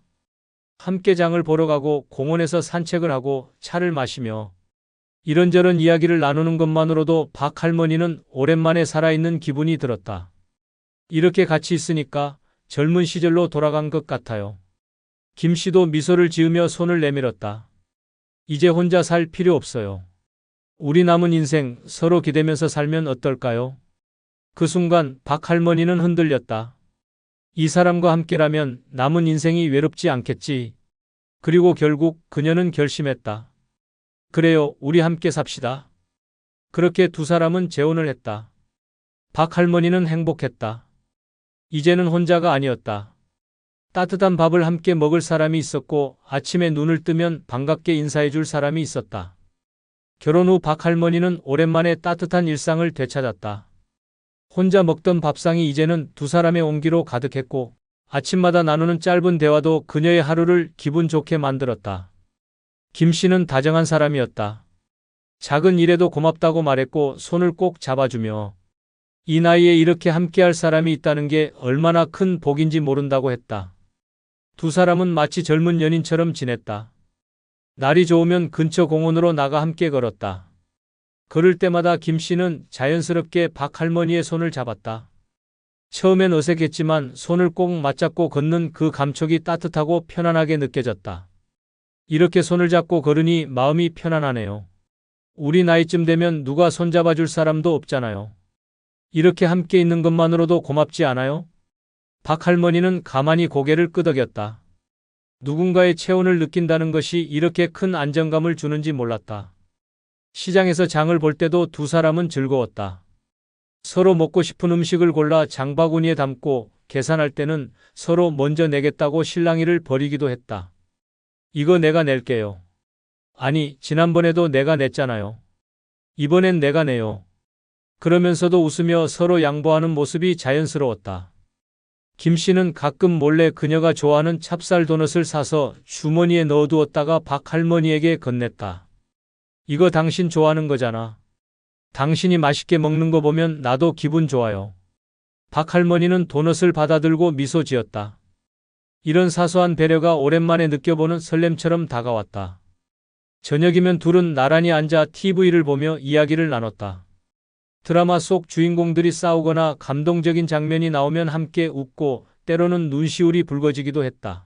함께 장을 보러 가고 공원에서 산책을 하고 차를 마시며 이런저런 이야기를 나누는 것만으로도 박 할머니는 오랜만에 살아있는 기분이 들었다. 이렇게 같이 있으니까 젊은 시절로 돌아간 것 같아요. 김 씨도 미소를 지으며 손을 내밀었다. 이제 혼자 살 필요 없어요. 우리 남은 인생 서로 기대면서 살면 어떨까요? 그 순간 박 할머니는 흔들렸다. 이 사람과 함께라면 남은 인생이 외롭지 않겠지. 그리고 결국 그녀는 결심했다. 그래요, 우리 함께 삽시다. 그렇게 두 사람은 재혼을 했다. 박 할머니는 행복했다. 이제는 혼자가 아니었다. 따뜻한 밥을 함께 먹을 사람이 있었고 아침에 눈을 뜨면 반갑게 인사해 줄 사람이 있었다. 결혼 후 박 할머니는 오랜만에 따뜻한 일상을 되찾았다. 혼자 먹던 밥상이 이제는 두 사람의 온기로 가득했고 아침마다 나누는 짧은 대화도 그녀의 하루를 기분 좋게 만들었다. 김 씨는 다정한 사람이었다. 작은 일에도 고맙다고 말했고 손을 꼭 잡아주며 이 나이에 이렇게 함께할 사람이 있다는 게 얼마나 큰 복인지 모른다고 했다. 두 사람은 마치 젊은 연인처럼 지냈다. 날이 좋으면 근처 공원으로 나가 함께 걸었다. 걸을 때마다 김 씨는 자연스럽게 박 할머니의 손을 잡았다. 처음엔 어색했지만 손을 꼭 맞잡고 걷는 그 감촉이 따뜻하고 편안하게 느껴졌다. 이렇게 손을 잡고 걸으니 마음이 편안하네요. 우리 나이쯤 되면 누가 손잡아줄 사람도 없잖아요. 이렇게 함께 있는 것만으로도 고맙지 않아요? 박 할머니는 가만히 고개를 끄덕였다. 누군가의 체온을 느낀다는 것이 이렇게 큰 안정감을 주는지 몰랐다. 시장에서 장을 볼 때도 두 사람은 즐거웠다. 서로 먹고 싶은 음식을 골라 장바구니에 담고 계산할 때는 서로 먼저 내겠다고 실랑이를 벌이기도 했다. 이거 내가 낼게요. 아니, 지난번에도 내가 냈잖아요. 이번엔 내가 내요. 그러면서도 웃으며 서로 양보하는 모습이 자연스러웠다. 김 씨는 가끔 몰래 그녀가 좋아하는 찹쌀 도넛을 사서 주머니에 넣어두었다가 박 할머니에게 건넸다. 이거 당신 좋아하는 거잖아. 당신이 맛있게 먹는 거 보면 나도 기분 좋아요. 박 할머니는 도넛을 받아들고 미소 지었다. 이런 사소한 배려가 오랜만에 느껴보는 설렘처럼 다가왔다. 저녁이면 둘은 나란히 앉아 TV를 보며 이야기를 나눴다. 드라마 속 주인공들이 싸우거나 감동적인 장면이 나오면 함께 웃고 때로는 눈시울이 붉어지기도 했다.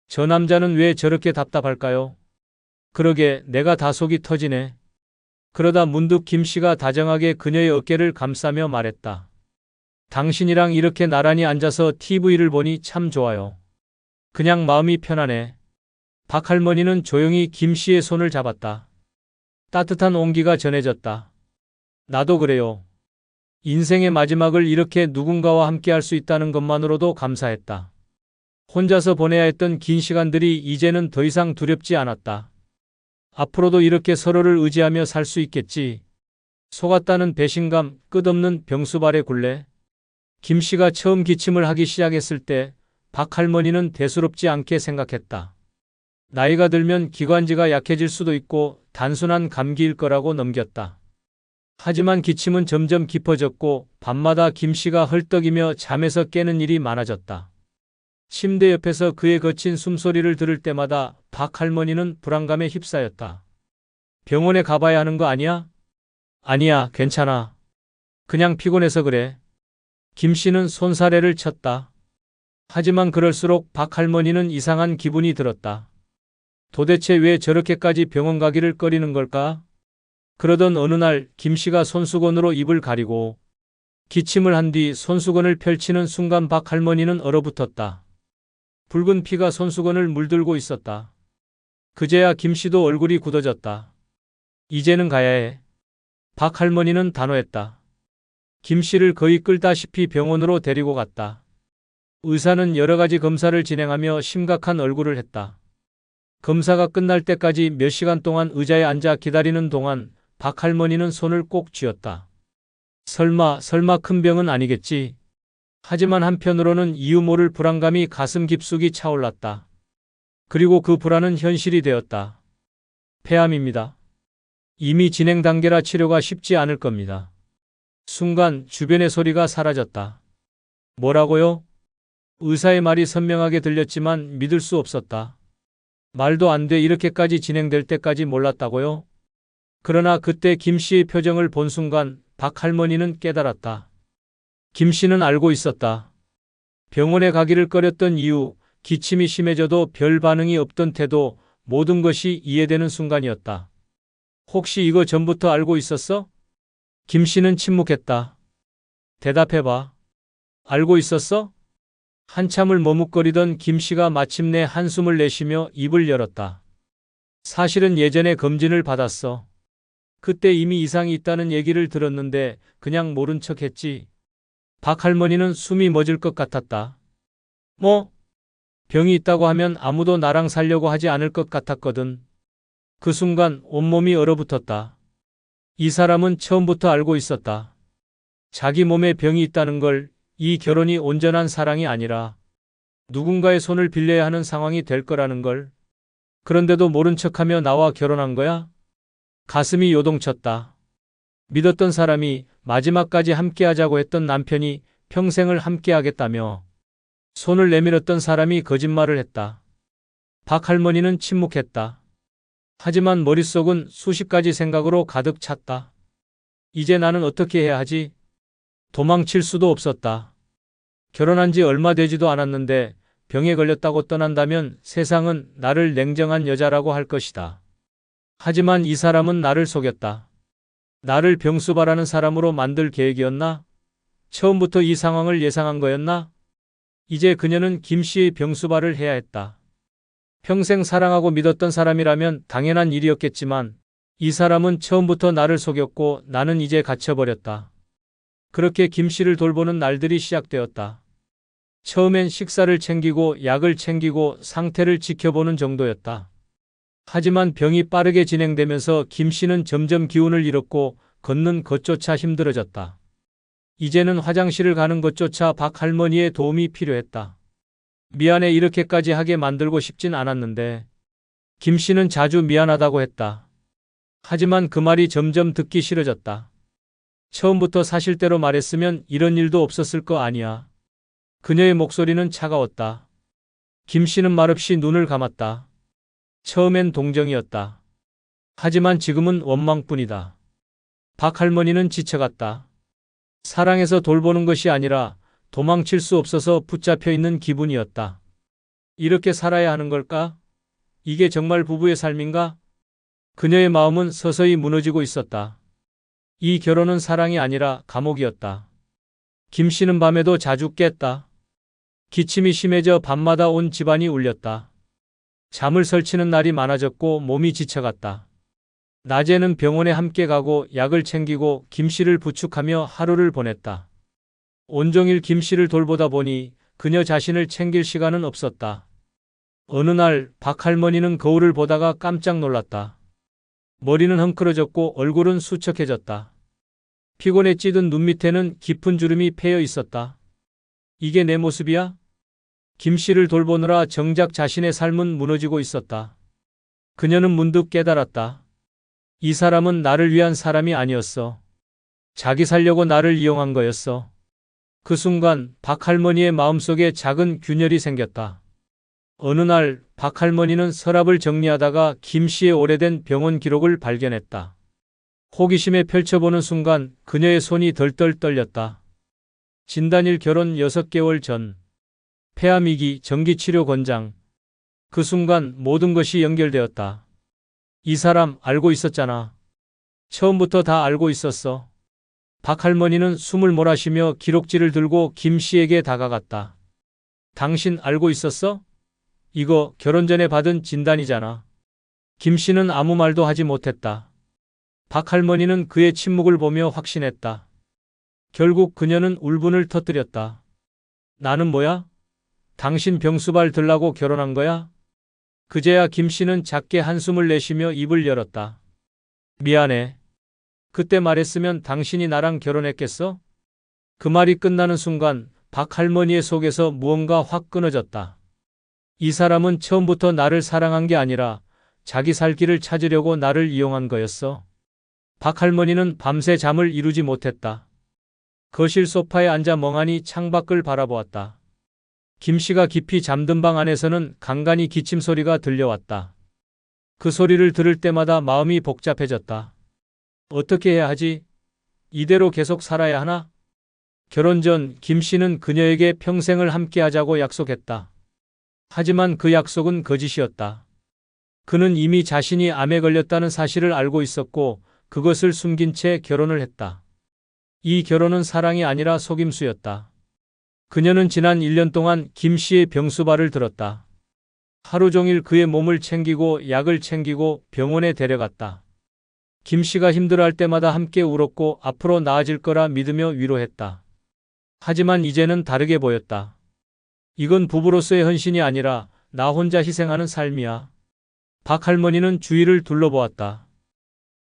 저 남자는 왜 저렇게 답답할까요? 그러게 내가 다 속이 터지네. 그러다 문득 김 씨가 다정하게 그녀의 어깨를 감싸며 말했다. 당신이랑 이렇게 나란히 앉아서 TV를 보니 참 좋아요. 그냥 마음이 편하네. 박 할머니는 조용히 김 씨의 손을 잡았다. 따뜻한 온기가 전해졌다. 나도 그래요. 인생의 마지막을 이렇게 누군가와 함께 할 수 있다는 것만으로도 감사했다. 혼자서 보내야 했던 긴 시간들이 이제는 더 이상 두렵지 않았다. 앞으로도 이렇게 서로를 의지하며 살 수 있겠지. 속았다는 배신감, 끝없는 병수발의 굴레. 김 씨가 처음 기침을 하기 시작했을 때 박 할머니는 대수롭지 않게 생각했다. 나이가 들면 기관지가 약해질 수도 있고 단순한 감기일 거라고 넘겼다. 하지만 기침은 점점 깊어졌고 밤마다 김 씨가 헐떡이며 잠에서 깨는 일이 많아졌다. 침대 옆에서 그의 거친 숨소리를 들을 때마다 박 할머니는 불안감에 휩싸였다. 병원에 가봐야 하는 거 아니야? 아니야, 괜찮아. 그냥 피곤해서 그래. 김 씨는 손사래를 쳤다. 하지만 그럴수록 박 할머니는 이상한 기분이 들었다. 도대체 왜 저렇게까지 병원 가기를 꺼리는 걸까? 그러던 어느 날 김 씨가 손수건으로 입을 가리고 기침을 한 뒤 손수건을 펼치는 순간 박 할머니는 얼어붙었다. 붉은 피가 손수건을 물들고 있었다. 그제야 김 씨도 얼굴이 굳어졌다. 이제는 가야 해. 박 할머니는 단호했다. 김 씨를 거의 끌다시피 병원으로 데리고 갔다. 의사는 여러 가지 검사를 진행하며 심각한 얼굴을 했다. 검사가 끝날 때까지 몇 시간 동안 의자에 앉아 기다리는 동안 박 할머니는 손을 꼭 쥐었다. 설마 큰 병은 아니겠지. 하지만 한편으로는 이유 모를 불안감이 가슴 깊숙이 차올랐다. 그리고 그 불안은 현실이 되었다. 폐암입니다. 이미 진행 단계라 치료가 쉽지 않을 겁니다. 순간 주변의 소리가 사라졌다. 뭐라고요? 의사의 말이 선명하게 들렸지만 믿을 수 없었다. 말도 안 돼. 이렇게까지 진행될 때까지 몰랐다고요? 그러나 그때 김 씨의 표정을 본 순간 박 할머니는 깨달았다. 김 씨는 알고 있었다. 병원에 가기를 꺼렸던 이유, 기침이 심해져도 별 반응이 없던 태도, 모든 것이 이해되는 순간이었다. 혹시 이거 전부터 알고 있었어? 김 씨는 침묵했다. 대답해봐. 알고 있었어? 한참을 머뭇거리던 김 씨가 마침내 한숨을 내쉬며 입을 열었다. 사실은 예전에 검진을 받았어. 그때 이미 이상이 있다는 얘기를 들었는데 그냥 모른 척 했지. 박 할머니는 숨이 멎을 것 같았다. 뭐? 병이 있다고 하면 아무도 나랑 살려고 하지 않을 것 같았거든. 그 순간 온몸이 얼어붙었다. 이 사람은 처음부터 알고 있었다. 자기 몸에 병이 있다는 걸, 이 결혼이 온전한 사랑이 아니라 누군가의 손을 빌려야 하는 상황이 될 거라는 걸. 그런데도 모른 척하며 나와 결혼한 거야? 가슴이 요동쳤다. 믿었던 사람이, 마지막까지 함께하자고 했던 남편이 평생을 함께하겠다며. 손을 내밀었던 사람이 거짓말을 했다. 박 할머니는 침묵했다. 하지만 머릿속은 수십 가지 생각으로 가득 찼다. 이제 나는 어떻게 해야 하지? 도망칠 수도 없었다. 결혼한 지 얼마 되지도 않았는데 병에 걸렸다고 떠난다면 세상은 나를 냉정한 여자라고 할 것이다. 하지만 이 사람은 나를 속였다. 나를 병수바라는 사람으로 만들 계획이었나? 처음부터 이 상황을 예상한 거였나? 이제 그녀는 김 씨의 병수바를 해야 했다. 평생 사랑하고 믿었던 사람이라면 당연한 일이었겠지만 이 사람은 처음부터 나를 속였고 나는 이제 갇혀버렸다. 그렇게 김 씨를 돌보는 날들이 시작되었다. 처음엔 식사를 챙기고 약을 챙기고 상태를 지켜보는 정도였다. 하지만 병이 빠르게 진행되면서 김 씨는 점점 기운을 잃었고 걷는 것조차 힘들어졌다. 이제는 화장실을 가는 것조차 박 할머니의 도움이 필요했다. 미안해, 이렇게까지 하게 만들고 싶진 않았는데. 김 씨는 자주 미안하다고 했다. 하지만 그 말이 점점 듣기 싫어졌다. 처음부터 사실대로 말했으면 이런 일도 없었을 거 아니야. 그녀의 목소리는 차가웠다. 김 씨는 말없이 눈을 감았다. 처음엔 동정이었다. 하지만 지금은 원망뿐이다. 박 할머니는 지쳐갔다. 사랑해서 돌보는 것이 아니라 도망칠 수 없어서 붙잡혀 있는 기분이었다. 이렇게 살아야 하는 걸까? 이게 정말 부부의 삶인가? 그녀의 마음은 서서히 무너지고 있었다. 이 결혼은 사랑이 아니라 감옥이었다. 김 씨는 밤에도 자주 깼다. 기침이 심해져 밤마다 온 집안이 울렸다. 잠을 설치는 날이 많아졌고 몸이 지쳐갔다. 낮에는 병원에 함께 가고 약을 챙기고 김 씨를 부축하며 하루를 보냈다. 온종일 김 씨를 돌보다 보니 그녀 자신을 챙길 시간은 없었다. 어느 날 박 할머니는 거울을 보다가 깜짝 놀랐다. 머리는 헝클어졌고 얼굴은 수척해졌다. 피곤에 찌든 눈 밑에는 깊은 주름이 패여 있었다. 이게 내 모습이야? 김 씨를 돌보느라 정작 자신의 삶은 무너지고 있었다. 그녀는 문득 깨달았다. 이 사람은 나를 위한 사람이 아니었어. 자기 살려고 나를 이용한 거였어. 그 순간 박 할머니의 마음속에 작은 균열이 생겼다. 어느 날 박 할머니는 서랍을 정리하다가 김 씨의 오래된 병원 기록을 발견했다. 호기심에 펼쳐보는 순간 그녀의 손이 덜덜 떨렸다. 진단일 결혼 6개월 전. 폐암 위기, 전기치료 권장. 그 순간 모든 것이 연결되었다. 이 사람 알고 있었잖아. 처음부터 다 알고 있었어. 박 할머니는 숨을 몰아쉬며 기록지를 들고 김 씨에게 다가갔다. 당신 알고 있었어? 이거 결혼 전에 받은 진단이잖아. 김 씨는 아무 말도 하지 못했다. 박 할머니는 그의 침묵을 보며 확신했다. 결국 그녀는 울분을 터뜨렸다. 나는 뭐야? 당신 병수발 들라고 결혼한 거야? 그제야 김 씨는 작게 한숨을 내쉬며 입을 열었다. 미안해. 그때 말했으면 당신이 나랑 결혼했겠어? 그 말이 끝나는 순간 박 할머니의 속에서 무언가 확 끊어졌다. 이 사람은 처음부터 나를 사랑한 게 아니라 자기 살 길을 찾으려고 나를 이용한 거였어. 박 할머니는 밤새 잠을 이루지 못했다. 거실 소파에 앉아 멍하니 창밖을 바라보았다. 김 씨가 깊이 잠든 방 안에서는 간간히 기침 소리가 들려왔다. 그 소리를 들을 때마다 마음이 복잡해졌다. 어떻게 해야 하지? 이대로 계속 살아야 하나? 결혼 전 김 씨는 그녀에게 평생을 함께하자고 약속했다. 하지만 그 약속은 거짓이었다. 그는 이미 자신이 암에 걸렸다는 사실을 알고 있었고 그것을 숨긴 채 결혼을 했다. 이 결혼은 사랑이 아니라 속임수였다. 그녀는 지난 1년 동안 김 씨의 병수발을 들었다. 하루 종일 그의 몸을 챙기고 약을 챙기고 병원에 데려갔다. 김 씨가 힘들어할 때마다 함께 울었고 앞으로 나아질 거라 믿으며 위로했다. 하지만 이제는 다르게 보였다. 이건 부부로서의 헌신이 아니라 나 혼자 희생하는 삶이야. 박 할머니는 주위를 둘러보았다.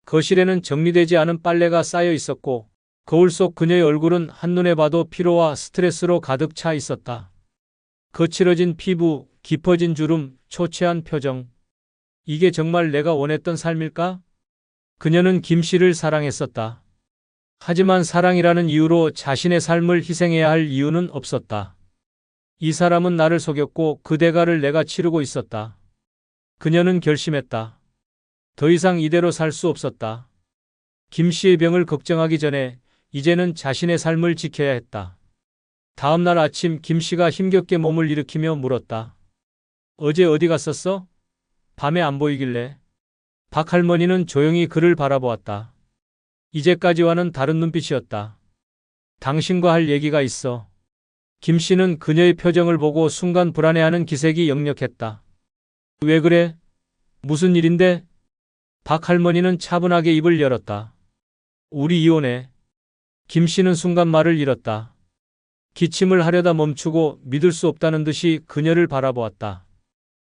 거실에는 정리되지 않은 빨래가 쌓여 있었고 거울 속 그녀의 얼굴은 한눈에 봐도 피로와 스트레스로 가득 차 있었다. 거칠어진 피부, 깊어진 주름, 초췌한 표정. 이게 정말 내가 원했던 삶일까? 그녀는 김 씨를 사랑했었다. 하지만 사랑이라는 이유로 자신의 삶을 희생해야 할 이유는 없었다. 이 사람은 나를 속였고 그 대가를 내가 치르고 있었다. 그녀는 결심했다. 더 이상 이대로 살 수 없었다. 김 씨의 병을 걱정하기 전에 이제는 자신의 삶을 지켜야 했다. 다음 날 아침 김 씨가 힘겹게 몸을 일으키며 물었다. 어제 어디 갔었어? 밤에 안 보이길래. 박 할머니는 조용히 그를 바라보았다. 이제까지와는 다른 눈빛이었다. 당신과 할 얘기가 있어. 김 씨는 그녀의 표정을 보고 순간 불안해하는 기색이 역력했다. 왜 그래? 무슨 일인데? 박 할머니는 차분하게 입을 열었다. 우리 이혼해. 김 씨는 순간 말을 잃었다. 기침을 하려다 멈추고 믿을 수 없다는 듯이 그녀를 바라보았다.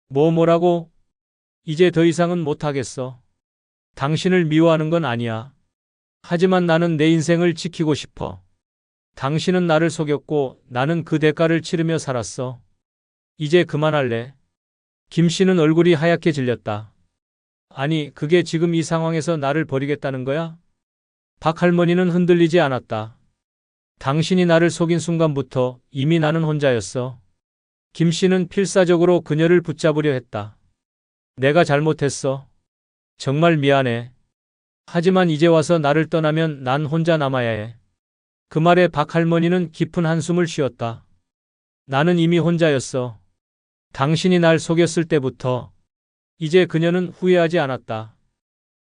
뭐라고? 이제 더 이상은 못하겠어. 당신을 미워하는 건 아니야. 하지만 나는 내 인생을 지키고 싶어. 당신은 나를 속였고 나는 그 대가를 치르며 살았어. 이제 그만할래. 김 씨는 얼굴이 하얗게 질렸다. 아니, 그게 지금 이 상황에서 나를 버리겠다는 거야? 박 할머니는 흔들리지 않았다. 당신이 나를 속인 순간부터 이미 나는 혼자였어. 김 씨는 필사적으로 그녀를 붙잡으려 했다. 내가 잘못했어. 정말 미안해. 하지만 이제 와서 나를 떠나면 난 혼자 남아야 해. 그 말에 박 할머니는 깊은 한숨을 쉬었다. 나는 이미 혼자였어. 당신이 날 속였을 때부터. 이제 그녀는 후회하지 않았다.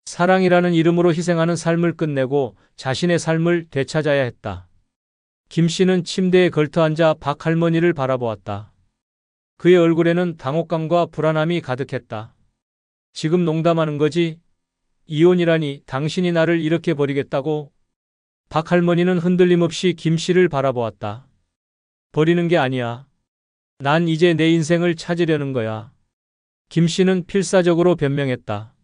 사랑이라는 이름으로 희생하는 삶을 끝내고 자신의 삶을 되찾아야 했다. 김 씨는 침대에 걸터앉아 박 할머니를 바라보았다. 그의 얼굴에는 당혹감과 불안함이 가득했다. 지금 농담하는 거지? 이혼이라니 당신이 나를 이렇게 버리겠다고? 박 할머니는 흔들림 없이 김 씨를 바라보았다. 버리는 게 아니야. 난 이제 내 인생을 찾으려는 거야. 김 씨는 필사적으로 변명했다.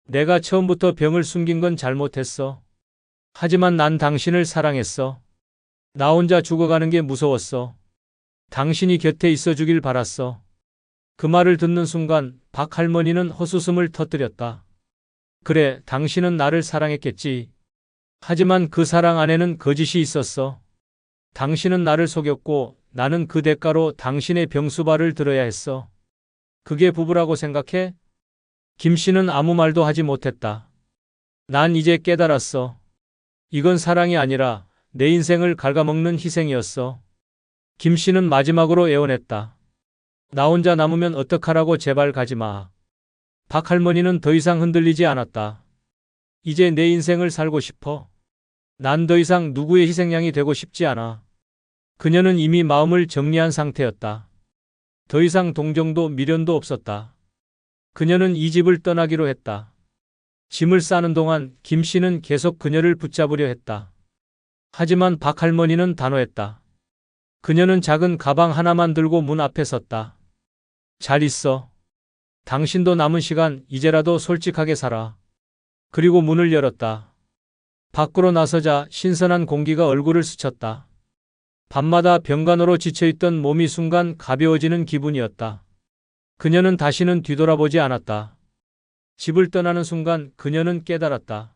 내가 처음부터 병을 숨긴 건 잘못했어. 하지만 난 당신을 사랑했어. 나 혼자 죽어가는 게 무서웠어. 당신이 곁에 있어 주길 바랐어. 그 말을 듣는 순간 박 할머니는 헛웃음을 터뜨렸다. 그래, 당신은 나를 사랑했겠지. 하지만 그 사랑 안에는 거짓이 있었어. 당신은 나를 속였고 나는 그 대가로 당신의 병수발을 들어야 했어. 그게 부부라고 생각해? 김 씨는 아무 말도 하지 못했다. 난 이제 깨달았어. 이건 사랑이 아니라 내 인생을 갉아먹는 희생이었어. 김 씨는 마지막으로 애원했다. 나 혼자 남으면 어떡하라고 제발 가지 마. 박 할머니는 더 이상 흔들리지 않았다. 이제 내 인생을 살고 싶어. 난 더 이상 누구의 희생양이 되고 싶지 않아. 그녀는 이미 마음을 정리한 상태였다. 더 이상 동정도 미련도 없었다. 그녀는 이 집을 떠나기로 했다. 짐을 싸는 동안 김 씨는 계속 그녀를 붙잡으려 했다. 하지만 박 할머니는 단호했다. 그녀는 작은 가방 하나만 들고 문 앞에 섰다. 잘 있어. 당신도 남은 시간 이제라도 솔직하게 살아. 그리고 문을 열었다. 밖으로 나서자 신선한 공기가 얼굴을 스쳤다. 밤마다 병간호로 지쳐있던 몸이 순간 가벼워지는 기분이었다. 그녀는 다시는 뒤돌아보지 않았다. 집을 떠나는 순간 그녀는 깨달았다.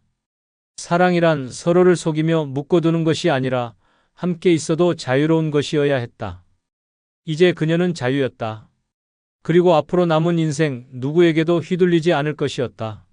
사랑이란 서로를 속이며 묶어두는 것이 아니라 함께 있어도 자유로운 것이어야 했다. 이제 그녀는 자유였다. 그리고 앞으로 남은 인생 누구에게도 휘둘리지 않을 것이었다.